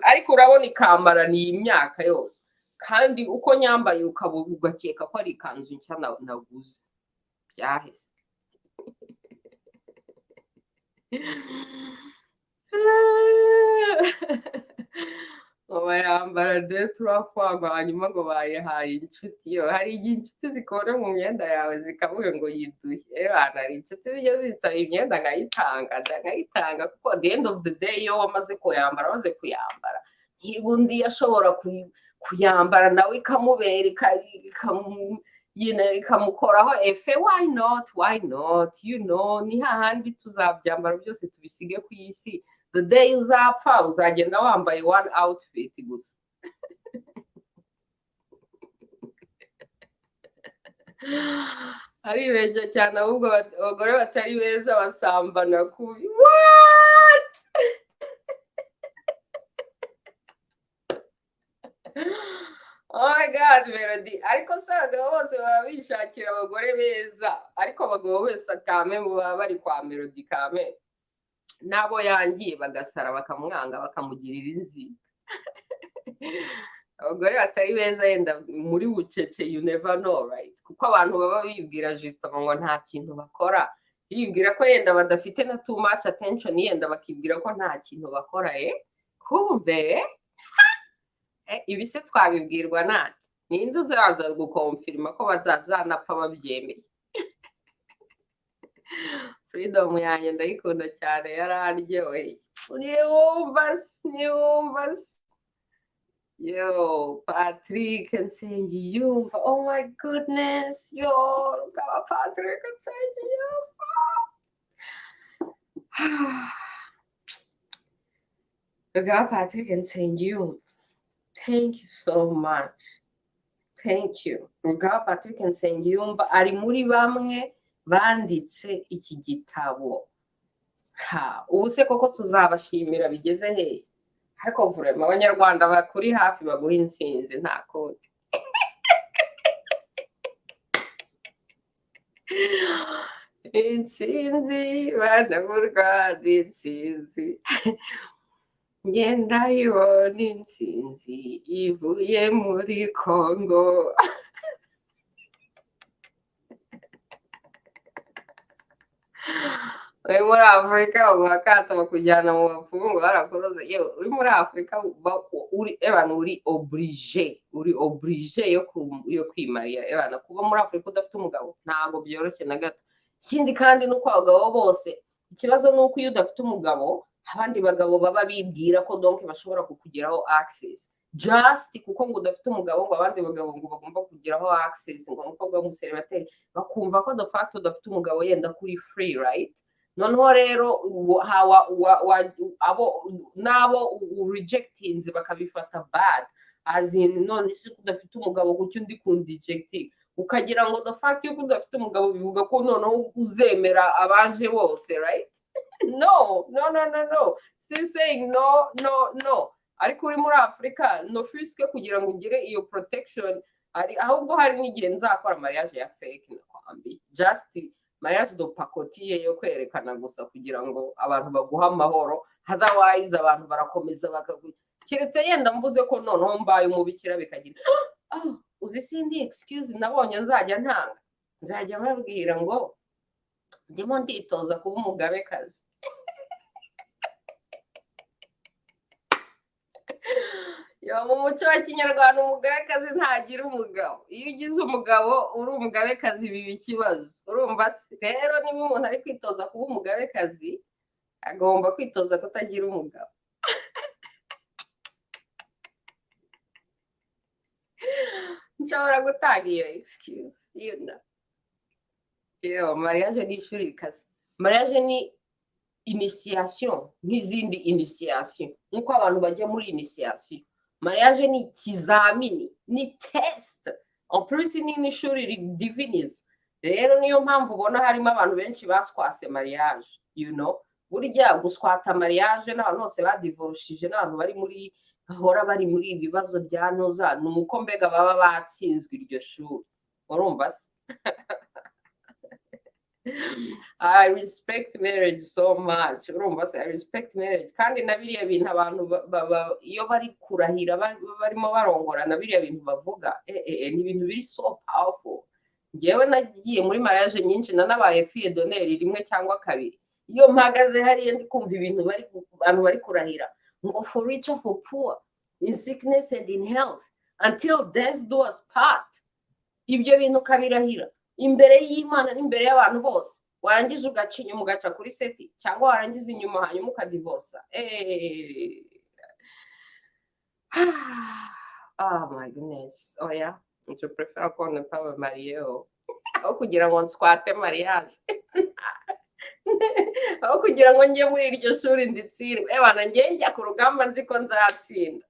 Ariko urabona ikambara ni imyaka yose, kandi uko nyambaye ugakeka ko ari ikanzu nshya naguze. Byahise. Bayambara 2-3 fois hanyuma ngo bayihaye inshuti. Yo, hari igihe inshuti zikora mu myenda yawe zikavuga ngo yiduhe. Hari inshuti zijya zitsaba imyenda nkayitanga, kuko at the end of the day iyo wamaze kuyambara undi yashobora kuyambara nawe ikamubera ikamukoraho efe. Why not? Ni hahandi tuzabyambara byose tubisige ku isi. The day uzapfa uzagenda wambaye one outfit gusa. Aribeshya cyane, ahubwo abagore batari beza basambana kubi. What? Oh my God, Melody. Ariko se abagabo bose baba bishakira abagore beza, ariko abagabo bose kame baba bari kwa Melody kame nabo yangiye bagasara bakamwanga bakamugirira inziga. Abagore batari beza yenda muri bucece, you never know, right? Kuko abantu baba bibwira juste ngo nta kintu bakora, bibwira ko yenda badafite na too much attention, yenda bakibwira ko nta kintu bakora. Kumbe ibi se twabibwirwa nande? Ninde uzaza gukonfirma ko bazanapfa babyemeye? Freedom yanjye ndayikunda cyane, yararyoheye. Niyumva. Yo, Patrick Nsengiyumva. Oh my goodness. Yo, Rugaba Patrick Nsengiyumva. Rugaba Patrick Nsengiyumva. Thank you so much. Thank you. Rugaba Patrick Nsengiyumva ari muri bamwe banditse iki gitabo. Ubu se koko tuzabashimira bigeze hehe? Ariko vraiment abanyarwanda bakuri hafi baguha intsinzi nta kundi. Intsinzi bana b'u Rwanda, intsinzi. Ngenda yibona intsinzi ivuye muri Congo. uri muri Afurika ubakato bakujyana mu bapfumu barakuroze yewe uri muri Afurika uri oblige yo kwimariya ebana kuba muri Afurika udafite umugabo ntago byoroshye na gato. Ikindi kandi nuko abagabo bose ikibazo nuko iyo udafite umugabo abandi bagabo baba bibwira ko donc bashobora kukugiraho access just kuko ngo udafite umugabo ngo abandi bagabo ngo bagomba kugiraho access ngo umukobwa w'umuseribateri bakumva ko de facto udafite umugabo yenda kuri free right. Noneho rero nabo rejectinze bakabifata bad as in none se kudafite umugabo kuki undi kundejecting ukagira ngo the fact yuko udafite umugabo bivuga ko noneho uzemera abaje bose right. No si saying no ariko uri muri Afurika no fiske kugira ngo ugire iyo protection ahubwo hari n'igihe nzakora mariage ya fake nakwambi just mariage do pacotiye yo kwerekana gusa kugira ngo abantu baguha amahoro otherwise abantu barakomeza kiretse yenda mvuze ko noneho mbaye umubikira bikagira uzi sindi excuse nabonye nzajya babwira ngo ndimo nditoza kuba umugabekazi. Yo mu muco wa Kinyarwanda umugabekazi ntagira umugabo. Iyo ugize umugabo uri umugabekazi biba ikibazo. Urumva rero niba umuntu ari kwitoza kuba umugabekazi agomba kwitoza kutagira umugabo. Nshobora gutanga iyo excuse yo mariage ni ishuri rikaze. Mariage ni initiation nk'izindi initiation nkuko abantu bajya muri initiation. Mariage ni ikizamini ni test en plus ni n'ishuri ridivinize. Rero niyo mpamvu ubona harimo abantu benshi baswase mariage burya guswata mariage n'abantu bose badivorishije n'abantu bari muri ibibazo bya noza nuko mbega baba batsinzwe iryo shuri. Urumva se I respect marriage so much. Urumva se I respect marriage kandi na biriya bintu abantu iyo bari kurahira barimo barongorana biriya bintu bavuga ni ibintu biri so powerful. Ngewe nagiye muri mariage nyinshi nanabaye fille d'honneur rimwe cyangwa kabiri. Iyo mpagaze hariya ndi kumva ibintu abantu bari kurahira ngo for rich or for poor in sickness and in health until death do us part. Ibyo bintu kabirahira imbere y'Imana n'imbere y'abantu bose warangiza ugaca inyuma ugaca kuri seti cyangwa warangiza inyuma hanyuma ukadivosa. Oh my goodness. Oh yeah, je préfère qu'on ne pas me marier aho kugira ngo nswate mariage aho kugira ngo njye muri iryo shuri nditsindwe ebana njye njya ku rugamba nzi ko nzatsinda.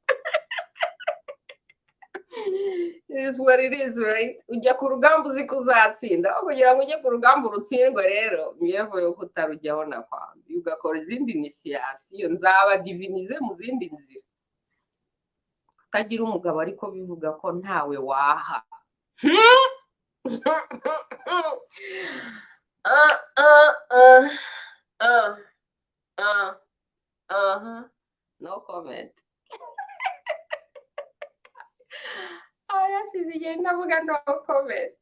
It is what it is, right? Ujya ku rugamba uzi ko uzatsinda aho kugira ngo ujye ku rugamba urutsindwe. Rero niyevo yo kutarujyaho na kwambi ugakora izindi initiation nzaba divinize mu zindi nzira. Kutagira umugabo ariko bivuga ko ntawe waha. No comment. Yasize igihe ndavuga no comment.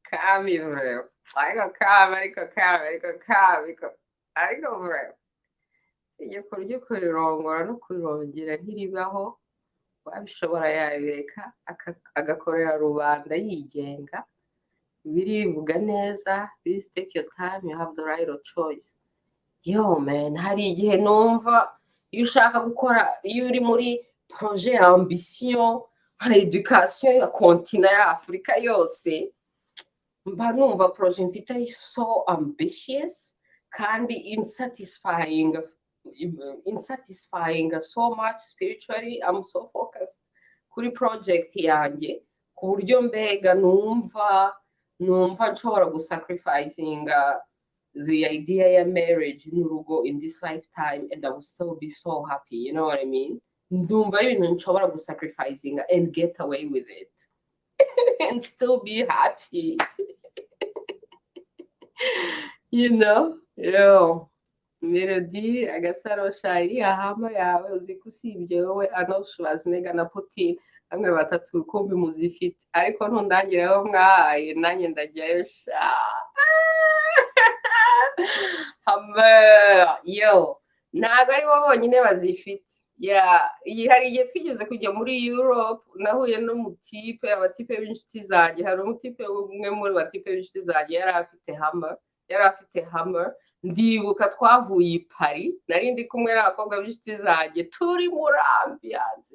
Kami vreo. Ariko vreo. Iyo kurya kurirongora no kurirongera ntiribaho wabishobora yabireka agakorera rubanda yigenga. Birivuga neza. Please take your time, you have the right of choice. Yo man, hari igihe numva iyo ushaka gukora iyo uri muri projet ya ambition nka education ya continent ya Afurika yose mba numva projet mfite ari so ambitious kandi insatisfying so much spiritually. I'm so focused kuri project yanjye ku buryo mbega numva nshobora gusacrificing the idea ya marriage n'urugo in this lifetime and I will still be so happy, you know what I mean. Ndumva ari ibintu nshobora gusacrificing and get away with it and still be happy. Melody agasaro shari ahama yawe uzi ko usibye wowe Arnold Schwarzenegger na Putin bamwe batatu kumbi muzifite ariko ntundangiraho mwahaye nanjye ndajyayo sha yo ntabwo ari bo bonyine bazifite hari igihe twigeze kujya muri Europe nahuye n'umutipe abatipe b'inshuti zanjye hari umutipe umwe muri batipe b'inshuti zanjye yari afite hammer ndibuka twavuye i Paris nari ndi kumwe n'abakobwa b'inshuti zanjye turi muri ambiance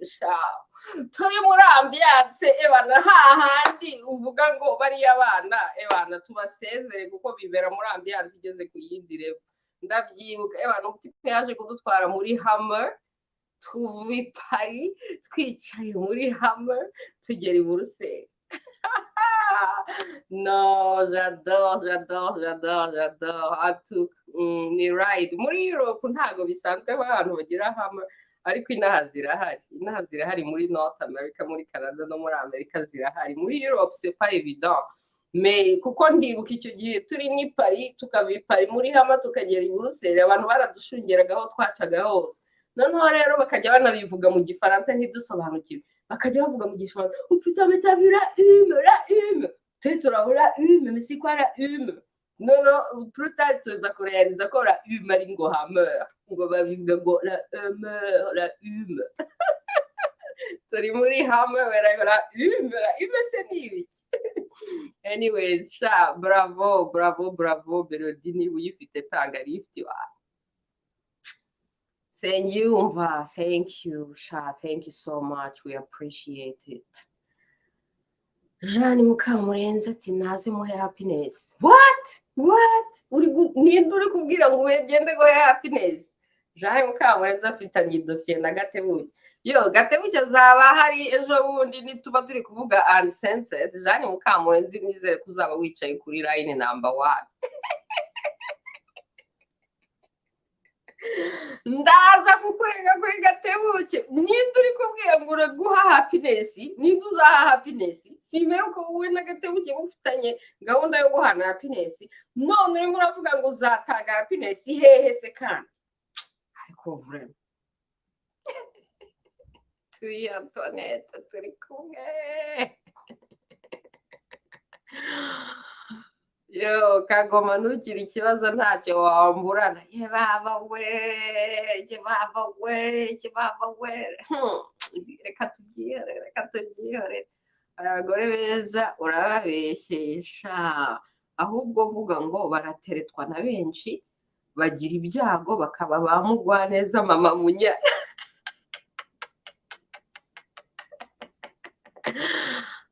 turi muri ambiance ebana hahandi uvuga ngo bariya abana ebana tubasezere kuko bibera muri ambiance igeze ku yindi level ndabyibuka ebana umutipe yaje kudutwara muri hammer tuvuye Paris twicaye muri hammer tugera i Buruseli no j'adore ni ride muri Europe ntago bisanzwe abantu bagira hammer ariko inaha zirahari muri North America muri Canada no muri Amerika zirahari muri Europe c'est pas évident mais kuko ndibuka icyo gihe turi ni Paris tukava i Paris muri hammer tukagera i Buruseli abantu baradushungeragaho twacaga hose noneho rero bakajya banabivuga mu gifaransa ntidusobanukirwe bakajya bavuga mu gifaransa putain mais t'as vu la hume turahura hume mais c'est quoi la hume non plus tard tuza kurealiza ko la hume ari ngo hammer ngo babivuga ngo la hume turi muri hammer la hume c'est n'ibiki anyways sha bravo Melody uyifite tanga lift wa Senyumva, thank you, Sha. Thank you so much. We appreciate it. Jeanne Mukamurenzi ati naze muhe happiness. What? Ninde uri kubwira ngo wegende go happiness? Jeanne Mukamurenzi afitanye dosiye na Gatebuke. Yo, Gatebuke azaba hari ejo bundi nituba turi kuvuga uncensored. Jeanne Mukamurenzi nizere kuzaba wicaye kuri line number 1. ndaza kukurega kuri Gatebuke ninde uri kubwira ngo uraguha happiness ninde uzaha happiness simere uko wowe na Gatebuke mufitanye gahunda yo guhana happiness none urimo uravuga ngo uzatanga happiness hehe se kandi ariko vraiment tuyi Antoinette turi kumwe yo Kagoma ntukiri ikibazo ntacyo wamburana ye baba we reka tubyihore abagore beza urababeshyesha ahubwo vuga ngo barateretwa na benshi bagira ibyago bakaba bamugwaneza mama munya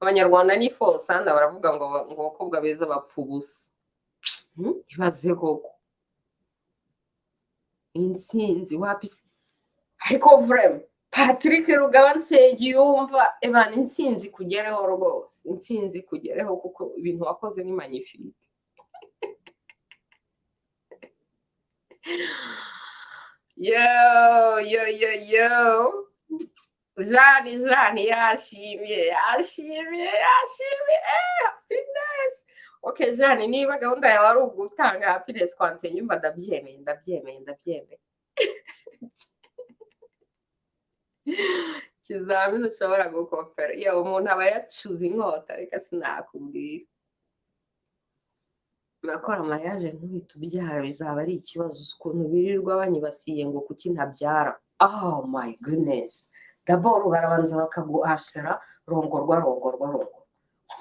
Abanyarwanda ni fosanda baravuga ngo abakobwa beza bapfa ubusa ibaze koko intsinzi wapise ariko vraiment Patrick Rugaba Nsengiyumva ebana intsinzi kugereho rwose intsinzi kugereho kuko ibintu wakoze ni magnifique yo Zani yashimye happiness okay Zani niba gahunda yawe ari ugutanga happiness kwa Nsengiyumva ndabyemeye kizamini ushobora gukopera iyo umuntu aba yacuze inkota reka sinakubwira nakora mariage ntubite ubyara bizaba ari ikibazo ukuntu birirwa banyibasiye ngo kuki ntabyara oh my goodness d'abord barabanza bakaguhashira rongorwa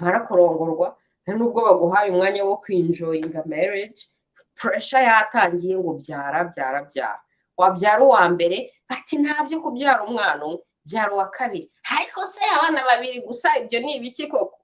mara kurongorwa nubwo baguhaye umwanya wo kwinjoyinga marriage pressure yatangiye ngo byara wabyara uwa mbere ati ntabyo kubyara umwana umwe byara uwa kabiri ariko se abana babiri gusa ibyo ni ibiki koko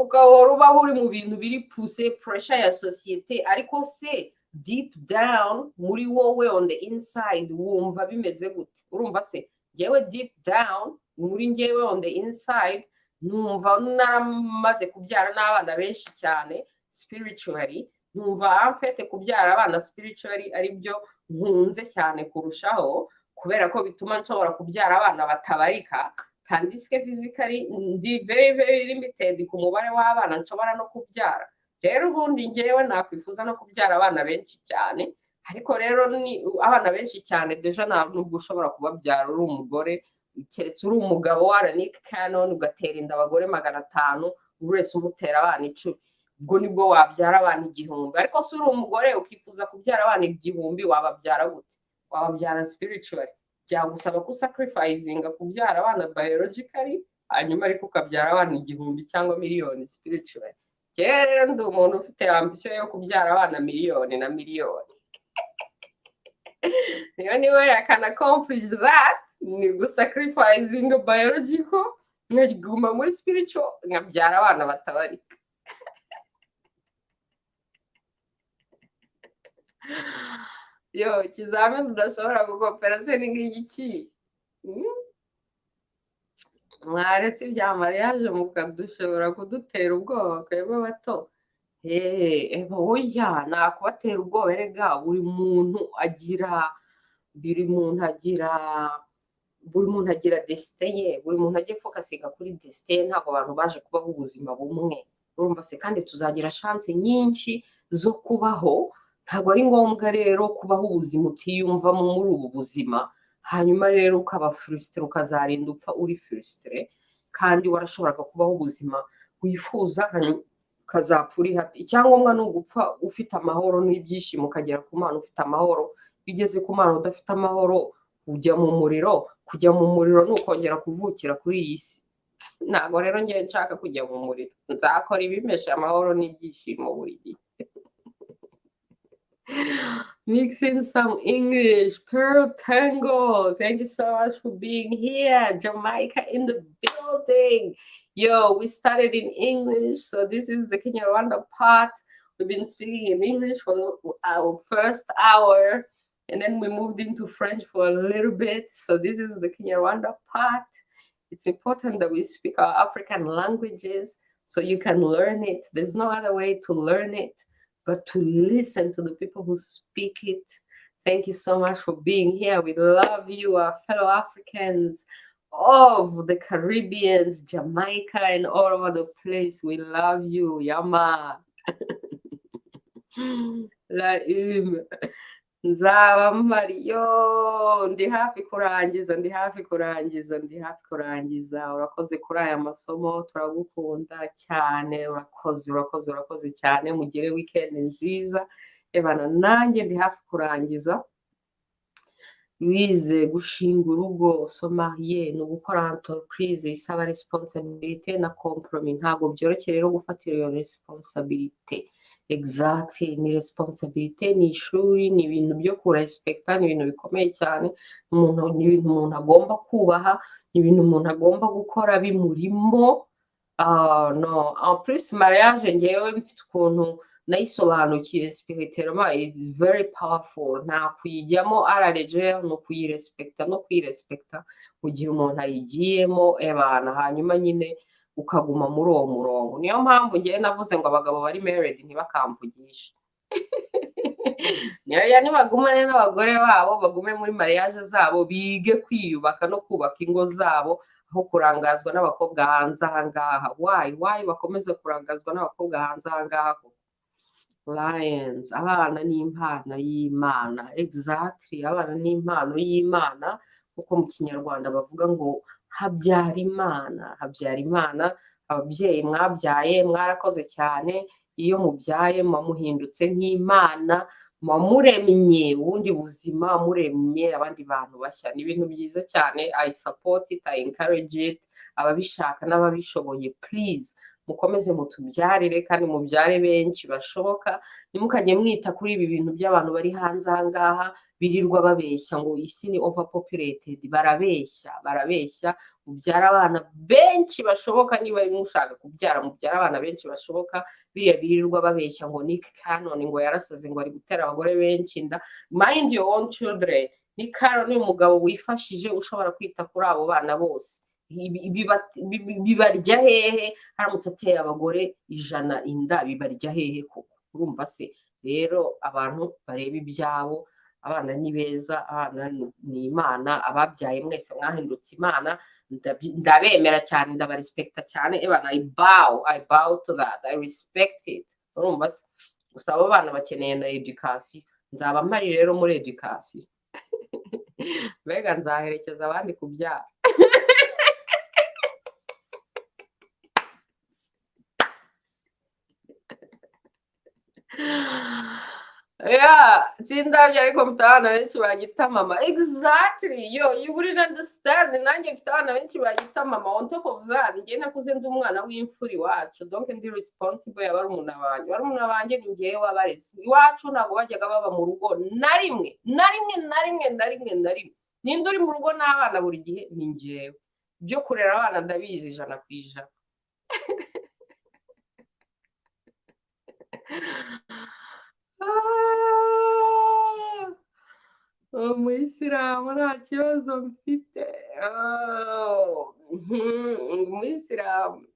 ukahora ubaho uri mu bintu biri pousse pressure ya societe ariko se deep down muri wowe on the inside wumva bimeze gute urumva se yewe deep down muri ngewe on the inside numva naramaze kubyara n'abana benshi cyane spiritually numva amfete kubyara abana spiritually ari byo nkunze cyane kurushaho kubera ko bituma nshobora kubyara abana batabarika kandi ske physically ndi very limited ku mubare w'abana nshobora no kubyara rero ubundi ngewe nakwifuza no kubyara abana benshi cyane ariko rero ni abana benshi cyane deja nubwo ushobora kubabyara uri umugore keretse uri umugabo wara Nick Cannon ugatera inda abagore 500 buri wese umutera abana 10 ubwo nibwo wabyara abana 1000 ariko se uri umugore ukifuza kubyara abana 1000 wababyara gute wababyara spiritually byagusaba ku sacrificing kubyara abana biologically hanyuma ariko ukabyara abana 1000 cyangwa miliyoni spiritually rero ndi umuntu ufite ambition yo kubyara abana miliyoni na miliyoni the only way I can accomplish that ni gusacrificing biological nkaguma muri spiritual nkabyara abana batabarika yo ikizamini udashobora gukopera se ni ngiki mwaretse ibya mariage mukadushobora kudutera ubwoba kwebwe bato oya nakubatera ubwoba erega buri muntu agira destin ye buri muntu agiye focusinga kuri destin ntabwo abantu baje kubaho ubuzima bumwe urumva se kandi tuzagira chance nyinshi zo kubaho ntabwo ari ngombwa rero kubaho ubuzima utiyumvamo muri ubu buzima hanyuma rero ukaba frustré ukazarinda upfa uri frustré kandi warashoboraga kubaho ubuzima wifuza hanyuma ukazapfa uri happy icyangombwa ni ugupfa ufite amahoro n'ibyishimo ukagera ku Mana ufite amahoro bigeze ku Mana udafite amahoro ujya mu muriro kujya mu muriro ni ukongera kuvukira kuri iyi si ntabwo rero ngiye nshaka kujya mu muriro nzakora ibimesha amahoro n'ibyishimo buri gihe mixing some English. Pearl Tango, thank you so much for being here. Jamaica in the building. Yo, we started in English, so this is the KinyaRwanda part. We've been speaking in English for our first hour, and then we moved into French for a little bit. So this is the KinyaRwanda part. It's important that we speak our African languages so you can learn it. There's no other way to learn it but to listen to the people who speak it. Thank you so much for being here. We love you, our fellow Africans of the Caribbeans, Jamaica, and all over the place. We love you, Yama. Laim. Nzaba Mario, ndi hafi kurangiza urakoze kuri aya masomo turagukunda cyane urakoze cyane mugire weekend nziza ebana nanjye ndi hafi kurangiza Louise gushinga urugo so marié no gukora entreprise isaba responsabilité na compromis ntago byoroshye rero gufatira iyo responsabilité exactly ni responsabilité ni ishuri ni ibintu byo kurespecta ni ibintu bikomeye cyane ni ibintu umuntu agomba kubaha ni ibintu umuntu agomba gukora bimurimo no en plus mariage ngewe mfite ukuntu nayisobanukiye spirituellement is very powerful nta kuyijyamo arareje no kuyirespecta no kwirespecta mu gihe umuntu ayigiyemo ebana hanyuma nyine ukaguma muri uwo murongo niyo mpamvu ngiye navuze ngo abagabo bari married ntibakamvugisha niyo nibagumane n'abagore babo bagume muri mariage zabo bige kwiyubaka no kubaka ingo zabo aho kurangazwa n'abakobwa hanze ahangaha why bakomeza kurangazwa n'abakobwa hanze ahangaha Lions, abana n'impano y'Imana. Exactly, abana n'impano y'Imana kuko mu Kinyarwanda bavuga ngo habyara Imana. Ababyeyi mwabyaye mwarakoze cyane iyo mubyaye muhindutse nk'Imana muremye ubundi buzima muremye abandi bantu bashya ni ibintu byiza cyane I support it I encourage it ababishaka n'ababishoboye please mukomeze mutubyarire kandi mubyare benshi bashoboka nimukajye mwita kuri ibi bintu by'abantu bari hanze ahangaha birirwa babeshya ngo isi ni overpopulated barabeshya mubyara abana benshi bashoboka niba mushaka kubyara mubyara abana benshi bashoboka biriya birirwa babeshya ngo Nick Cannon ngo yarasaze ngo ari gutera abagore benshi inda mind your own children Nick Cannon ni umugabo wifashije ushobora kwita kuri abo bana bose bibarya hehe haramutse ateye abagore 100 inda bibarya hehe koko urumva se rero abantu bareba ibyabo abana ni beza abana ni Imana ababyaye mwese mwahindutse Imana ndabemera cyane ndabarespecta cyane ebana I bow to that I respect it urumva se gusa abo bana bakeneye na education nzaba mpari rero muri education mbega nzaherekeza abandi kubyara sindabyo ariko mfite abana benshi bagita mama. Exactly, you wouldn't understand. Nanjye mfite abana benshi bagita mama. On top of that, njye nakuze ndi umwana w'imfura iwacu, donc ndi responsible ya barumuna banjye. Barumuna banjye ni njyewe wabarezi. Iwacu ntabwo bajyaga baba mu rugo na rimwe. Ninde uri mu rugo n'abana buri gihe? Ni njyewe. Byo kurera abana ndabizi 100%. Umuyisilamu nta kibazo mfite. Umuyisilamu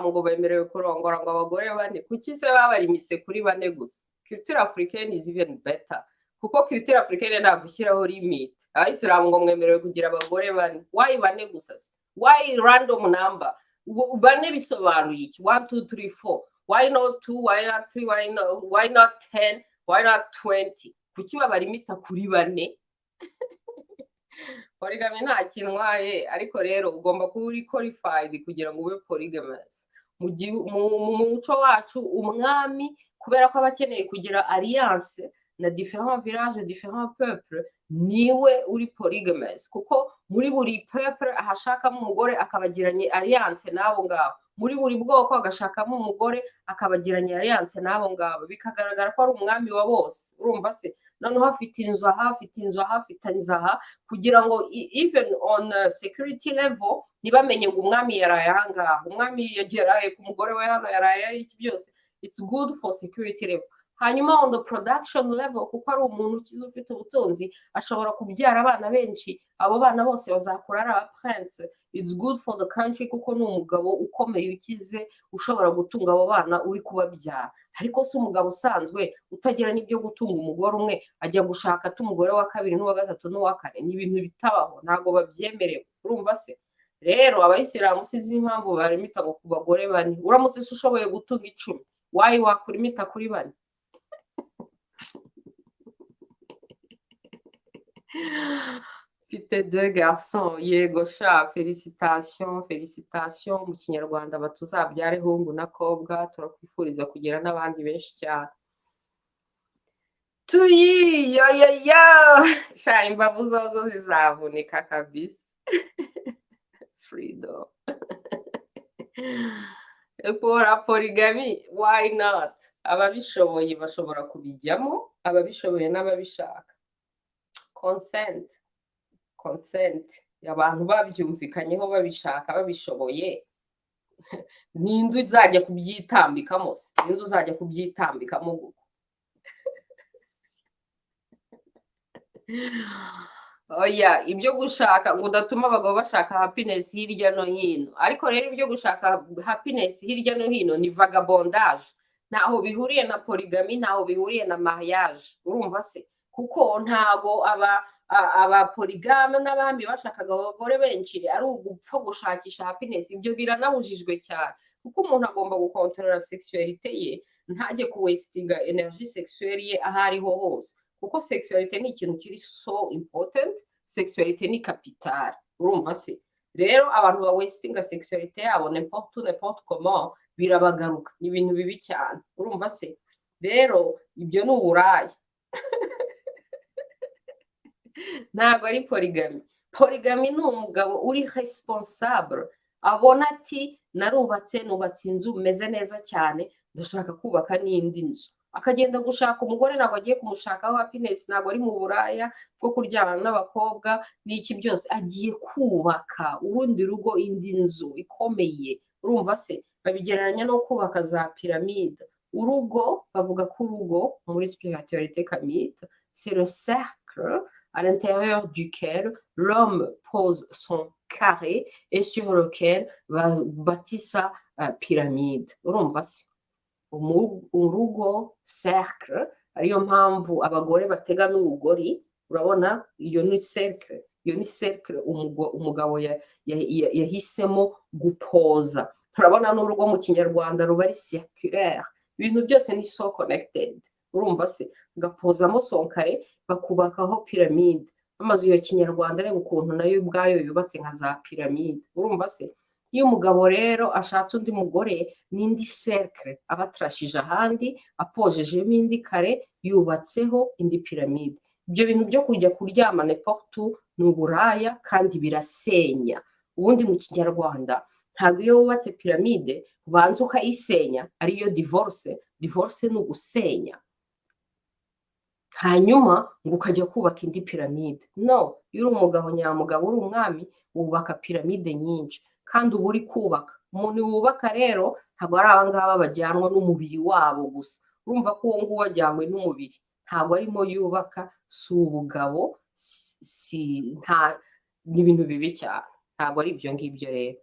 ngo bemerewe kurongora ngo abagore bane. Kuki se babarimise kuri bane gusa? Culture africaine is even better. Kuko culture africaine ntabwo ishyiraho limit. Abayisilamu ngo mwemerewe kugira abagore bane. Why bane gusa? Why random number? Bane bisobanuye iki? 1 2 3 4. Why not 2? Why not 3? Why not 10? Why not 20? Kuki babarimita kuri bane? Polygamy nta kinwaye, ariko rero ugomba kuba uri qualified kugira ngo ube polygamous. Mu muco wacu umwami kubera ko abakeneye kugira alliance na différents villages, différents peuples, niwe uri polygamous, kuko muri buri peuple ahashakamo umugore akabagiranye alliance n'abo ngabo. Muri buri bwoko agashakamo umugore akabagiranye alliance n'abo ngabo, bikagaragara ko ari umwami wa bose. Urumva se? Noneho afite inzu aha, kugira ngo even on security level ntibamenye ngo umwami yaraye ahangaha, umwami yageraye ku mugore we hano, yaraye iki byose. It's good for security level. Hanyuma on the production level, kuko ari umuntu ukize ufite ubutunzi, ashobora kubyara abana benshi, abo bana bose bazakura ari aba prince. It's good for the country, kuko ni umugabo ukomeye ukize ushobora gutunga abo bana uri kubabyara. Ariko si umugabo usanzwe utagira n'ibyo gutunga umugore umwe, ajya gushaka umugore wa kabiri n'uwa gatatu n'uwa kane. Ni ibintu bitabaho, ntago babyemerewe. Urumva se? Rero abayisilamu sinzi impamvu barimita ngo ku bagore bane. Uramutse ushoboye gutunga 10, why wakurimita kuri bane? Mfite 2 garçons. Yego sha, félicitations mu Kinyarwanda batuzabyare hungu na kobwa. Turakwifuriza kugira n'abandi benshi cyane. Tuyi yo sha, imbavu zozo zizavunika kabisa. Freedom. Pour la polygamie, why not? Ababishoboye bashobora kubijyamo, ababishoboye n'ababishaka. Consent. Abantu babyumvikanyeho, babishaka, babishoboye. Ninde uzajya kubyitambikamo se? Ninde uzajya kubyitambikamo guko? Oya, ibyo gushaka ngo udatuma abagabo bashaka happiness hirya no hino. Ariko rero ibyo gushaka happiness hirya no hino ni vagabondage. Ntaho bihuriye na polygamy, ntaho bihuriye na mariage. Urumva se? Kuko ntago aba polygame n'abami bashakaga abagore benshi ari ugupfa gushakisha happiness. Ibyo biranabujijwe cyane, kuko umuntu agomba gukontorora sexualité ye, ntajye kuwestinga energy sexuelle ye ahariho hose. Kuko sexualité ni ikintu kiri so important. Sexualité ni capital. Urumva se? Rero abantu ba wastinga sexualité yabo n'importe comment, birabagaruka. Ni ibintu bibi cyane. Urumva se? Rero ibyo ni uburaya. Ntabwo ari polygamy. Polygamy ni umugabo uri responsable, abona ati nubatse inzu meze neza cyane, ndashaka kubaka n'indi nzu. Akagenda gushaka umugore, ntabwo agiye kumushakaho happiness, ntabwo ari mu buraya bwo kuryamana n'abakobwa n'iki byose. Agiye kubaka urundi rugo, indi nzu ikomeye. Urumva se? Babigereranya no kubaka za pyramide. Urugo, bavuga ko urugo muri spiritualité kamite, c'est le cercle à l'intérieur duquel l'homme pose son carré et sur lequel bâtit sa pyramide. Urumva se? Urugo, cercle, ariyo mpamvu abagore batega n'urugori. Urabona, iyo ni cercle umugabo yahisemo gupoza. Urabona n'urugo mu Kinyarwanda ruba ari circulaire. Ibintu byose ni so connected. urumva se gapozamo sonkare bakubakaho piramide. Amazu ya kinyarwanda reba ukuntu nayo ubwayo yubatse nka za piramide, urumva se. Iyo umugabo rero ashatse undi mugore n'indi cercle aba atrashije ahandi apojejemo indi kare yubatseho indi piramide. Ibyo bintu byo kujya kuryama n'importe où ni uburaya kandi birasenya. Ubundi mu kinyarwanda ntabwo iyo wubatse piramide ubanza ukayisenya ariyo divorce. Divorce ni ugusenya hanyuma ngo ukajya kubaka indi piramide. No, iyo uri umugabo nyamugabo uri umwami wubaka piramide nyinshi kandi uba uri kubaka. Umuntu wubaka rero ntabwo ari abangaba bajyanwa n'umubiri wabo gusa. Urumva ko uwo nguwo wajyanywe n'umubiri ntabwo arimo yubaka, si ubugabo, ni ibintu bibi cyane. Ntabwo ari ibyo ngibyo rero.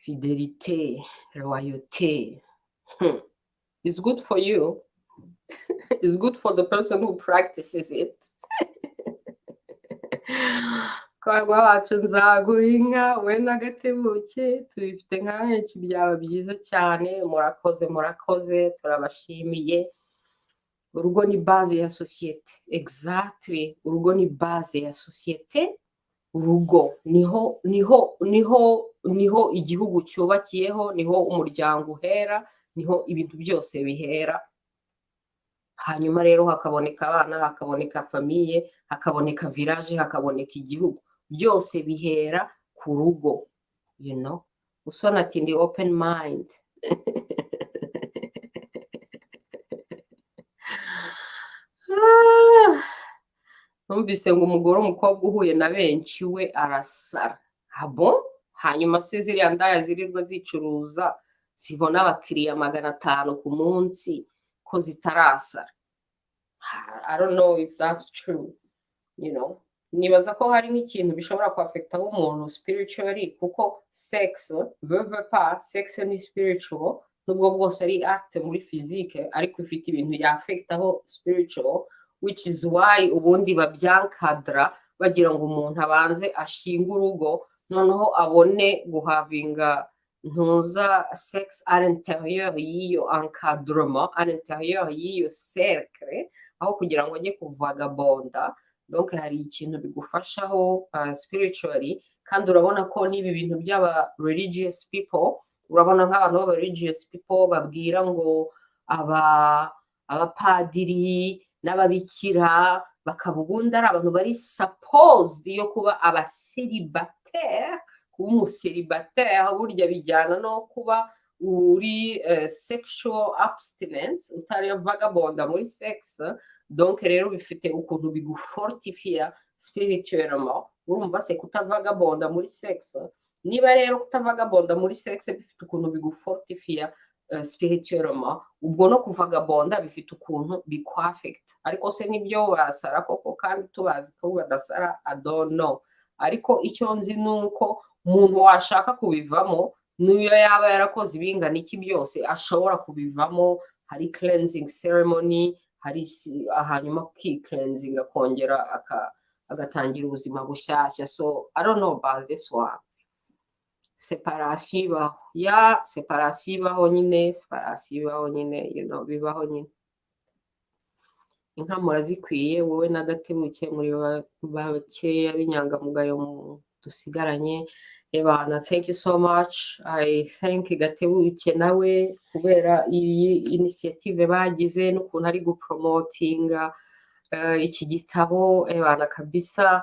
Fidelite, loyauté, it's good for you. It's good for the person who practices it. Kwa wacu nzaguha inka we n'agatebuke tubifite nka henshi byaba byiza cyane. Murakoze murakoze, turabashimiye. Urugo ni base ya sosiyete. Exactly, urugo ni base ya sosiyete. Urugo niho igihugu cyubakiyeho, niho umuryango uhera, niho ibintu byose bihera. Hanyuma rero hakaboneka abana, hakaboneka famiye, hakaboneka village, hakaboneka igihugu. Byose bihera ku rugo, you know. Usona ati ndi open mind. Numvise ngo umugore umukobwa uhuye na benshi we arasara. Abo hanyuma se ziriya ndaya zirirwa zicuruza zibona abakiriya 500 ku munsi ko zitarasara. I don't know if that's true, you know. Nibaza ko hari nk'ikintu bishobora kuafecta umuntu spiritually, kuko sex veut pas, sex ni spiritual, nubwo bwose ari act muri physique ariko ifite ibintu yafectaho spiritual, which is why ubundi babyankadra bagira ngo umuntu abanze ashinga urugo noneho abone guhavinga ntuza sex à l'intérieur y'iyo encadrement, à l'intérieur y'iyo cercle, aho kugira ngo ajye kuvagabonda. Donc hari ikintu bigufashaho spiritually, kandi urabona ko n'ibi bintu by'aba religious people, urabona nk'abantu b'aba religious people babwira ngo abapadiri n'ababikira bakaba ubundi ari abantu bari supposed yo kuba abacélibataire. Kuba umusélibataire burya bijyana no kuba uri sexual abstinence, utari vagabonda muri sex. Donc rero bifite ukuntu bigufortifia spirituellement. Urumva se kutavagabonda muri sex, niba rero kutavagabonda muri sex bifite ukuntu bigufortifia spirituellement, ubwo no kuvagabonda bifite ukuntu bikuaffect. Ariko se nibyo basara koko kandi tubazi ko badasara? I don't know. Ariko icyo nzi nuko umuntu washaka kubivamo niyo yaba yarakoze ibingana iki byose ashobora kubivamo. Hari cleansing ceremony, hari hanyuma cleansing akongera agatangira ubuzima bushyashya. So I don't know about this one. Separation ibaho, ya separation ibaho nyine, separation ibaho nyine, you know, bibaho nyine. Inka murazikwiye, wowe n'agatebuke muri bakeya b'inyangamugayo dusigaranye. Ebana, thank you so much. I thank Gatebuke nawe kubera iyi initiative bagize n'ukuntu ari gupromotinga iki gitabo. Ebana kabisa,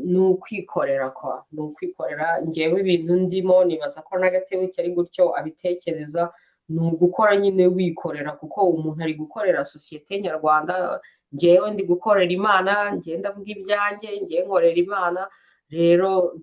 n'ukwikorera kwa, n'ukwikorera. Njyewe ibintu ndimo nibaza ko n'Agatebuke ari gutyo abitekereza, ni ugukora nyine wikorera, kuko umuntu ari gukorera sosiyete nyarwanda. Njyewe ndi gukorera Imana, njye ndavuga ibyanjye, njye nkorera Imana. Rero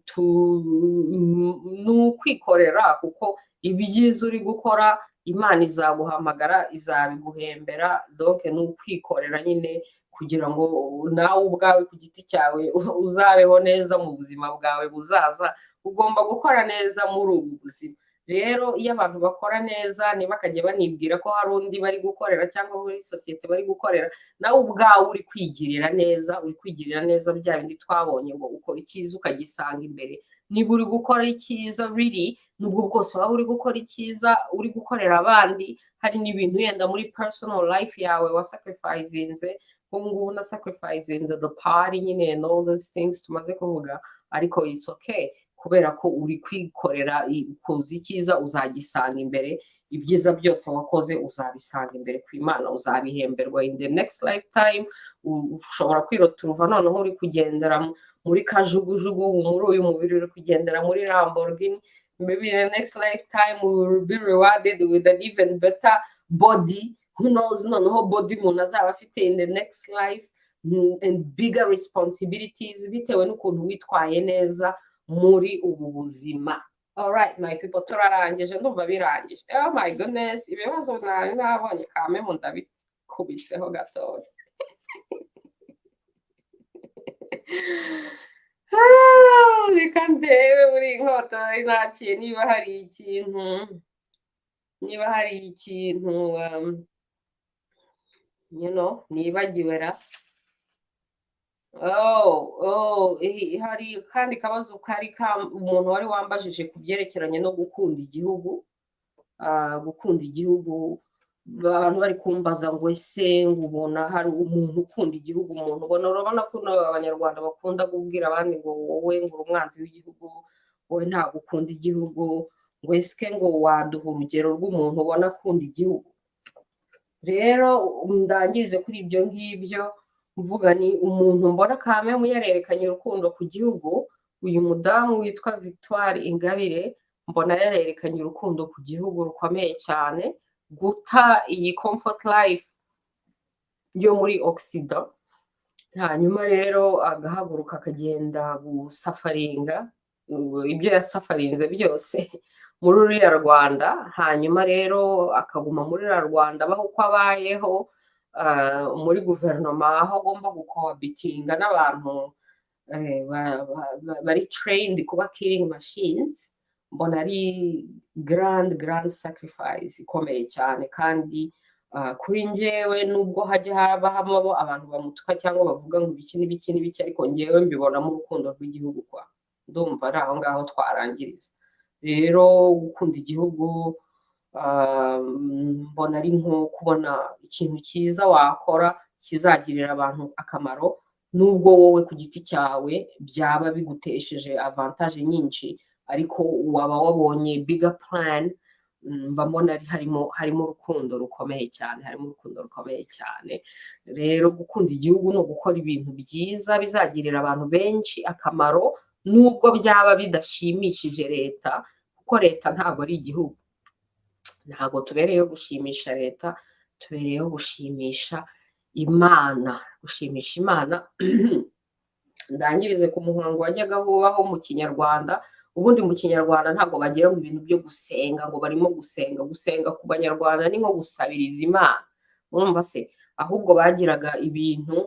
n'ukwikorera, kuko ibyiza uri gukora Imana izaguhamagara, izabiguhembera. Donc n'ukwikorera nyine kugira ngo nawe ubwawe ku giti cyawe uzabeho neza mu buzima bwawe buzaza. Ugomba gukora neza muri ubu buzima. Rero iyo abantu bakora neza ntibakajye banibwira ko hari undi bari gukorera cyangwa muri sosiyete bari gukorera, nawe ubwawe uri kwigirira neza, uri kwigirira neza bya bindi twabonye ngo ukora icyiza ukagisanga imbere, niba uri gukora icyiza really nubwo bwose waba uri gukora icyiza uri gukorera abandi hari n'ibintu yenda muri personal life yawe wasacrificinze ubu ngubu na sacrificinze the party nyine and all those things tumaze kuvuga ariko it's okay kubera ko uri kwikorera kuzi icyiza uzagisanga imbere ibyiza byose wakoze uzabisanga imbere ku Imana uzabihemberwa in the next lifetime ushobora kwirota uruva noneho uri kugendera muri kajugujugu muri uyu mubiri uri kugendera muri Lamborghini maybe in the next lifetime we will be rewarded with an even better body who knows noneho body umuntu azaba afite in the next life and bigger responsibilities bitewe n'ukuntu witwaye neza muri ubu buzima. Alright my people turarangije ndumva birangije. Oh my goodness ibibazo nari nabonye kame mu ndabikubiseho gatoya. Reka ndebe buri inkota inakiye niba hari ikintu you know nibagiwe ra. Hari kandi kabazo kari umuntu wari wambajije kubyerekeranye no gukunda igihugu abantu bari kumbaza ngo ese ubona hari umuntu ukunda igihugu umuntu ubona urabona ko abanyarwanda bakunda kubwira abandi ngo wowe ngo umwanzi w'igihugu wowe nta gukunda igihugu ngo ese ngo waduha urugero rw'umuntu ubona akunda igihugu rero ndangirize kuri ibyo ngibyo mvuga ni umuntu mbona kame yarerekanye urukundo ku gihugu uyu mudamu witwa Victoire Ingabire mbona yarerekanye urukundo ku gihugu rukomeye cyane guta iyi comfort life yo muri Occident hanyuma rero agahaguruka akagenda gusafaringa ibyo yasafarinze byose muri uriya Rwanda hanyuma rero akaguma muri uriya Rwanda abaho uko abayeho muri guverinoma aho agomba gukohabitinga n'abantu bari trained kuba killing machines mbona ari grand sacrifice ikomeye cyane kandi kuri njyewe nubwo hajya habamo abantu bamutuka cyangwa bavuga ngo ibiki n'ibiki ariko njyewe mbibonamo urukundo rw'igihugu kwa ndumva ari aho ngaho twarangiriza rero gukunda igihugu mbona ari nko kubona ikintu cyiza wakora kizagirira abantu akamaro nubwo wowe ku giti cyawe byaba bigutesheje avantage nyinshi ariko waba wabonye bigger plan mbona harimo urukundo rukomeye cyane rero gukunda igihugu no gukora ibintu byiza bizagirira abantu benshi akamaro nubwo byaba bidashimishije leta kuko leta ntabwo ari igihugu ntabwo tubereyeho gushimisha leta tubereyeho gushimisha Imana ndangirize ku muhango wajyaga wubaho mu Kinyarwanda ubundi mu Kinyarwanda ntabwo bagira mu bintu byo gusenga ngo barimo gusenga ku banyarwanda ni nko gusabiriza Imana urumva se ahubwo bagiraga ibintu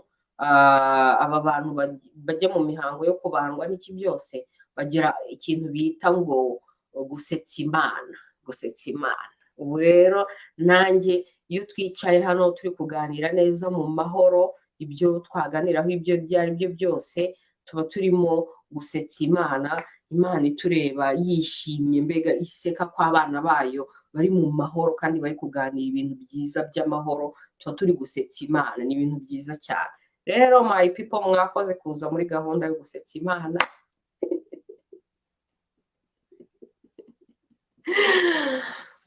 aba bantu bajya mu mihango yo kubandwa n'iki byose bagira ikintu bita ngo gusetsa Imana ubu rero nanjye iyo twicaye hano turi kuganira neza mu mahoro ibyo twaganiraho ibyo byari byo byose tuba turimo gusetsa Imana itureba yishimye mbega iseka kw'abana bayo bari mu mahoro kandi bari kuganira ibintu byiza by'amahoro tuba turi gusetsa Imana ni ibintu byiza cyane rero my people mwakoze kuza muri gahunda yo gusetsa Imana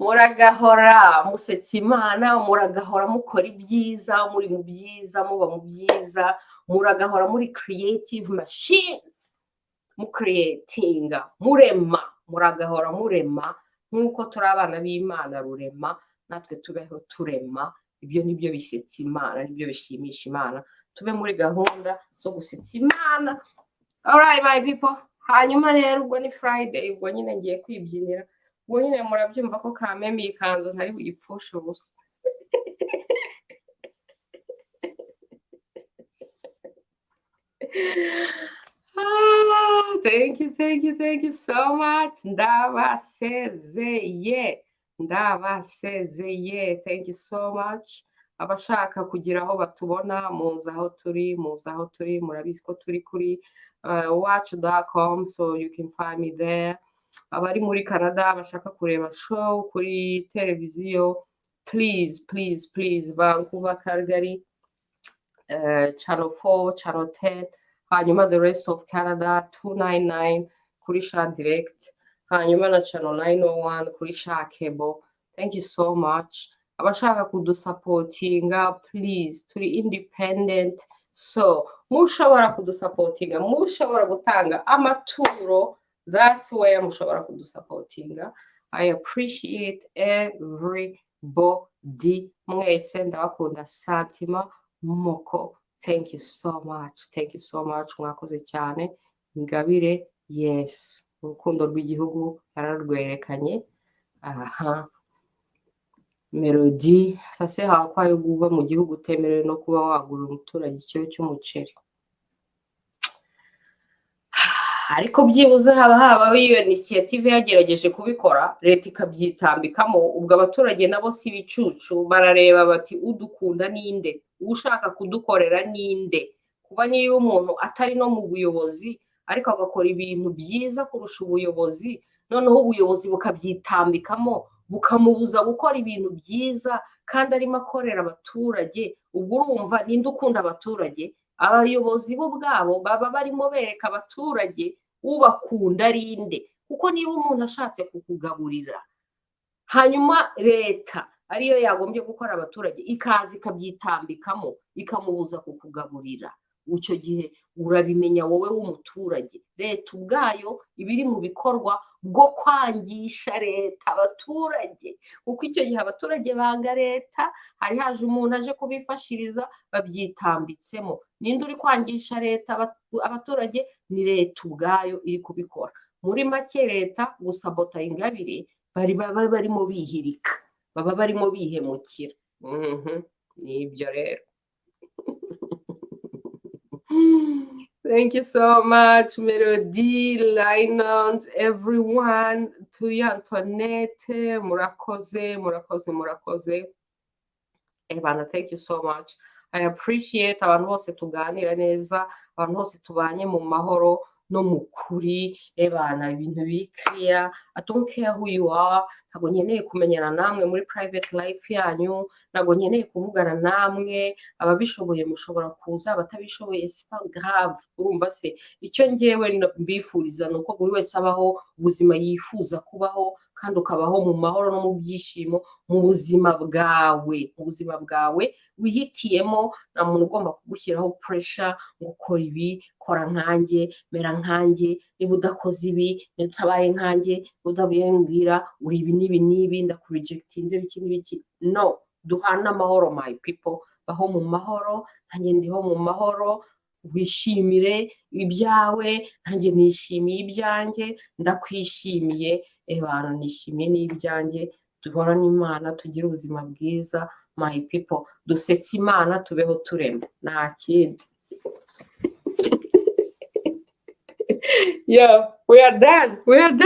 muragahora musetsa Imana muragahora mukora ibyiza muri mu byiza muba mu byiza muragahora muri creative machines mukreatinga muragahora murema nk'uko turi abana b'Imana rurema natwe tubeho turema ibyo nibyo bisetsa Imana nibyo bishimisha Imana tube muri gahunda zo gusetsa Imana. Alright my people hanyuma rero ubwo ni Friday ubwo nyine ngiye kwibyinira ubwo nyine murabyumva ko kameme ikanzu ntari buyipfushe ubusa thank you so much ndabasezeye thank you so much abashaka kugira aho batubona muza aho turi murabizi ko turi kuri Uwacu.com, so you can find me there. Abari muri Canada bashaka kureba show kuri televiziyo, please Vancouver, Calgary, channel 4, channel 10, hanyuma the rest of Canada 299 kuri Sha Direct, hanyuma na channel 901 kuri Sha Cable. Thank you so much. Abashaka kudusapotinga, please, turi independent, so mushobora kudusapotinga, mushobora gutanga amaturo, that's where mushobora kudusapotinga. I appreciate everybody. Mwese ndabakunda Santima Moko. Thank you so much. Mwakoze cyane. Ingabire, yes. Urukundo rw'igihugu yararwerekanye. Aha. Melody, sase hakwaye guba mu gihugu utemerewe no kuba wagura umuturage ikiro cy'umuceri. Ariko byibuze haba iyo initiative yagerageje kubikora, leta ikabyitambikamo, ubwo abaturage nabo si bicucu, barareba bati udukunda ninde, ushaka kudukorera ninde. Kuba niba umuntu atari no mu buyobozi ariko agakora ibintu byiza kurusha ubuyobozi, noneho ubuyobozi bukabyitambikamo bukamubuza gukora ibintu byiza kandi arimo akorera abaturage, ubwo urumva ninde ukunda abaturage? Abayobozi bo ubwabo baba barimo bereka abaturage ubakunda rinde, kuko niba umuntu ashatse kukugaburira hanyuma leta ariyo yagombye gukora abaturage ikaza ikabyitambikamo ikamubuza kukugaburira, icyo gihe urabimenya wowe w'umuturage. Leta ubwayo ibiri mu bikorwa bwo kwangisha leta abaturage, kuko icyo gihe abaturage banga leta, hari haje umuntu aje kubifashiriza babyitambitsemo. Ninde uri kwangisha leta abaturage? Ni leta ubwayo iri kubikora. Muri make leta gusabota Ingabire baba barimo bihirika, baba barimo bihemukira. Nibyo rero. Thank you so much, Melody, Linons, everyone, to Antoinette, murakoze. Ebana, thank you so much. I appreciate abantu bose tuganira neza, abantu bose tubanye mu mahoro no mu kuri. Ebana, ibintu biri clear. I don't care who you are. Ntago nkeneye kumenyana namwe muri private life yanyu, ntago nkeneye kuvugana namwe. Ababishoboye mushobora kuza, abatabishoboye c'est pas grave. Urumva se icyo ngewe mbifuriza nuko buri wese abaho ubuzima yifuza kubaho, kandi ukabaho mu mahoro no mu byishimo mu buzima bwawe wihitiyemo. Nta muntu ugomba kugushyiraho pressure ngo ukora ibi, kora nkanjye, mera nkanjye, niba udakoze ibi, niba utabaye nkanjye, udabiyembwira uri ibi n'ibi ndakurejectinze biki n'ibiki. No, duhana amahoro my people, baho mu mahoro, nanjye ndiho mu mahoro. Wishimire ibyawe, nanjye nishimiye ibyanjye, ndakwishimiye. Ebana, nishimiye n'ibyanjye. Duhorane Imana, tugire ubuzima bwiza my people, dusetse Imana, tubeho turema, nta kindi. Yeah, we are done. No,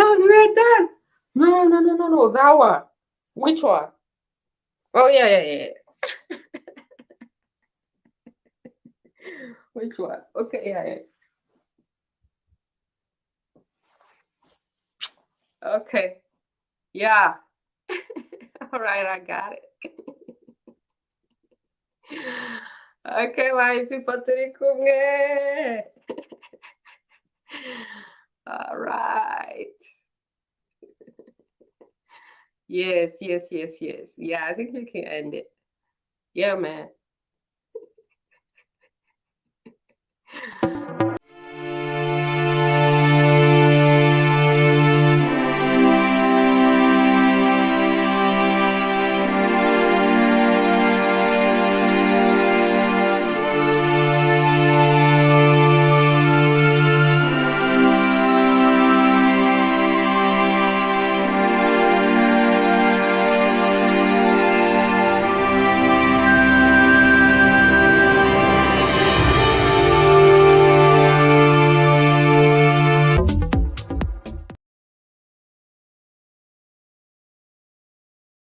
that one. Which one? Oh yeah. Which one? Okay, yeah. Okay. Yeah. All right, I got it. Okay, my people, turi kumwe. All right. Yes. Yeah, I think you can end it. Yeah, man.